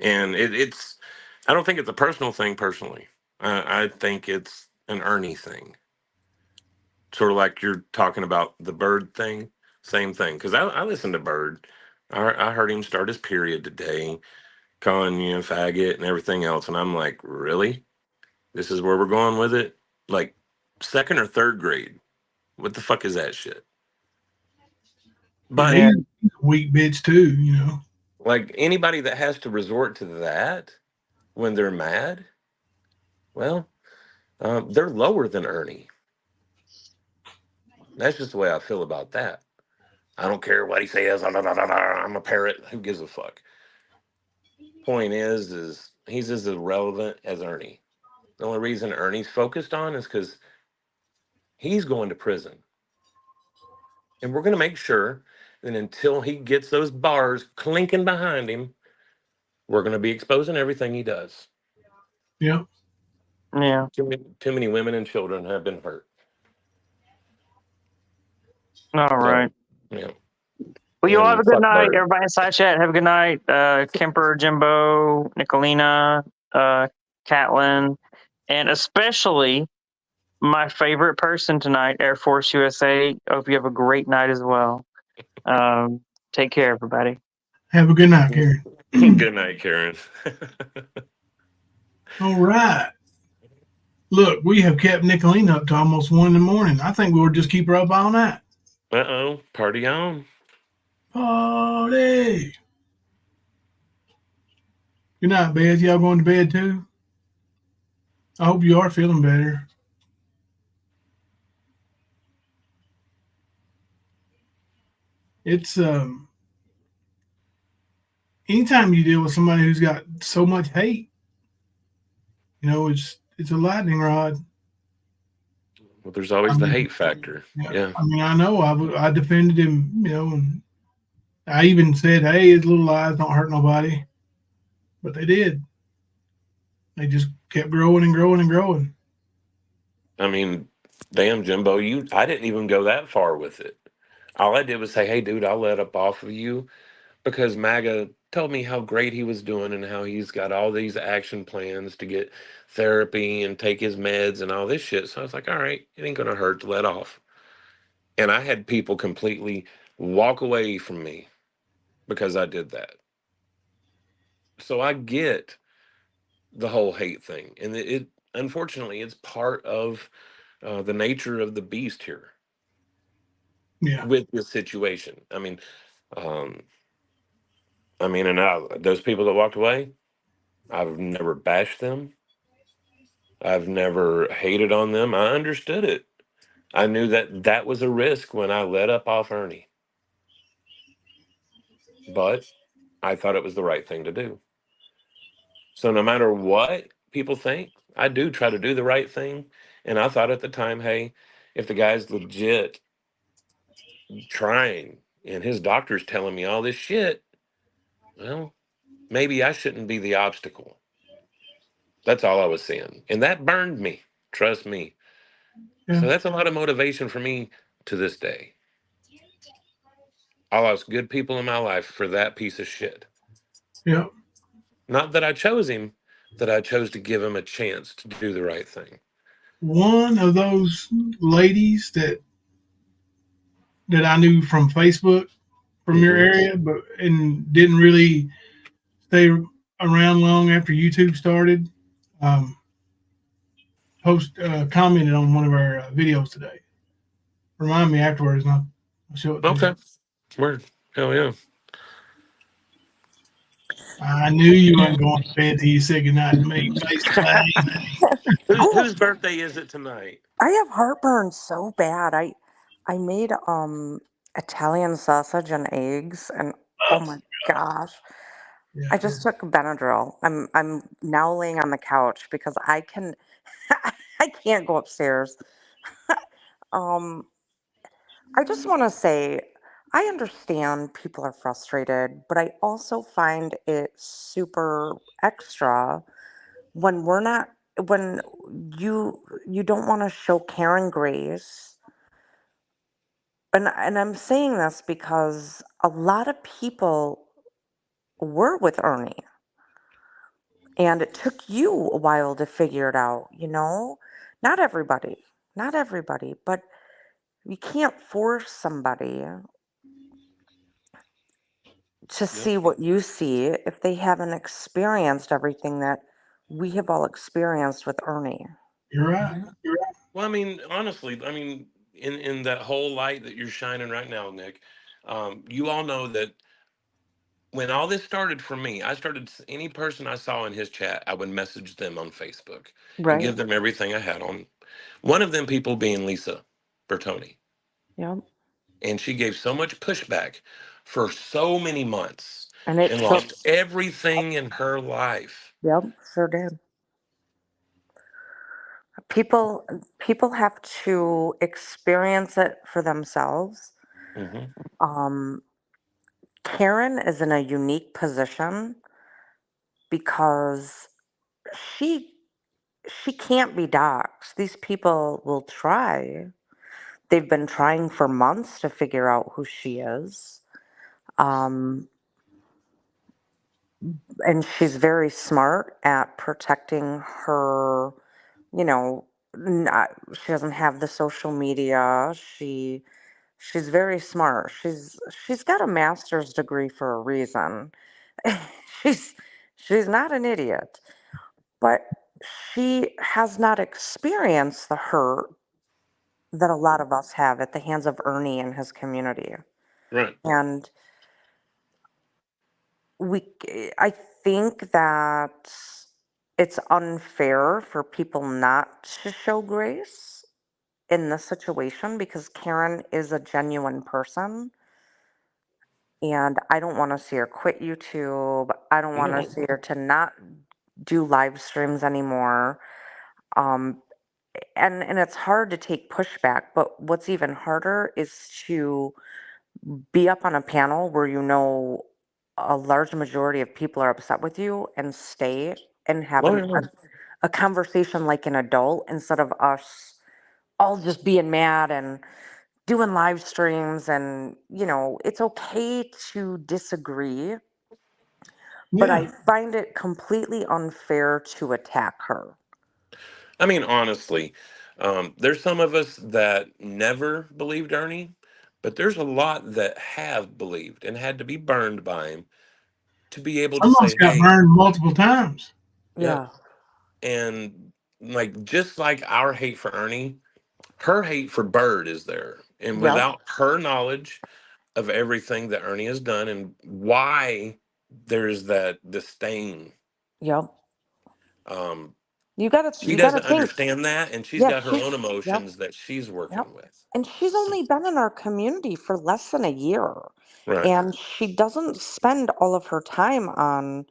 Speaker 5: and it's, I don't think it's a personal thing personally. I think it's an Ernie thing. Sort of like you're talking about the Bird thing, same thing. Because I listened to Bird. I heard him start his period today, calling you a faggot and everything else, and I'm like, really? This is where we're going with it? Like second or third grade? What the fuck is that shit? But
Speaker 4: Yeah, he's a weak bitch too, you know.
Speaker 5: like anybody that has to resort to that when they're mad, well, they're lower than Ernie. That's just the way I feel about that. I don't care what he says. I'm a parrot. Who gives a fuck? Point is he's as irrelevant as Ernie. The only reason Ernie's focused on is because he's going to prison. And we're going to make sure that until he gets those bars clinking behind him, we're going to be exposing everything he does.
Speaker 4: Yeah.
Speaker 7: Yeah.
Speaker 5: Too many women and children have been hurt.
Speaker 7: All right.
Speaker 5: So, yeah.
Speaker 7: Well, you all have a good
Speaker 5: fuck
Speaker 7: night.
Speaker 5: Bird.
Speaker 7: Everybody in side chat, have a good night. Kemper, Jimbo, Nicolina, Catlin, and especially my favorite person tonight, Air Force USA. Hope you have a great night as well. Take care, everybody.
Speaker 4: Have a good night, Karen.
Speaker 5: Good night, Karen.
Speaker 4: All right. Look, we have kept Nicolina up to almost 1 in the morning. I think we'll just keep her up all night.
Speaker 5: Uh-oh. Party on.
Speaker 4: Party. Good night, Beth. Y'all going to bed too? I hope you are feeling better. It's anytime you deal with somebody who's got so much hate, you know, it's a lightning rod.
Speaker 5: Well, there's always the hate factor. Yeah.
Speaker 4: I mean, I know I defended him, you know, and I even said, "Hey, his little lies don't hurt nobody," but they did. They just kept growing and growing and growing.
Speaker 5: I mean, damn, Jimbo, I didn't even go that far with it. All I did was say, hey, dude, I'll let up off of you because MAGA told me how great he was doing and how he's got all these action plans to get therapy and take his meds and all this shit. So I was like, all right, it ain't going to hurt to let off. And I had people completely walk away from me because I did that. So I get the whole hate thing. And it unfortunately, it's part of the nature of the beast here.
Speaker 4: Yeah.
Speaker 5: With this situation. Um, and those people that walked away, I've never bashed them. I've never hated on them. I understood it. I knew that that was a risk when I let up off Ernie. But I thought it was the right thing to do. So no matter what people think, I do try to do the right thing. And I thought at the time, hey, if the guy's legit trying and his doctor's telling me all this shit, well, maybe I shouldn't be the obstacle. That's all I was seeing. And that burned me. Trust me.
Speaker 4: Yeah.
Speaker 5: So that's a lot of motivation for me to this day. I lost good people in my life for that piece of shit.
Speaker 4: Yeah.
Speaker 5: Not that I chose him, that I chose to give him a chance to do the right thing.
Speaker 4: One of those ladies that I knew from Facebook from your area, but and didn't really stay around long after YouTube started. Commented on one of our videos today. Remind me afterwards, and I'll show it to you.
Speaker 5: Okay. Word. Hell yeah.
Speaker 4: I knew you weren't going to bed till you said goodnight to me face to face.
Speaker 5: Whose birthday is it tonight?
Speaker 6: I have heartburn so bad. I made Italian sausage and eggs, and oh my gosh.
Speaker 4: Yeah.
Speaker 6: I just took Benadryl. I'm now laying on the couch because I can't go upstairs. I just want to say I understand people are frustrated, but I also find it super extra when we're not when you don't want to show Karen grace And I'm saying this because a lot of people were with Ernie, and it took you a while to figure it out, you know? Not everybody, not everybody, but you can't force somebody to
Speaker 5: Yep.
Speaker 6: see what you see if they haven't experienced everything that we have all experienced with Ernie.
Speaker 4: You're right.
Speaker 5: Well, I mean, honestly, I mean, in that whole light that you're shining right now, Nick, you all know that when all this started for me, I started any person I saw in his chat, I would message them on Facebook and
Speaker 6: Right?
Speaker 5: give them everything I had on. One of them people being Lisa Bertoni,
Speaker 6: Yep.
Speaker 5: and she gave so much pushback for so many months
Speaker 6: And it
Speaker 5: and
Speaker 6: took,
Speaker 5: lost everything in her life.
Speaker 6: yep, sure did. People people have to experience it for themselves.
Speaker 5: Hmm.
Speaker 6: Um, Karen is in a unique position because she she can't be doxxed. These people will try. They've been trying for months to figure out who she is. Um, and she's very smart at protecting her, you know, not, she doesn't have the social media. She's very smart. She's got a master's degree for a reason. she's she's not an idiot, but she has not experienced the hurt that a lot of us have at the hands of Ernie and his community.
Speaker 5: Right.
Speaker 6: And I think that it's unfair for people not to show grace in this situation because Karen is a genuine person, and I don't want to see her quit YouTube. I don't want to
Speaker 5: No.
Speaker 6: see her to not do live streams anymore. Um, and it's hard to take pushback, but what's even harder is to be up on a panel where you know a large majority of people are upset with you and stay and have
Speaker 5: Oh, yeah.
Speaker 6: a conversation like an adult instead of us all just being mad and doing live streams. And it's okay to disagree, but I
Speaker 4: Yeah.
Speaker 6: find it completely unfair to attack her.
Speaker 5: I mean, honestly, there's some of us that never believed Ernie, but there's a lot that have believed and had to be burned by him to be able to
Speaker 4: Some of us
Speaker 5: say,
Speaker 4: got
Speaker 5: hey,
Speaker 4: burned multiple times.
Speaker 5: yep.
Speaker 6: Yeah.
Speaker 5: And like, just like our hate for Ernie, her hate for Bird is there. And
Speaker 6: Yep.
Speaker 5: without her knowledge of everything that Ernie has done and why there's that disdain,
Speaker 6: Yep.
Speaker 5: um,
Speaker 6: You gotta
Speaker 5: she
Speaker 6: you gotta
Speaker 5: doesn't
Speaker 6: think.
Speaker 5: understand that. And she's
Speaker 6: Yeah,
Speaker 5: got her
Speaker 6: she's
Speaker 5: own
Speaker 6: yep.
Speaker 5: emotions that she's
Speaker 6: Yep.
Speaker 5: working with.
Speaker 6: And she's only been in our community for less than a year.
Speaker 5: Right.
Speaker 6: And she doesn't spend all of her time on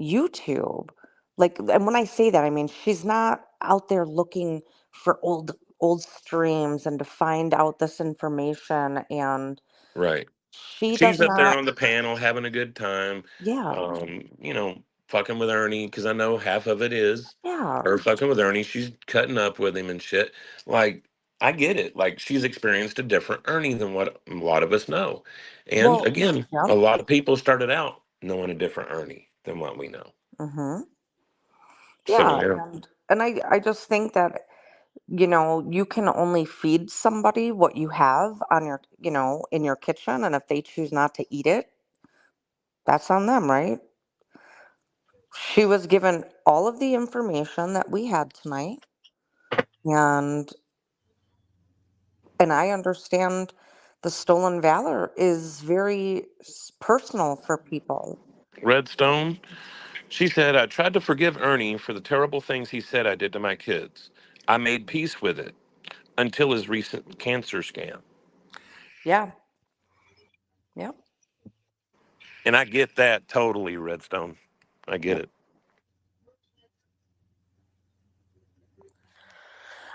Speaker 6: YouTube. Like, and when I say that, I mean she's not out there looking for old streams and to find out this information, and
Speaker 5: Right.
Speaker 6: she does
Speaker 5: She's up there
Speaker 6: not.
Speaker 5: on the panel having a good time,
Speaker 6: Yeah.
Speaker 5: you know, fucking with Ernie, because I know half of it is
Speaker 6: Yeah.
Speaker 5: her fucking with Ernie. She's cutting up with him and shit. Like, I get it. Like, she's experienced a different Ernie than what a lot of us know. And
Speaker 6: Well,
Speaker 5: again,
Speaker 6: yep.
Speaker 5: a lot of people started out knowing a different Ernie than what we know.
Speaker 6: Mhm.
Speaker 5: So,
Speaker 6: Yeah,
Speaker 5: yeah.
Speaker 6: and I just think that you can only feed somebody what you have on your, in your kitchen. And if they choose not to eat it, that's on them, right? She was given all of the information that we had tonight. And I understand the stolen valor is very personal for people.
Speaker 5: Redstone, she said, I tried to forgive Ernie for the terrible things he said I did to my kids. I made peace with it until his recent cancer scam.
Speaker 6: Yeah. Yep.
Speaker 5: And I get that totally, Redstone. I get
Speaker 6: Yep.
Speaker 5: it.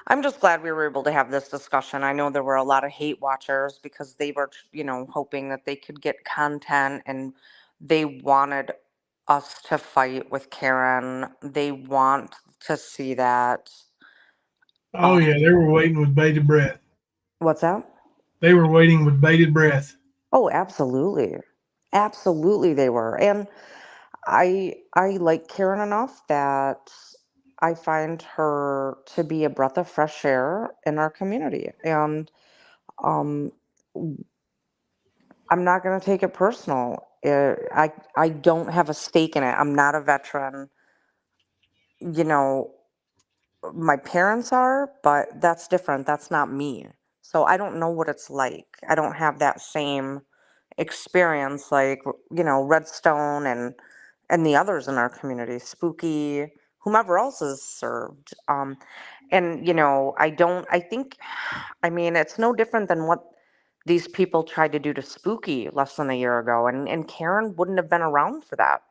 Speaker 6: I'm just glad we were able to have this discussion. I know there were a lot of hate watchers because they were, hoping that they could get content, and they wanted us to fight with Karen. They want to see that.
Speaker 4: Oh yeah, they were waiting with bated breath.
Speaker 6: What's that?
Speaker 4: They were waiting with bated breath.
Speaker 6: Oh, absolutely. Absolutely they were. And I like Karen enough that I find her to be a breath of fresh air in our community. And um I'm not going to take it personal. I don't have a stake in it. I'm not a veteran. You know, my parents are, but that's different. That's not me. So I don't know what it's like. I don't have that same experience like, Redstone and the others in our community, Spooky, whomever else is served. And I think, I mean, it's no different than what these people tried to do to Spooky less than a year ago, and Karen wouldn't have been around for that.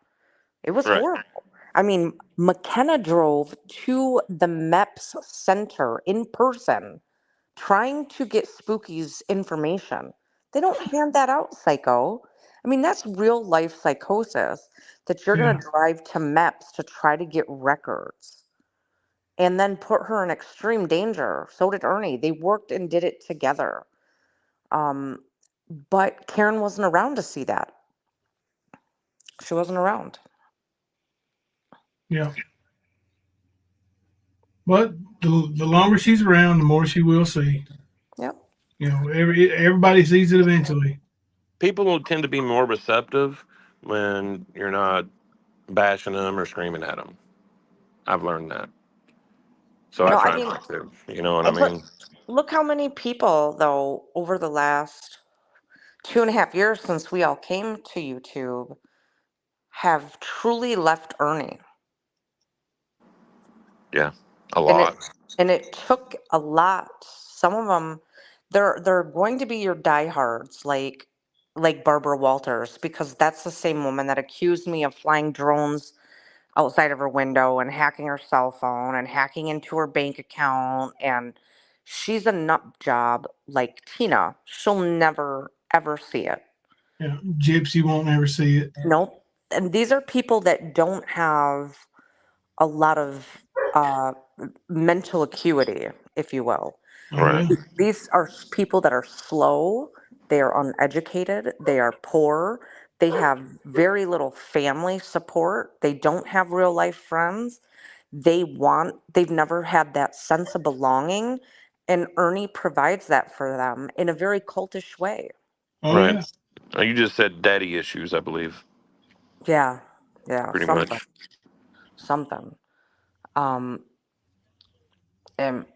Speaker 6: It was
Speaker 5: Right.
Speaker 6: horrible. I mean, McKenna drove to the MEPS center in person trying to get Spooky's information. They don't hand that out, psycho. I mean, that's real life psychosis that you're going
Speaker 4: Yeah.
Speaker 6: to drive to MEPS to try to get records and then put her in extreme danger. So did Ernie. They worked and did it together. Um, but Karen wasn't around to see that. She wasn't around.
Speaker 4: Yeah. But the longer she's around, the more she will see.
Speaker 6: Yep.
Speaker 4: Everybody sees it eventually.
Speaker 5: People will tend to be more receptive when you're not bashing them or screaming at them. I've learned that. So I
Speaker 6: No, I
Speaker 5: try
Speaker 6: mean,
Speaker 5: not to. You know what I
Speaker 6: but
Speaker 5: mean?
Speaker 6: look how many people, though, over the last 2.5 years since we all came to YouTube have truly left Ernie.
Speaker 5: Yeah, a
Speaker 6: And it
Speaker 5: lot.
Speaker 6: and it took a lot. Some of them, they're going to be your diehards, like Barbara Walters, because that's the same woman that accused me of flying drones outside of her window and hacking her cell phone and hacking into her bank account. And she's a nut job like Tina. She'll never ever see it.
Speaker 4: Yeah. Gypsy won't ever see it.
Speaker 6: Nope. And these are people that don't have a lot of uh, mental acuity, if you will.
Speaker 4: Oh
Speaker 5: Right.
Speaker 4: yeah.
Speaker 6: These are people that are slow, they are uneducated, they are poor, they have very little family support, they don't have real life friends. They've never had that sense of belonging, and Ernie provides that for them in a very cultish way.
Speaker 4: Oh
Speaker 5: Right.
Speaker 4: yeah.
Speaker 5: You just said daddy issues, I believe,
Speaker 6: Yeah, yeah,
Speaker 5: pretty
Speaker 6: something,
Speaker 5: much.
Speaker 6: something. Um,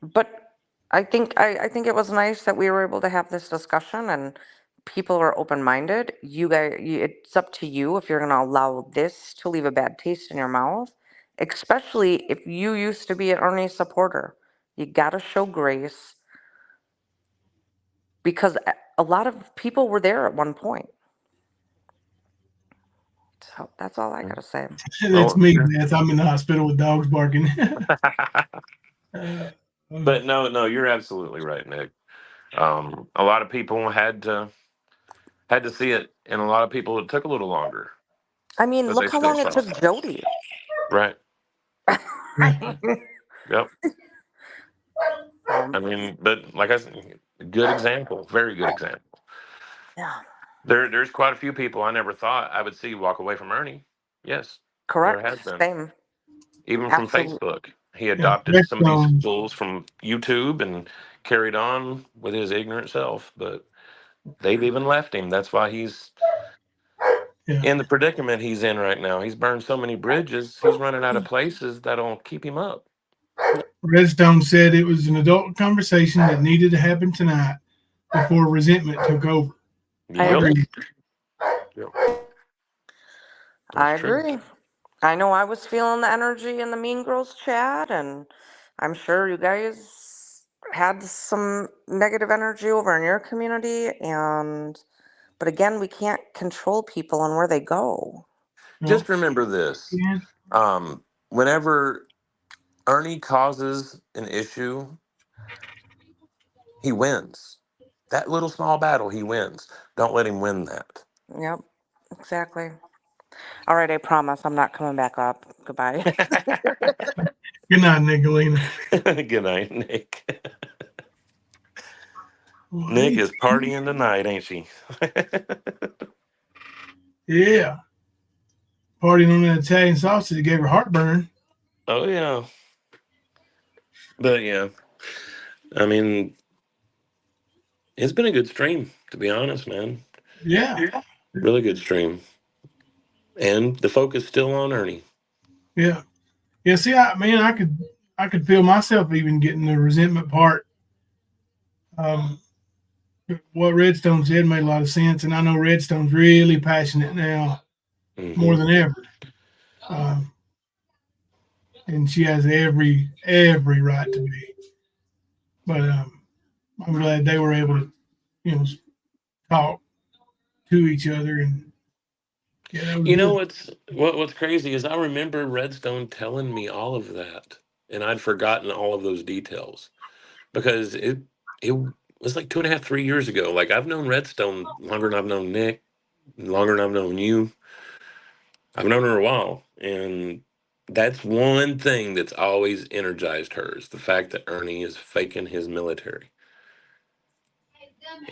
Speaker 6: but I think it was nice that we were able to have this discussion and people are open minded. You guys, it's up to you if you're going to allow this to leave a bad taste in your mouth, especially if you used to be an Ernie supporter. You got to show grace because a lot of people were there at one point. So that's all I got to say.
Speaker 4: That's
Speaker 5: Well,
Speaker 4: me,
Speaker 5: sure.
Speaker 4: Beth. I'm in the hospital with dogs barking.
Speaker 5: But no, you're absolutely right, Nick. A lot of people had to see it, and a lot of people it took a little longer,
Speaker 6: I mean,
Speaker 5: but they
Speaker 6: look how
Speaker 5: still
Speaker 6: long it
Speaker 5: saw
Speaker 6: took
Speaker 5: it.
Speaker 6: Jody.
Speaker 5: Right. Yep.
Speaker 6: um,
Speaker 5: I mean, but like I said, good example, very good example.
Speaker 6: yeah,
Speaker 5: There's quite a few people I never thought I would see walk away from Ernie. Yes, there
Speaker 6: correct.
Speaker 5: has been.
Speaker 6: Same.
Speaker 5: Even from
Speaker 6: Absolutely.
Speaker 5: Facebook. He
Speaker 4: Yeah.
Speaker 5: adopted some of these fools from YouTube and carried on with his ignorant self, but they've even left him. That's why he's
Speaker 4: Yeah.
Speaker 5: in the predicament he's in right now. He's burned so many bridges, he's running out of places that'll keep him up.
Speaker 4: Redstone said it was an adult conversation that needed to happen tonight before resentment took over. I
Speaker 5: Yep.
Speaker 4: agree.
Speaker 5: Yep. That's
Speaker 6: I
Speaker 5: true.
Speaker 6: agree. I know I was feeling the energy in the Mean Girls chat, and I'm sure you guys had some negative energy over in your community. But again, we can't control people and where they go.
Speaker 5: Just remember this.
Speaker 4: Yeah.
Speaker 5: Whenever Ernie causes an issue, he wins. That little small battle, he wins. Don't let him win that.
Speaker 6: Yep, exactly. All right, I promise I'm not coming back up. Goodbye.
Speaker 4: Good night, Nicolina.
Speaker 5: Good night, Nick.
Speaker 4: Well,
Speaker 5: Nick
Speaker 4: hey,
Speaker 5: is partying tonight, ain't she?
Speaker 4: yeah. Partying on that Italian sausage that gave her heartburn.
Speaker 5: Oh yeah. But yeah, I mean, it's been a good stream, to be honest, man.
Speaker 4: Yeah.
Speaker 5: Really good stream. And the focus still on Ernie.
Speaker 4: Yeah. Yeah. See, I could feel myself even getting the resentment part. Um, what Redstone said made a lot of sense, and I know Redstone's really passionate now, more than ever. Um, and she has every right to be. But I'm glad they were able to, talk to each other, and yeah, that was
Speaker 5: You know
Speaker 4: good.
Speaker 5: what's crazy is I remember Redstone telling me all of that, and I'd forgotten all of those details because it was like 2.5, 3 years ago. Like I've known Redstone longer than I've known Nick, longer than I've known you. I've known her a while, and that's one thing that's always energized her is the fact that Ernie is faking his military.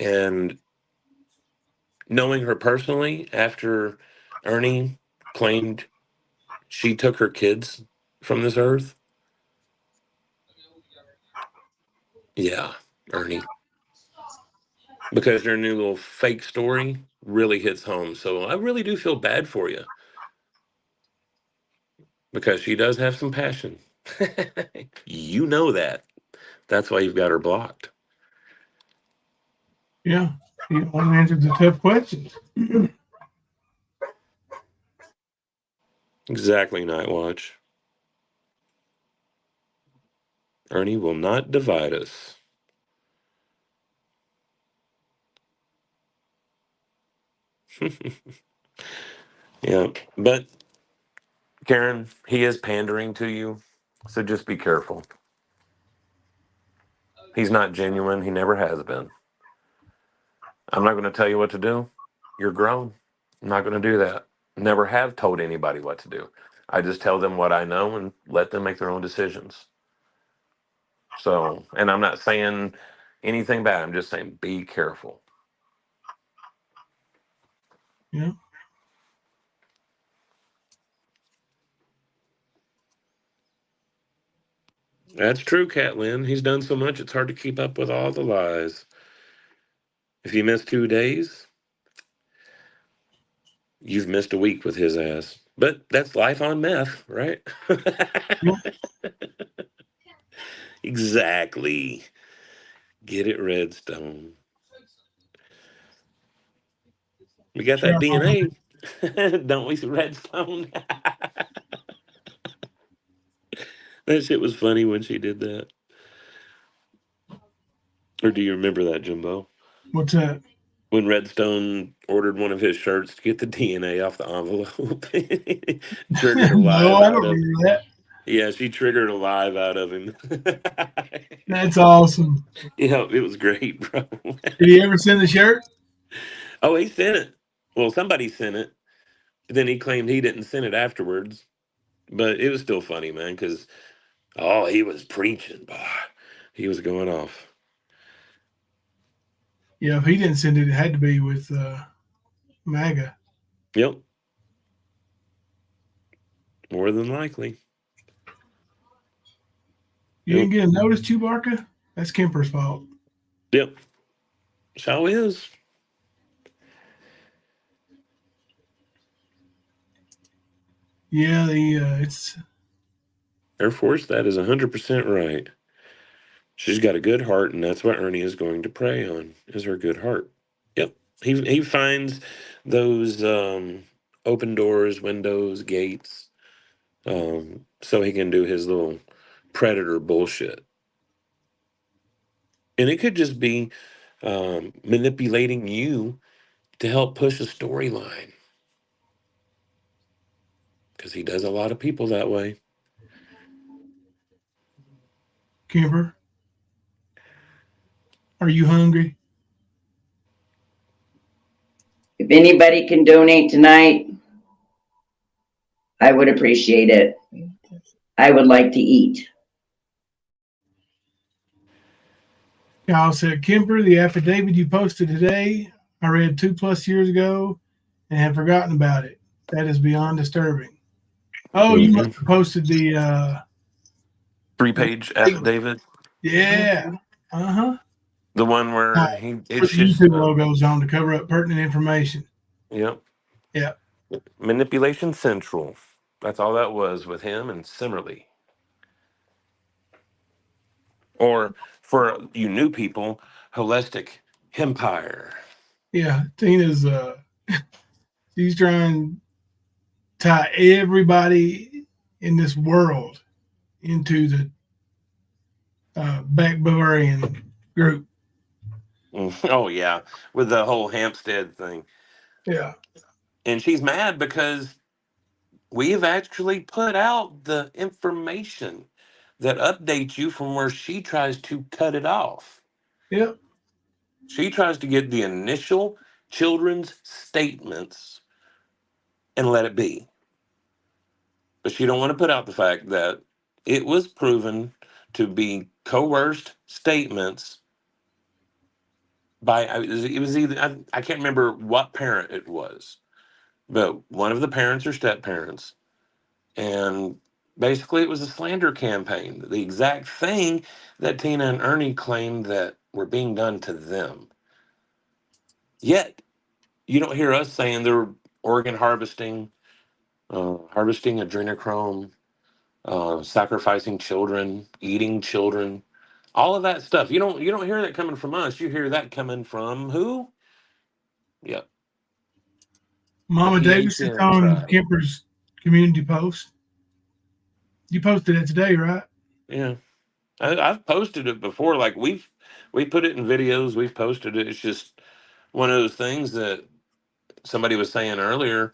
Speaker 5: And knowing her personally, after Ernie claimed she took her kids from this earth, yeah, Ernie, because their new little fake story really hits home. So I really do feel bad for you because she does have some passion. You know that. That's why you've got her blocked.
Speaker 4: Yeah, he only answered the tough questions.
Speaker 5: Exactly, Night Watch. Ernie will not divide us. Yeah, but Karen, he is pandering to you, so just be careful. He's not genuine. He never has been. I'm not going to tell you what to do. You're grown. I'm not going to do that. Never have told anybody what to do. I just tell them what I know and let them make their own decisions. So, and I'm not saying anything bad. I'm just saying be careful.
Speaker 4: Yeah,
Speaker 5: That's true, Catlin. He's done so much, it's hard to keep up with all the lies. If you miss 2 days, you've missed a week with his ass. But that's life on meth, right?
Speaker 4: yeah.
Speaker 5: Exactly. Get it, Redstone. We got that
Speaker 4: Sure.
Speaker 5: DNA, don't we, Redstone? That shit was funny when she did that. Or do you remember that, Jimbo?
Speaker 4: What's that?
Speaker 5: When Redstone ordered one of his shirts to get the DNA off the envelope, triggered a
Speaker 4: No,
Speaker 5: live
Speaker 4: I
Speaker 5: out
Speaker 4: don't
Speaker 5: of.
Speaker 4: remember that.
Speaker 5: Yeah, she triggered a live out of him.
Speaker 4: That's awesome.
Speaker 5: Yeah, it was great, bro.
Speaker 4: Did he ever send the shirt?
Speaker 5: Oh, he sent it. Well, somebody sent it. Then he claimed he didn't send it afterwards. But it was still funny, man, because, oh, he was preaching. Boy. He was going off.
Speaker 4: Yeah, if he didn't send it, it had to be with MAGA.
Speaker 5: Yep, more than likely.
Speaker 4: You
Speaker 5: Yep,
Speaker 4: didn't get a notice, Chewbacca? That's Kemper's fault.
Speaker 5: yep. So is.
Speaker 4: Yeah, it's
Speaker 5: Air Force, that is 100% right. She's got a good heart, and that's what Ernie is going to prey on, is her good heart. Yep. He finds those open doors, windows, gates, so he can do his little predator bullshit. And it could just be manipulating you to help push a storyline, because he does a lot of people that way.
Speaker 4: Kemper. Are you hungry?
Speaker 12: If anybody can donate tonight, I would appreciate it. I would like to eat.
Speaker 4: Kyle said, Kemper, the affidavit you posted today, I read 2+ years ago and have forgotten about it. That is beyond disturbing. Oh, you must have posted the
Speaker 5: 3-page affidavit.
Speaker 4: yeah. Uh-huh.
Speaker 5: The one where
Speaker 4: Put the
Speaker 5: just
Speaker 4: YouTube logos on to cover up pertinent information.
Speaker 5: Yep.
Speaker 4: Yeah.
Speaker 5: Manipulation Central. That's all that was with him and Simmerly. Or for you new people, Holistic Empire.
Speaker 4: Yeah. Tina's she's trying to tie everybody in this world into the Back Bavarian group.
Speaker 5: Oh yeah, with the whole Hampstead thing.
Speaker 4: Yeah.
Speaker 5: And she's mad because we have actually put out the information that updates you from where she tries to cut it off.
Speaker 4: Yep.
Speaker 5: She tries to get the initial children's statements and let it be. But she don't want to put out the fact that it was proven to be coerced statements by it was either I can't remember what parent it was, but one of the parents or step parents, and basically it was a slander campaign, the exact thing that Tina and Ernie claimed that were being done to them. Yet you don't hear us saying they're organ harvesting, harvesting adrenochrome, sacrificing children, eating children, all of that stuff. You don't hear that coming from us. You hear that coming from who? Yep.
Speaker 4: Mama
Speaker 5: The
Speaker 4: Davis is
Speaker 5: PHN
Speaker 4: on
Speaker 5: tribe.
Speaker 4: Kemper's community post. You posted it today, right?
Speaker 5: Yeah. I've posted it before. Like we put it in videos. We've posted it. It's just one of those things that somebody was saying earlier.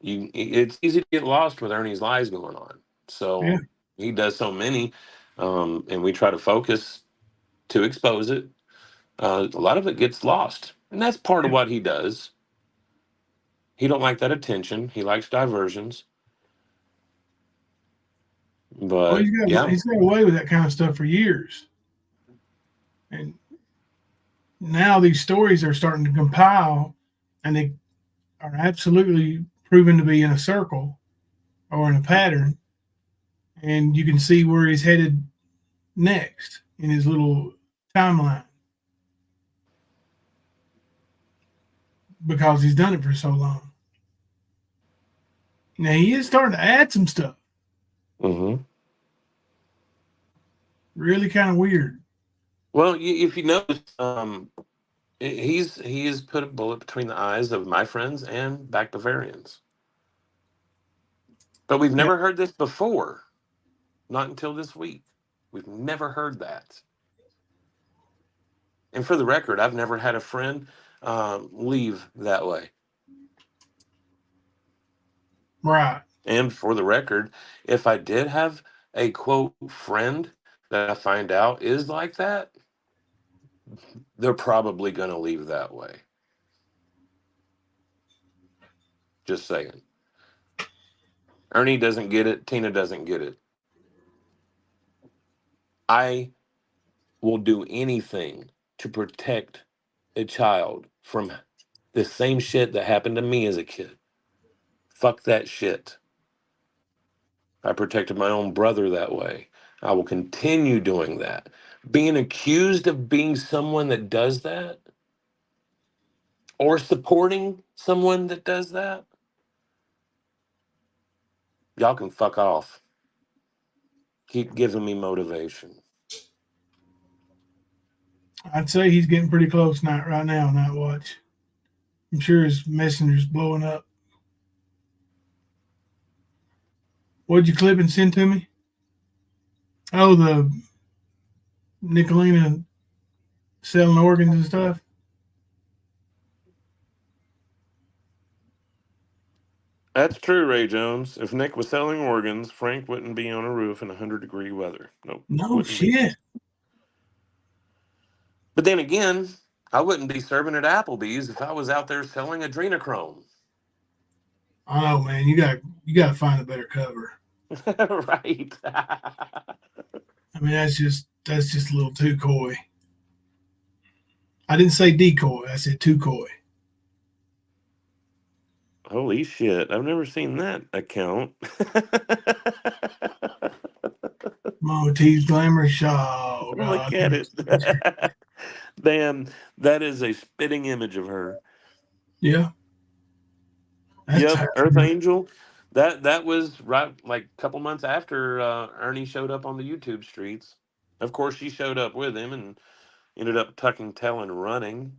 Speaker 5: It's easy to get lost with Ernie's lies going on.
Speaker 4: Yeah.
Speaker 5: So he does so many, and we try to focus to expose it. A lot of it gets lost, and that's part of what he does. He don't like that attention. He likes diversions.
Speaker 4: Well,
Speaker 5: But yeah,
Speaker 4: he's got away with that kind of stuff for years, and now these stories are starting to compile, and they are absolutely proven to be in a circle or in a pattern, and you can see where he's headed next in his little timeline because he's done it for so long. Now he is starting to add some stuff.
Speaker 5: mm-hmm.
Speaker 4: Really kind of weird.
Speaker 5: Well, if you notice, he has put a bullet between the eyes of my friends and Back Bavarians. But we've never heard this before. Not until this week. We've never heard that. And for the record, I've never had a friend leave that way.
Speaker 4: Right.
Speaker 5: And for the record, if I did have a quote friend that I find out is like that, they're probably going to leave that way. Just saying. Ernie doesn't get it. Tina doesn't get it. I will do anything to protect a child from the same shit that happened to me as a kid. Fuck that shit. I protected my own brother that way. I will continue doing that. Being accused of being someone that does that or supporting someone that does that, y'all can fuck off. Keep giving me motivation.
Speaker 4: I'd say he's getting pretty close right now, Night Watch. I'm sure his messenger's blowing up. What'd you clip and send to me? Oh, the Nicolina selling organs and stuff.
Speaker 5: That's true, Ray Jones. If Nick was selling organs, Frank wouldn't be on a roof in 100-degree weather. Nope.
Speaker 4: No shit.
Speaker 5: But then again, I wouldn't be serving at Applebee's if I was out there selling adrenochrome.
Speaker 4: I know, man. You got to find a better cover.
Speaker 5: Right.
Speaker 4: I mean, that's just that's just a little too coy. I didn't say decoy. I said too coy.
Speaker 5: Holy shit. I've never seen that account.
Speaker 4: Mama T's glamour shot. Oh,
Speaker 5: Look
Speaker 4: God.
Speaker 5: at it. Damn, that is a spitting image of her.
Speaker 4: Yeah. That's
Speaker 5: Yep, Earth Angel. That was right like a couple months after Ernie showed up on the YouTube streets. Of course, she showed up with him and ended up tucking tail and running.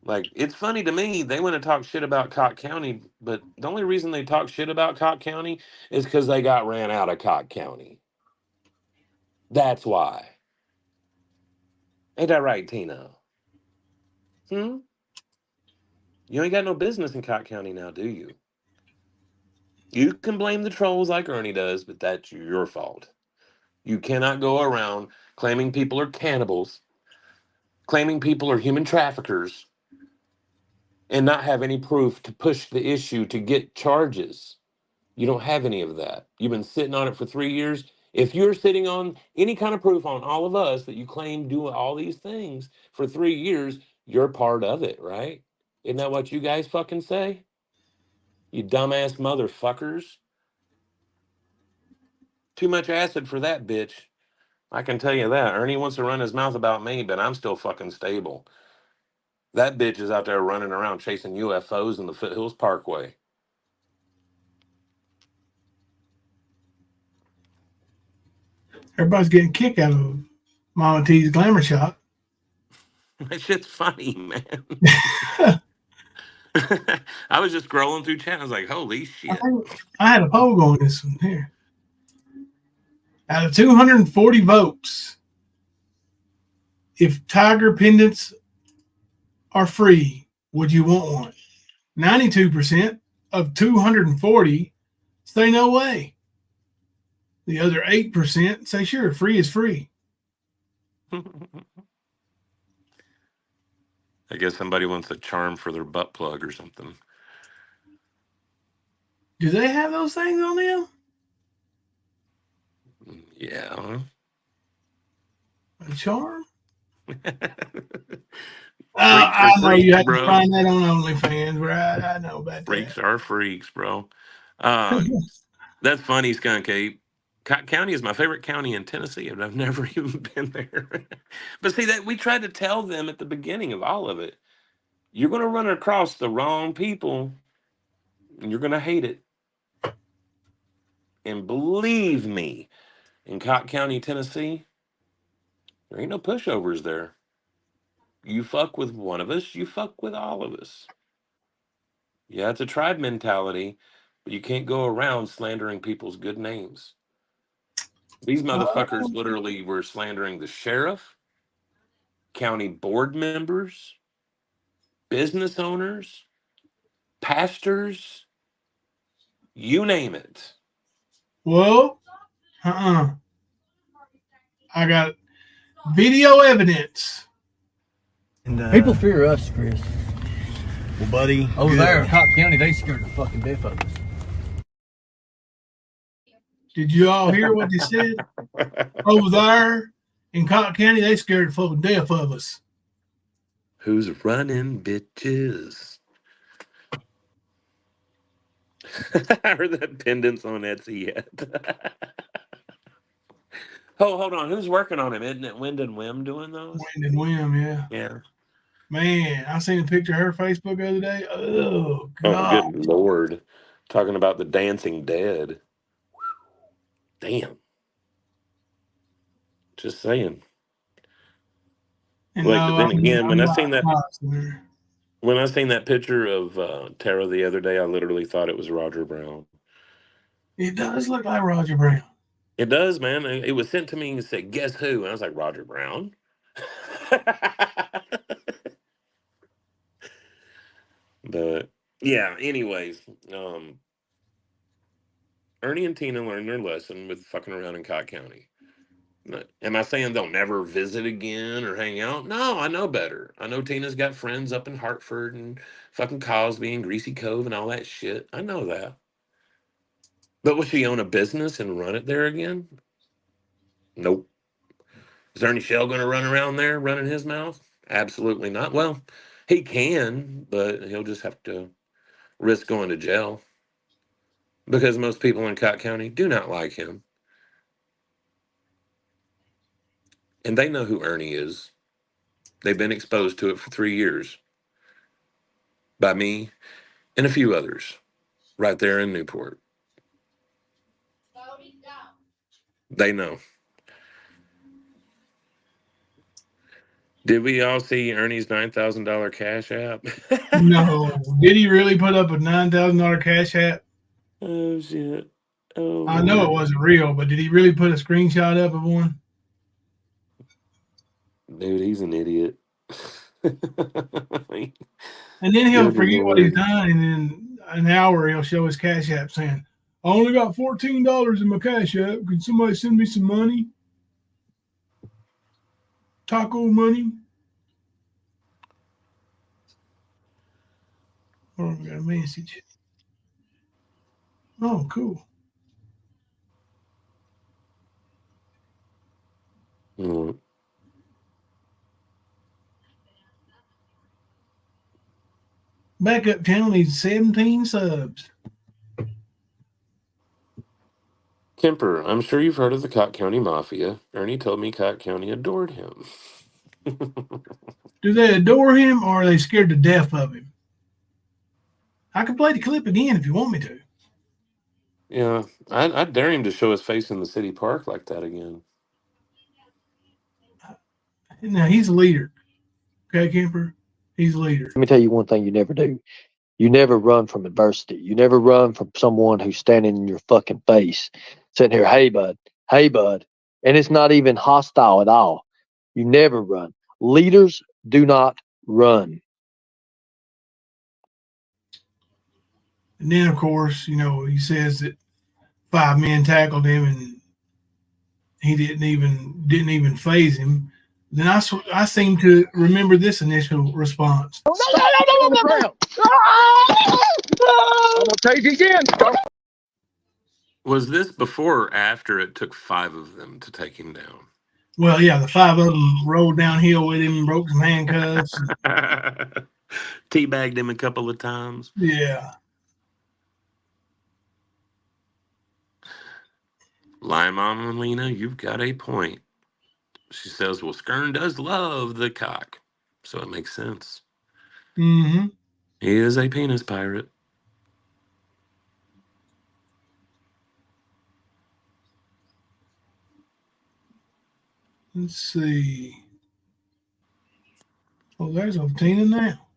Speaker 5: Like, it's funny to me, they want to talk shit about Cott County, but the only reason they talk shit about Cott County is because they got ran out of Cott County. That's why. Ain't that right, Tina? You ain't got no business in Cott County now, do you? You can blame the trolls like Ernie does, but that's your fault. You cannot go around claiming people are cannibals, claiming people are human traffickers, and not have any proof to push the issue to get charges. You don't have any of that. You've been sitting on it for 3 years. If you're sitting on any kind of proof on all of us that you claim do all these things for 3 years, you're part of it, right? Isn't that what you guys fucking say? You dumbass motherfuckers. Too much acid for that bitch. I can tell you that. Ernie wants to run his mouth about me, but I'm still fucking stable. That bitch is out there running around chasing UFOs in the Foothills Parkway.
Speaker 4: Everybody's getting a kick out of Mama T's glamour shot.
Speaker 5: That shit's funny, man. I was just scrolling through chat. I was like, holy shit.
Speaker 4: I had a poll going this one here. Out of 240 votes, if tiger pendants are free, would you want one? 92% of 240 say no way. The other 8% say sure, free is free.
Speaker 5: I guess somebody wants a charm for their butt plug or something.
Speaker 4: Do they have those things on them?
Speaker 5: Yeah.
Speaker 4: A charm? I know you have to find that on OnlyFans, right? I know about
Speaker 5: freaks
Speaker 4: that.
Speaker 5: Are freaks, bro. That's funny, Skunk Ape. Cott County is my favorite county in Tennessee, and I've never even been there. But see, that we tried to tell them at the beginning of all of it. You're going to run across the wrong people, and you're going to hate it. And believe me, in Cott County, Tennessee, there ain't no pushovers there. You fuck with one of us, you fuck with all of us. Yeah, it's a tribe mentality, but you can't go around slandering people's good names. These motherfuckers literally were slandering the sheriff, county board members, business owners, pastors, you name it.
Speaker 4: Well, I got video evidence.
Speaker 13: And, people fear us, Chris.
Speaker 14: Well, buddy,
Speaker 13: over there in Cott County, they scared the fucking death of us.
Speaker 4: Did you all hear what they said? Over there in Cott County, they scared the fucking death of us.
Speaker 5: Who's running, bitches? I heard that pendants on Etsy yet. Oh, hold on. Who's working on him? Isn't it Wind and Whim doing those?
Speaker 4: Wind and Whim, yeah.
Speaker 5: Yeah.
Speaker 4: Man, I seen a picture of her Facebook the other day. Oh, God.
Speaker 5: Oh, good Lord. Talking about the dancing dead. Damn. Just saying.
Speaker 4: And
Speaker 5: like,
Speaker 4: no,
Speaker 5: but then again, when I seen that
Speaker 4: there.
Speaker 5: picture of Tara the other day, I literally thought it was Roger Brown.
Speaker 4: It does look like Roger Brown.
Speaker 5: It does, man. It was sent to me and said, guess who? And I was like, Roger Brown? But yeah, anyways, Ernie and Tina learned their lesson with fucking around in Cott County. Am I saying they'll never visit again or hang out? No, I know better. I know Tina's got friends up in Hartford and fucking Cosby and Greasy Cove and all that shit. I know that. But will she own a business and run it there again? Nope. Is Ernie Shell going to run around there running his mouth? Absolutely not. Well, he can, but he'll just have to risk going to jail because most people in Cott County do not like him. And they know who Ernie is. They've been exposed to it for 3 years by me and a few others right there in Newport. They know. Did we all see Ernie's $9,000 cash app?
Speaker 4: No. Did he really put up a $9,000 cash app?
Speaker 5: Oh, shit. Oh,
Speaker 4: I know it
Speaker 5: Lord.
Speaker 4: wasn't real, but did he really put a screenshot up of one?
Speaker 5: Dude, he's an idiot.
Speaker 4: And then he'll
Speaker 5: Good
Speaker 4: forget what he's
Speaker 5: Lord.
Speaker 4: done, and in an hour he'll show his cash app saying, "I only got $14 in my cash app. Can somebody send me some money? Taco money?" Oh, we got a message. Oh, cool.
Speaker 5: Mm.
Speaker 4: Backup channel needs 17 subs.
Speaker 5: Kemper, I'm sure you've heard of the Cott County Mafia. Ernie told me Cott County adored him.
Speaker 4: Do they adore him or are they scared to death of him? I can play the clip again if you want me to.
Speaker 5: Yeah, I'd dare him to show his face in the city park like that again.
Speaker 4: Now, he's a leader. Okay, Kemper? He's a leader.
Speaker 9: Let me tell you one thing you never do. You never run from adversity. You never run from someone who's standing in your fucking face, sitting here, hey, bud, and it's not even hostile at all. You never run. Leaders do not run.
Speaker 4: And then, of course, he says that 5 men tackled him and he didn't even phase him. Then I seem to remember this initial response.
Speaker 9: I'm gonna take you again.
Speaker 5: Was this before or after it took 5 of them to take him down?
Speaker 4: Well, yeah, the 5 of them rolled downhill with him and broke some handcuffs.
Speaker 5: Teabagged him a couple of times.
Speaker 4: Yeah.
Speaker 5: Lion Mama Lena, you've got a point. She says, well, Skern does love the cock. So it makes sense.
Speaker 4: Mm-hmm.
Speaker 5: He is a penis pirate.
Speaker 4: Let's see. Oh, there's Tina now.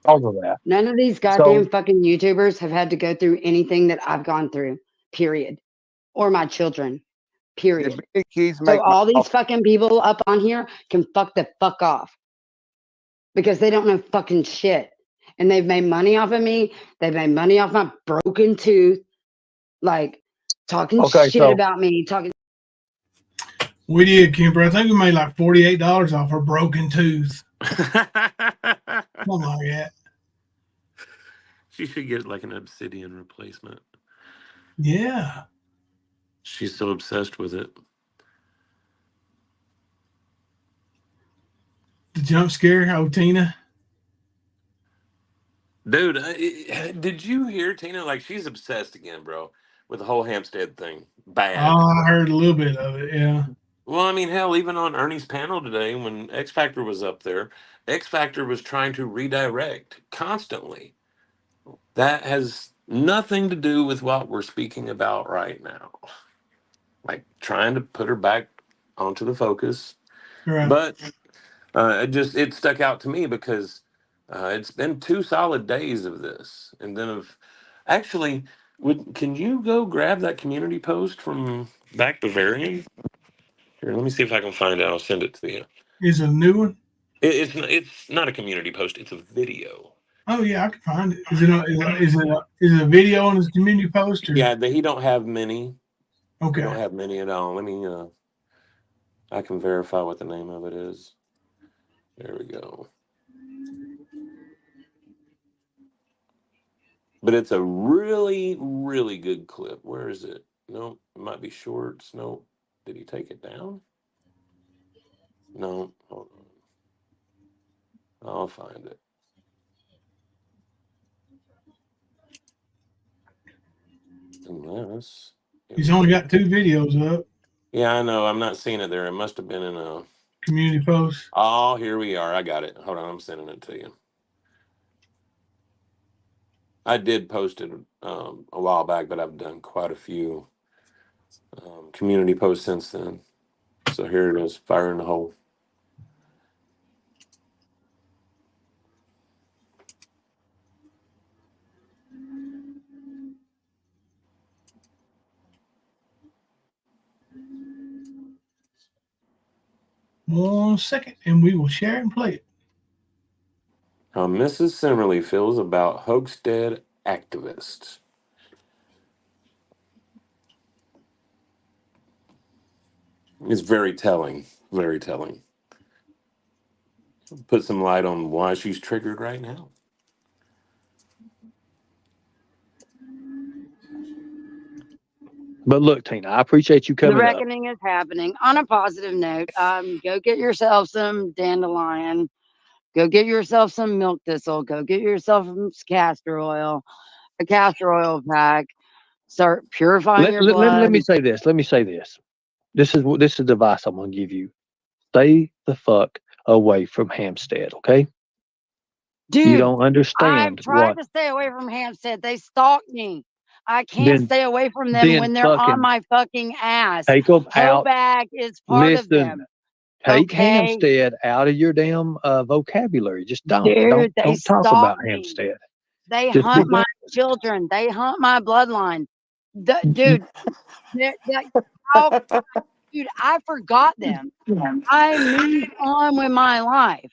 Speaker 9: All of that.
Speaker 11: None of these goddamn fucking YouTubers have had to go through anything that I've gone through, period. Or my children, period. So all these fucking people up on here can fuck the fuck off. Because they don't know fucking shit. And they've made money off of me. They've made money off my broken tooth. Like, talking shit about me.
Speaker 4: We did, Kemper. I think we made like $48 off her broken tooth. Something like that.
Speaker 5: She should get like an obsidian replacement.
Speaker 4: Yeah.
Speaker 5: She's so obsessed with it.
Speaker 4: The jump scare, oh, Tina.
Speaker 5: Dude, did you hear Tina? Like, she's obsessed again, bro, with the whole Hampstead thing. Bad.
Speaker 4: Oh, I heard a little bit of it, yeah.
Speaker 5: Well, I mean, hell, even on Ernie's panel today, when X Factor was up there, X Factor was trying to redirect constantly. That has nothing to do with what we're speaking about right now. Like, trying to put her back onto the focus.
Speaker 4: Right.
Speaker 5: But it stuck out to me because it's been 2 solid days of this. And then actually, can you go grab that community post from Back Bavarian? Here, let me see if I can find it. I'll send it to you.
Speaker 4: Is it a new one?
Speaker 5: It's not a community post. It's a video.
Speaker 4: Oh yeah, I can find it. Is it a video on his community post? Or?
Speaker 5: Yeah, he don't have many.
Speaker 4: Okay.
Speaker 5: He don't have many at all. Let me. I can verify what the name of it is. There we go. But it's a really, really good clip. Where is it? No, it might be shorts. No. Did he take it down? No. Hold on. I'll find it. Unless
Speaker 4: He's only got 2 videos up.
Speaker 5: Yeah, I know. I'm not seeing it there. It must have been in a
Speaker 4: community post.
Speaker 5: Oh, here we are. I got it. Hold on. I'm sending it to you. I did post it a while back, but I've done quite a few community posts since then. So here it is, fire in the hole.
Speaker 4: One second, and we will share and play it.
Speaker 5: How Mrs. Simmerly feels about Hoaxdead activists. It's very telling. Very telling. Put some light on why she's triggered right now.
Speaker 9: But look, Tina, I appreciate you
Speaker 11: The
Speaker 9: coming up.
Speaker 11: reckoning is happening. On a positive note, go get yourself some dandelion. Go get yourself some milk thistle. Go get yourself some castor oil, a castor oil pack. Start purifying your blood.
Speaker 9: Let me say this. Let me say this. This is the advice I'm going to give you. Stay the fuck away from Hampstead, okay?
Speaker 11: Dude,
Speaker 9: you don't understand
Speaker 11: I've tried
Speaker 9: what.
Speaker 11: to stay away from Hampstead. They stalk me. I can't
Speaker 9: Then,
Speaker 11: stay away from them when they're on
Speaker 9: fucking
Speaker 11: my fucking ass.
Speaker 9: take them out.
Speaker 11: Hobag is part of
Speaker 9: Listen,
Speaker 11: them.
Speaker 9: take
Speaker 11: Okay,
Speaker 9: Hampstead out of your damn vocabulary. Just don't
Speaker 11: dude, they
Speaker 9: talk
Speaker 11: stalk
Speaker 9: about
Speaker 11: me.
Speaker 9: Hampstead.
Speaker 11: They
Speaker 9: Just
Speaker 11: hunt my children. They hunt my bloodline. Dude, dude, I forgot them. I moved on with my life.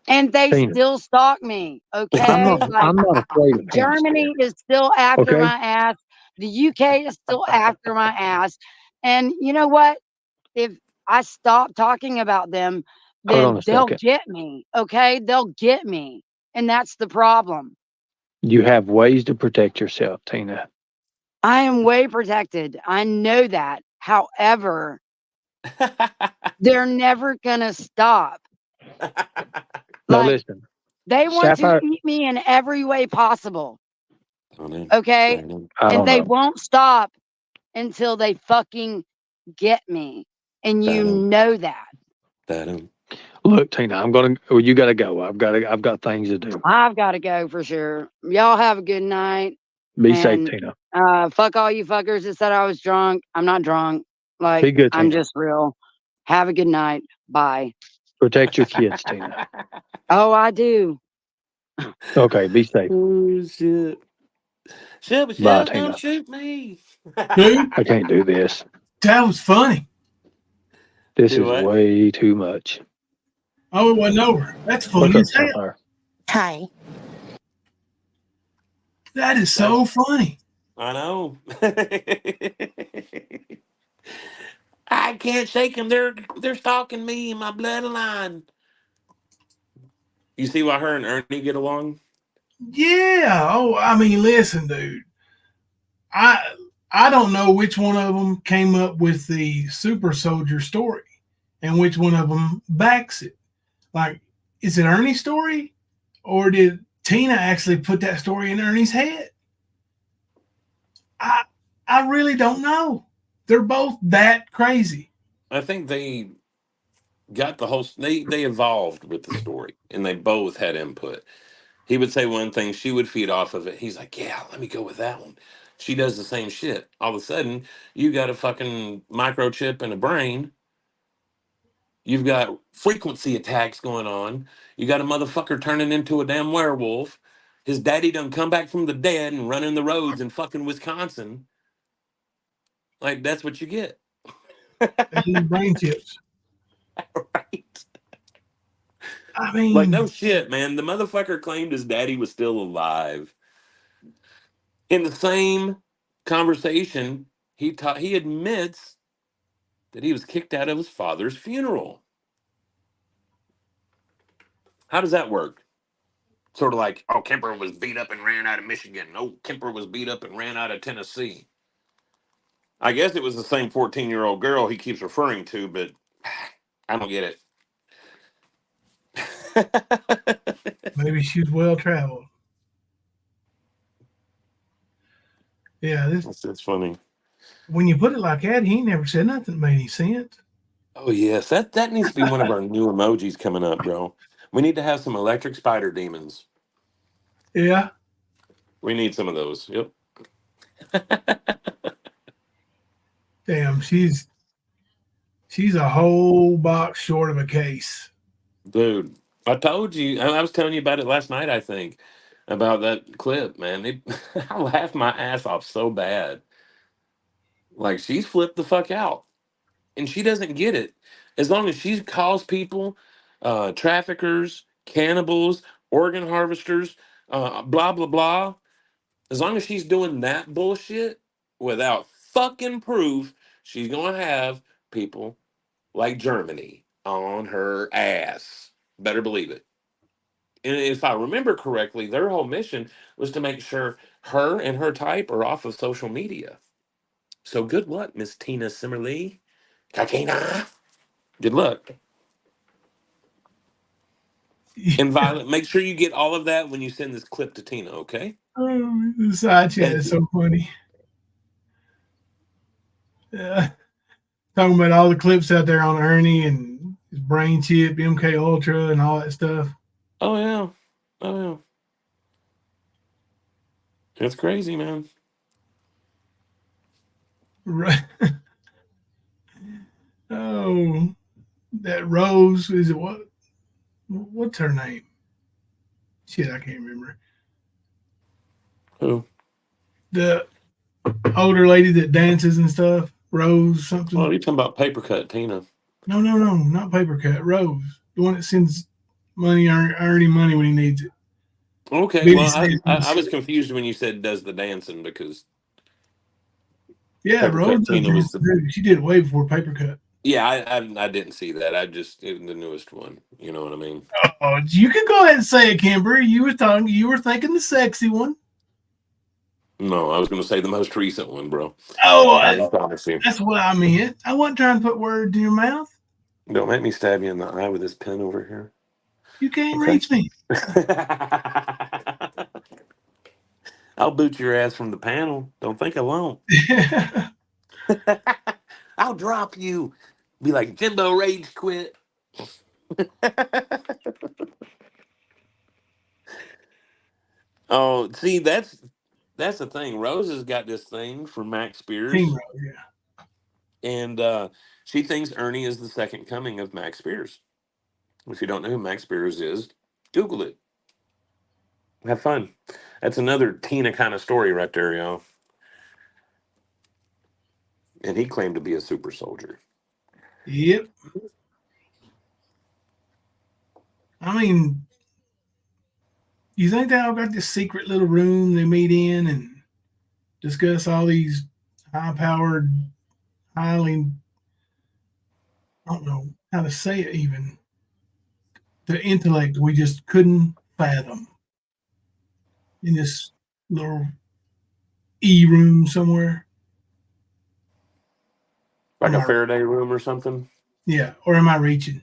Speaker 11: And they
Speaker 9: Tina,
Speaker 11: still stalk me. Okay.
Speaker 9: I'm not afraid of
Speaker 11: Germany
Speaker 9: Hampstead.
Speaker 11: is still after
Speaker 9: Okay?
Speaker 11: my ass. The UK is still after my ass. And you know what? If I stop talking about them,
Speaker 9: Hold on
Speaker 11: then
Speaker 9: a
Speaker 11: they'll
Speaker 9: second.
Speaker 11: get me. Okay. They'll get me. And that's the problem.
Speaker 9: You have ways to protect yourself, Tina.
Speaker 11: I am way protected. I know that. However, they're never going to stop.
Speaker 9: Now
Speaker 11: Like,
Speaker 9: listen.
Speaker 11: they want to
Speaker 9: Sapphire,
Speaker 11: eat me in every way possible.
Speaker 5: I
Speaker 11: Okay.
Speaker 5: don't
Speaker 11: And they
Speaker 9: know.
Speaker 11: won't stop until they fucking get me. And you know that.
Speaker 9: Look, Tina, I'm gonna. Well, you gotta go. I've got things to do.
Speaker 11: I've got to go for sure. Y'all have a good night.
Speaker 9: Be safe, Tina.
Speaker 11: Fuck all you fuckers that said I was drunk. I'm not drunk. Like,
Speaker 9: Be good,
Speaker 11: I'm
Speaker 9: Tina.
Speaker 11: just real. Have a good night. Bye.
Speaker 9: Protect your kids, Tina.
Speaker 11: Oh, I do.
Speaker 9: Okay, be safe.
Speaker 5: Oh shit. Shit,
Speaker 9: Bye,
Speaker 5: don't
Speaker 9: Tina.
Speaker 5: shoot me.
Speaker 4: Dude,
Speaker 9: I can't do this.
Speaker 4: that was funny.
Speaker 9: This
Speaker 5: Do
Speaker 9: is
Speaker 5: what?
Speaker 9: way too much.
Speaker 4: Oh, it wasn't over. That's
Speaker 9: What's
Speaker 4: funny
Speaker 9: up,
Speaker 4: as hell.
Speaker 9: Sapphire?
Speaker 6: Hi.
Speaker 4: That is so funny.
Speaker 5: I know. I can't shake them. They're stalking me and my bloodline. You see why her and Ernie get along?
Speaker 4: Yeah. Oh, I mean, listen, dude. I don't know which one of them came up with the super soldier story and which one of them backs it. Like, is it Ernie's story or did Tina actually put that story in Ernie's head? I really don't know. They're both that crazy.
Speaker 5: I think they got the whole. They evolved with the story, and they both had input. He would say one thing, she would feed off of it. He's like, "Yeah, let me go with that one." She does the same shit. All of a sudden, you got a fucking microchip in a brain. You've got frequency attacks going on. You got a motherfucker turning into a damn werewolf. His daddy done come back from the dead and running the roads in fucking Wisconsin. Like, that's what you get.
Speaker 4: And brain chips.
Speaker 5: Right.
Speaker 4: I
Speaker 5: Like,
Speaker 4: mean,
Speaker 5: no shit, man. The motherfucker claimed his daddy was still alive. In the same conversation, he admits that he was kicked out of his father's funeral. How does that work? Sort of like, oh, Kemper was beat up and ran out of Michigan. Oh, Kemper was beat up and ran out of Tennessee. I guess it was the same 14-year-old girl he keeps referring to, but I don't get it.
Speaker 4: Maybe she's well traveled. Yeah, this
Speaker 5: That's funny.
Speaker 4: when you put it like that, he ain't never said nothing that made any sense.
Speaker 5: Oh yes, that needs to be one of our new emojis coming up, bro. We need to have some electric spider demons.
Speaker 4: Yeah.
Speaker 5: We need some of those. Yep.
Speaker 4: Damn, she's a whole box short of a case.
Speaker 5: Dude, I told you. I was telling you about it last night. I think about that clip, man. I laughed my ass off so bad. Like she's flipped the fuck out, and she doesn't get it. As long as she calls people traffickers, cannibals, organ harvesters, blah blah blah. As long as she's doing that bullshit without fucking proof, she's gonna have people like Germany on her ass. Better believe it. And if I remember correctly, their whole mission was to make sure her and her type are off of social media. So good luck, Miss Tina Simmerly. Katina. Good luck. And Violet, make sure you get all of that when you send this clip to Tina, okay?
Speaker 4: Oh, the side chat
Speaker 5: Thank
Speaker 4: is
Speaker 5: you.
Speaker 4: so funny. Yeah. Talking about all the clips out there on Ernie and his brain chip, MK Ultra, and all that stuff.
Speaker 5: Oh yeah. Oh yeah. It's crazy, man.
Speaker 4: Right. Oh, that Rose is it what? What's her name? Shit, I can't remember.
Speaker 5: Who?
Speaker 4: The older lady that dances and stuff. Rose
Speaker 5: Oh,
Speaker 4: something.
Speaker 5: you're talking about paper cut Tina.
Speaker 4: No, not paper cut. Rose, the one that sends money, earning money when he needs it.
Speaker 5: Okay,
Speaker 4: Billy
Speaker 5: well, I
Speaker 4: Sanders.
Speaker 5: was confused when you said does the dancing because
Speaker 4: Yeah,
Speaker 5: paper
Speaker 4: Rose
Speaker 5: cut
Speaker 4: does
Speaker 5: Tina was
Speaker 4: dance
Speaker 5: the.
Speaker 4: too. She did it way before paper cut.
Speaker 5: Yeah, I didn't see that. I just the newest one. You know what I mean?
Speaker 4: Oh, you can go ahead and say it, Kimber. You were thinking the sexy one.
Speaker 5: No, I was going to say the most recent one, bro.
Speaker 4: Oh,
Speaker 5: I promise you.
Speaker 4: that's what I meant. I wasn't trying to put words in your mouth.
Speaker 5: Don't make me stab you in the eye with this pen over here.
Speaker 4: You can't
Speaker 5: Okay.
Speaker 4: reach me.
Speaker 5: I'll boot your ass from the panel. Don't think I won't. I'll drop you. Be like Jimbo Rage quit. Oh, see, that's the thing. Rose has got this thing for Max
Speaker 4: Team
Speaker 5: Spears,
Speaker 4: Rose, yeah.
Speaker 5: and she thinks Ernie is the second coming of Max Spears. If you don't know who Max Spears is, Google it. Have fun. That's another Tina kind of story right there, y'all. And he claimed to be a super soldier.
Speaker 4: Yep. I mean, you think they all got this secret little room they meet in and discuss all these high-powered, highly, I don't know how to say it even, the intellect we just couldn't fathom in this little room somewhere.
Speaker 5: Like
Speaker 4: Am
Speaker 5: a
Speaker 4: I,
Speaker 5: Faraday room or something.
Speaker 4: yeah, or am I reaching?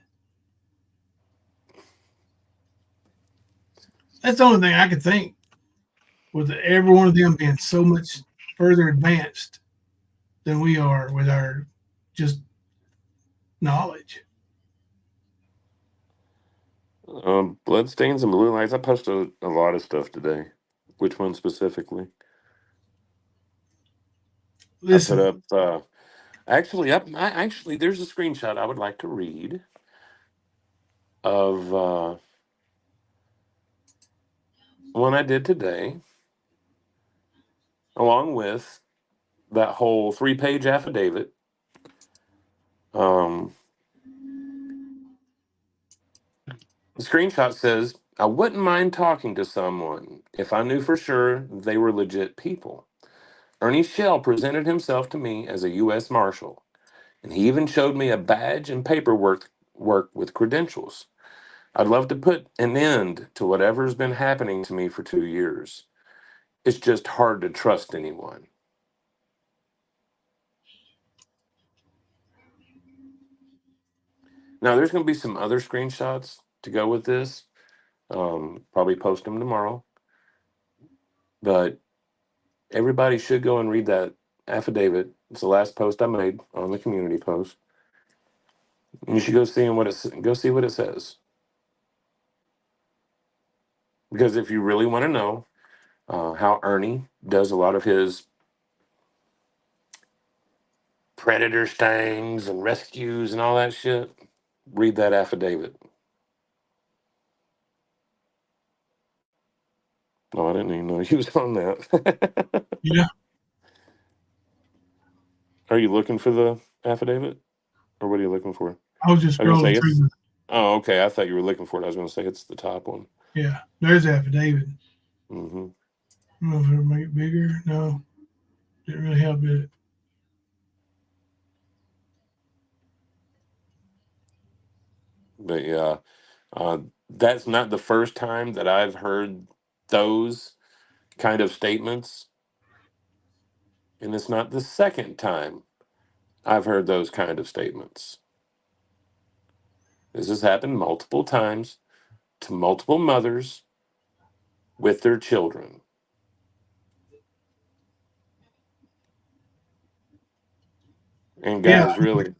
Speaker 4: That's the only thing I could think with every one of them being so much further advanced than we are with our just knowledge.
Speaker 5: Bloodstains and blue lights. I posted a lot of stuff today. Which one specifically? I put
Speaker 4: Listen,
Speaker 5: up. I actually there's a screenshot I would like to read of one I did today, along with that whole 3-page affidavit. Um, the screenshot says, "I wouldn't mind talking to someone if I knew for sure they were legit people. Ernie Shell presented himself to me as a U.S. Marshal, and he even showed me a badge and paperwork with credentials. I'd love to put an end to whatever's been happening to me for 2 years. It's just hard to trust anyone." Now, there's going to be some other screenshots to go with this. Probably post them tomorrow. But everybody should go and read that affidavit. It's the last post I made on the community post. And you should go see what it says. Because if you really want to know how Ernie does a lot of his predator stings and rescues and all that shit, read that affidavit. Oh, I didn't even know he was on that.
Speaker 4: Yeah.
Speaker 5: Are you looking for the affidavit? Or what are you looking for?
Speaker 4: I was just
Speaker 5: I was going
Speaker 4: scrolling
Speaker 5: to say
Speaker 4: through.
Speaker 5: it's. Oh, okay. I thought you were looking for it. I was going to say it's the top one.
Speaker 4: Yeah, there's the affidavit.
Speaker 5: Mm-hmm.
Speaker 4: I don't know if it'll make it bigger. No, didn't really help it.
Speaker 5: But yeah, that's not the first time that I've heard those kind of statements. And it's not the second time I've heard those kind of statements. This has happened multiple times to multiple mothers with their children. And
Speaker 4: Yeah,
Speaker 5: guys, really,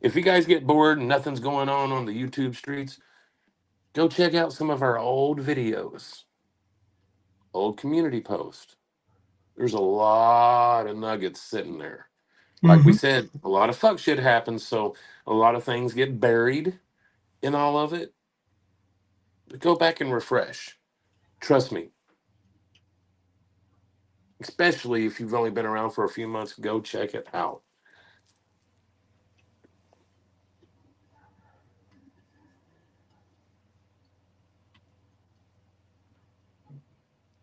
Speaker 5: if you guys get bored and nothing's going on the YouTube streets, go check out some of our old videos, old community posts. There's a lot of nuggets sitting there. Like we
Speaker 4: hmm
Speaker 5: said, a lot of fuck shit happens, so a lot of things get buried in all of it. But go back and refresh. Trust me. Especially if you've only been around for a few months, go check it out.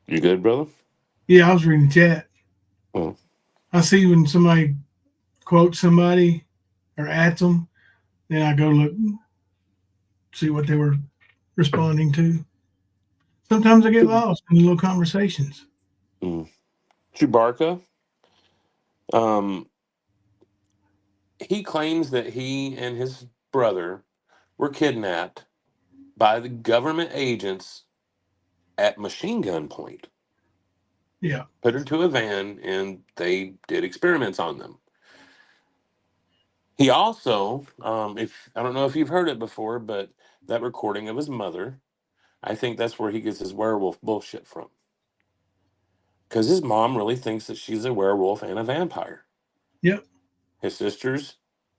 Speaker 5: You good, brother?
Speaker 4: yeah. I was reading the chat.
Speaker 5: Oh.
Speaker 4: I see when somebody quotes somebody or at them, then I go look, see what they were responding to. Sometimes I get lost in little conversations.
Speaker 5: Chewbacca, um, he claims that he and his brother were kidnapped by the government agents at machine gun point.
Speaker 4: Yeah.
Speaker 5: Put into a van and they did experiments on them. He also, if I don't know if you've heard it before, but that recording of his mother, I think that's where he gets his werewolf bullshit from. Because his mom really thinks that she's a werewolf and a vampire.
Speaker 4: Yep.
Speaker 5: His sisters,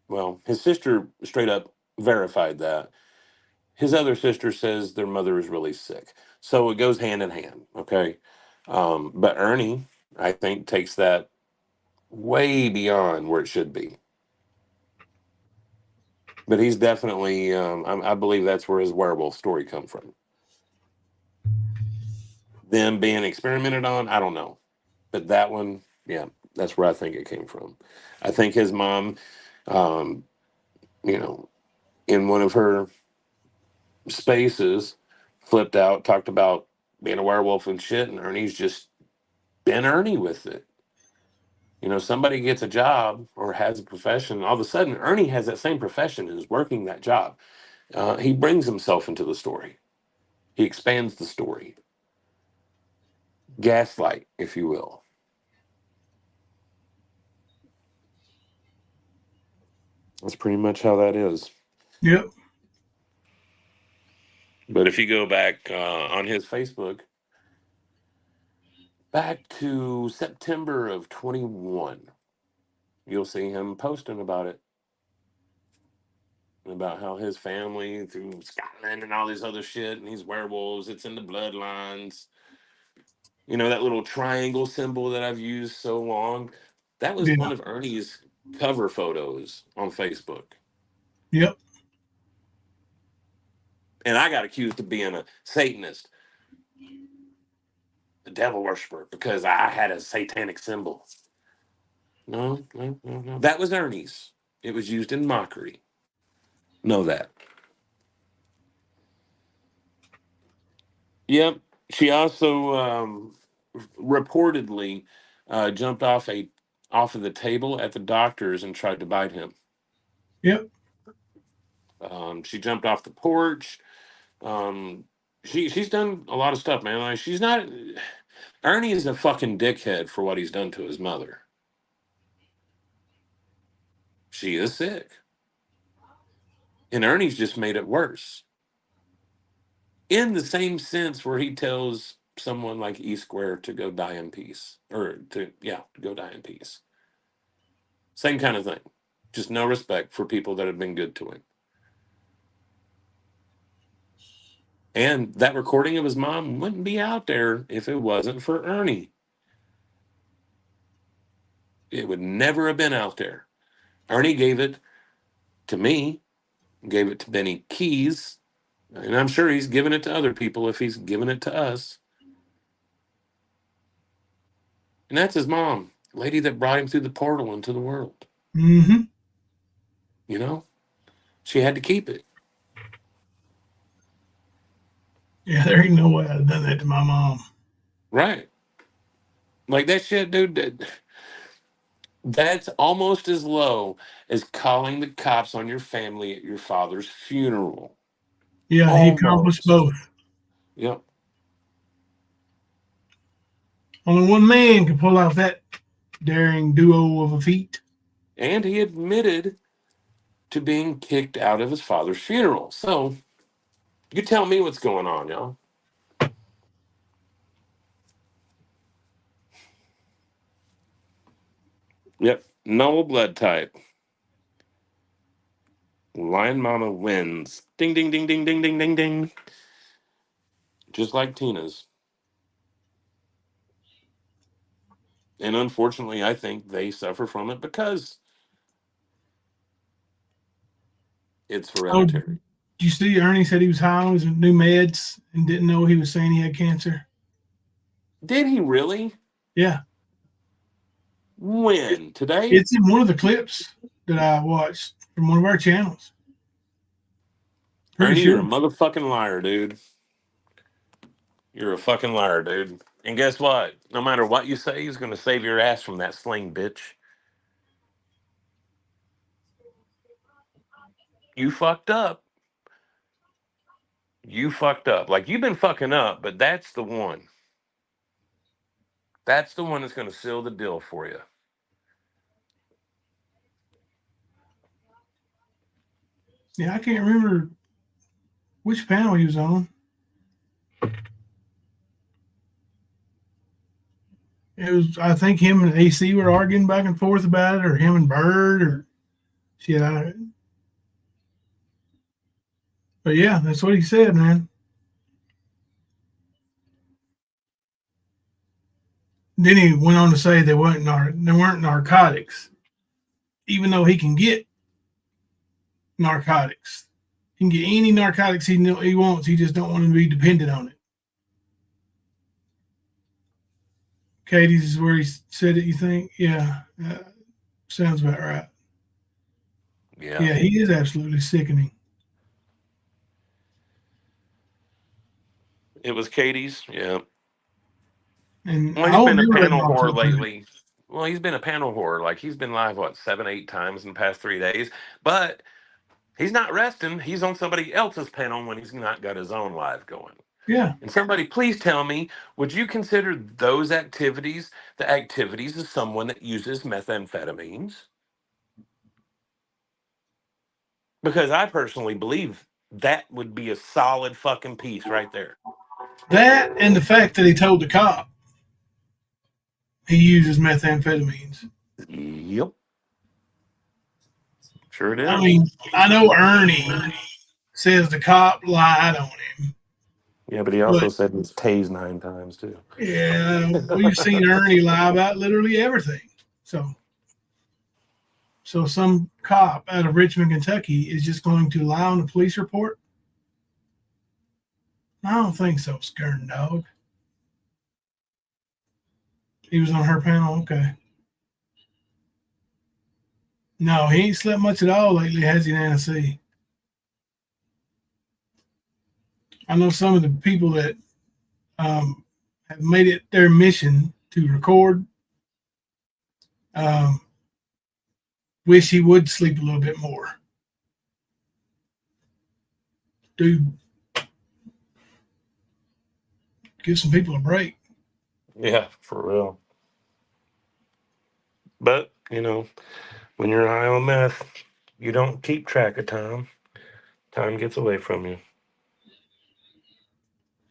Speaker 5: well, his sister straight up verified that. His other sister says their mother is really sick. So it goes hand in hand, okay? But Ernie, I think, takes that way beyond where it should be. But he's definitely, I believe that's where his werewolf story come from. Them being experimented on, I don't know. But that one, yeah, that's where I think it came from. I think his mom, um, you know, in one of her spaces, flipped out, talked about being a werewolf and shit, and Ernie's just been Ernie with it. You know, somebody gets a job or has a profession, all of a sudden Ernie has that same profession and is working that job. He brings himself into the story. He expands the story. Gaslight, if you will. That's pretty much how that is.
Speaker 4: Yep.
Speaker 5: But if you go back on his Facebook, back to September of 21, you'll see him posting about it. About how his family through Scotland and all this other shit and these werewolves, it's in the bloodlines. You know, that little triangle symbol that I've used so long? That was
Speaker 4: Yeah.
Speaker 5: one of Ernie's cover photos on Facebook.
Speaker 4: Yep.
Speaker 5: And I got accused of being a Satanist, a devil worshiper, because I had a satanic symbol. No, no, no, no. That was Ernie's. It was used in mockery. Know that. Yep. She also reportedly jumped off of the table at the doctor's and tried to bite him.
Speaker 4: Yep.
Speaker 5: She jumped off the porch. She's done a lot of stuff, man. Like she's not. Ernie is a fucking dickhead for what he's done to his mother. She is sick, and Ernie's just made it worse. In the same sense, where he tells someone like E Square to go die in peace, or to go die in peace. Same kind of thing. Just no respect for people that have been good to him. And that recording of his mom wouldn't be out there if it wasn't for Ernie. It would never have been out there. Ernie gave it to me, gave it to Benny Keys, and I'm sure he's given it to other people if he's given it to us. And that's his mom, lady that brought him through the portal into the world.
Speaker 4: Mm-hmm.
Speaker 5: You know? She had to keep it.
Speaker 4: Yeah, there ain't no way I'd have done that to my mom.
Speaker 5: Right. Like that shit, dude. That's almost as low as calling the cops on your family at your father's funeral.
Speaker 4: Yeah, he accomplished both.
Speaker 5: Yep.
Speaker 4: Only one man could pull off that daring duo of a feat.
Speaker 5: And he admitted to being kicked out of his father's funeral. So, you tell me what's going on, y'all. Yep. No blood type. Lion Mama wins. Ding, ding, ding, ding, ding, ding, ding, ding. Just like Tina's. And unfortunately, I think they suffer from it because it's
Speaker 4: Oh,
Speaker 5: hereditary.
Speaker 4: did you see Ernie said he was high on his new meds and didn't know he was saying he had cancer?
Speaker 5: Did he really?
Speaker 4: Yeah.
Speaker 5: When? Today?
Speaker 4: It's in one of the clips that I watched from one of our channels. Pretty
Speaker 5: Ernie,
Speaker 4: sure.
Speaker 5: you're a motherfucking liar, dude. You're a fucking liar, dude. And guess what? No matter what you say, he's going to save your ass from that sling, bitch. You fucked up. You fucked up. Like, you've been fucking up, but that's the one. That's the one that's going to seal the deal for you.
Speaker 4: Yeah, I can't remember which panel he was on. It was, I think, him and AC were arguing back and forth about it, or him and Bird, or shit. But yeah, that's what he said, man. Then he went on to say there weren't narcotics, even though he can get narcotics. He can get any narcotics he wants. He just don't want to be dependent on it. Katie's is where he said it. You think? Yeah, sounds about right.
Speaker 5: Yeah.
Speaker 4: Yeah, he is absolutely sickening.
Speaker 5: It was Katie's. Yeah.
Speaker 4: And
Speaker 5: Well, he's been a panel whore lately. Well, he's been a panel whore. Like, he's been live, 7, 8 times in the past 3 days. But he's not resting. He's on somebody else's panel when he's not got his own live going.
Speaker 4: Yeah.
Speaker 5: And somebody, please tell me, would you consider those activities the activities of someone that uses methamphetamines? Because I personally believe that would be a solid fucking piece right there.
Speaker 4: That and the fact that he told the cop he uses methamphetamines.
Speaker 5: Yep. Sure it is.
Speaker 4: I mean, I know Ernie says the cop lied on him.
Speaker 5: Yeah, but he also said he's tased 9 times too.
Speaker 4: Yeah, we've seen Ernie lie about literally everything. So some cop out of Richmond, Kentucky is just going to lie on a police report? I don't think so, Skern dog. He was on her panel? Okay. No, he ain't slept much at all lately, has he, Nancy? I know some of the people that have made it their mission to record. Wish he would sleep a little bit more. dude, give some people a break.
Speaker 5: Yeah, for real. But, when you're high on meth, you don't keep track of time. Time gets away from you.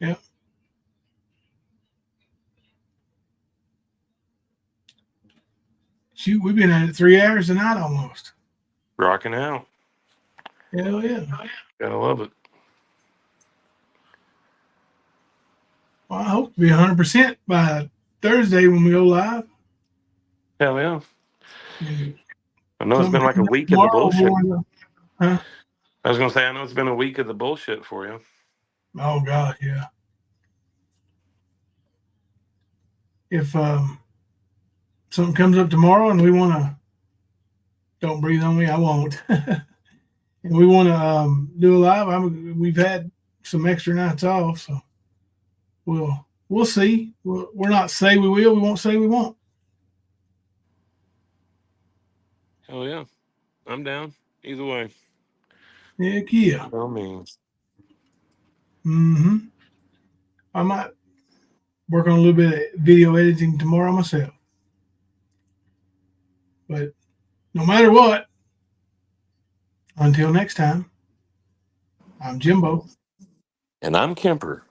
Speaker 4: Yeah. Shoot, we've been at it 3 hours a night almost.
Speaker 5: Rocking out.
Speaker 4: Hell yeah.
Speaker 5: Gotta love it.
Speaker 4: Well, I hope to be 100% by Thursday when we go live.
Speaker 5: Hell yeah.
Speaker 4: And
Speaker 5: I know it's been like a week of the
Speaker 4: tomorrow,
Speaker 5: bullshit.
Speaker 4: huh?
Speaker 5: I was going to say, I know it's been a week of the bullshit for you.
Speaker 4: Oh, God, yeah. If something comes up tomorrow and we want to, don't breathe on me, I won't. And we want to do a live, we've had some extra nights off, so we'll see. We're not say we will, we won't say we won't.
Speaker 5: Hell yeah. I'm down. Either way.
Speaker 4: Heck yeah.
Speaker 5: By all means.
Speaker 4: Mm-hmm. I might work on a little bit of video editing tomorrow myself. But no matter what, until next time, I'm Jimbo.
Speaker 5: And I'm Kemper.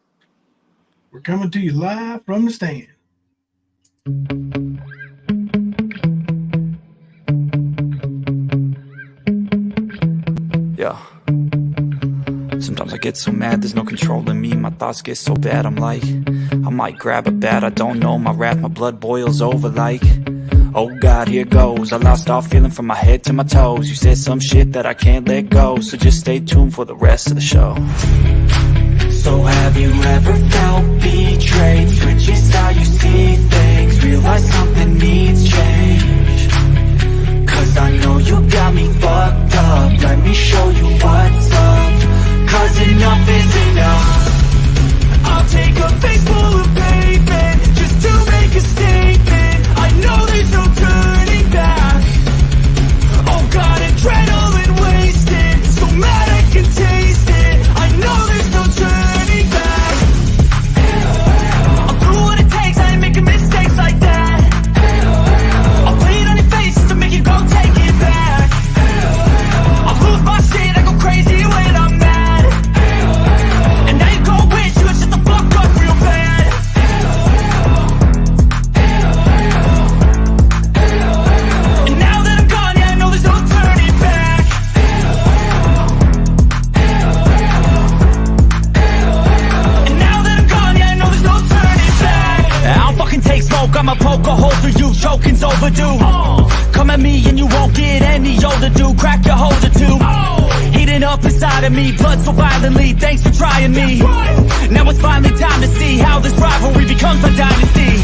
Speaker 4: We're coming to you live from the stand.
Speaker 3: Yeah. Sometimes I get so mad, there's no controlling me. My thoughts get so bad, I'm like, I might grab a bat, I don't know. My wrath, my blood boils over like, oh God, here goes. I lost all feeling from my head to my toes. You said some shit that I can't let go, so just stay tuned for the rest of the show. So have you ever felt betrayed? Switches how you see things, realize something needs change. Cause I know you got me fucked up, let me show you what's up. Cause enough is enough. I'll take a face full of pavement just to make a statement. I know there's no turning back. Oh God, adrenaline wasted, so mad I can taste it. I know there's no turning back. I'll do what it takes, I ain't making mistakes like that. I'll put it on your face just to make you go take it back. I'll lose my shit, I go crazy when I'm mad. And now you gon' wish you would shut the fuck up real bad. And now that I'm gone, yeah, I know there's no turning back. And now that I'm gone, yeah, I know there's no turning back. I don't fucking take smoke, I'ma poke a hole through you, choking's overdue. Come at me and you won't get any older, dude. Crack your holder too. Heating up inside of me, blood so violently. Thanks for trying me. Now it's finally time to see how this rivalry becomes a dynasty.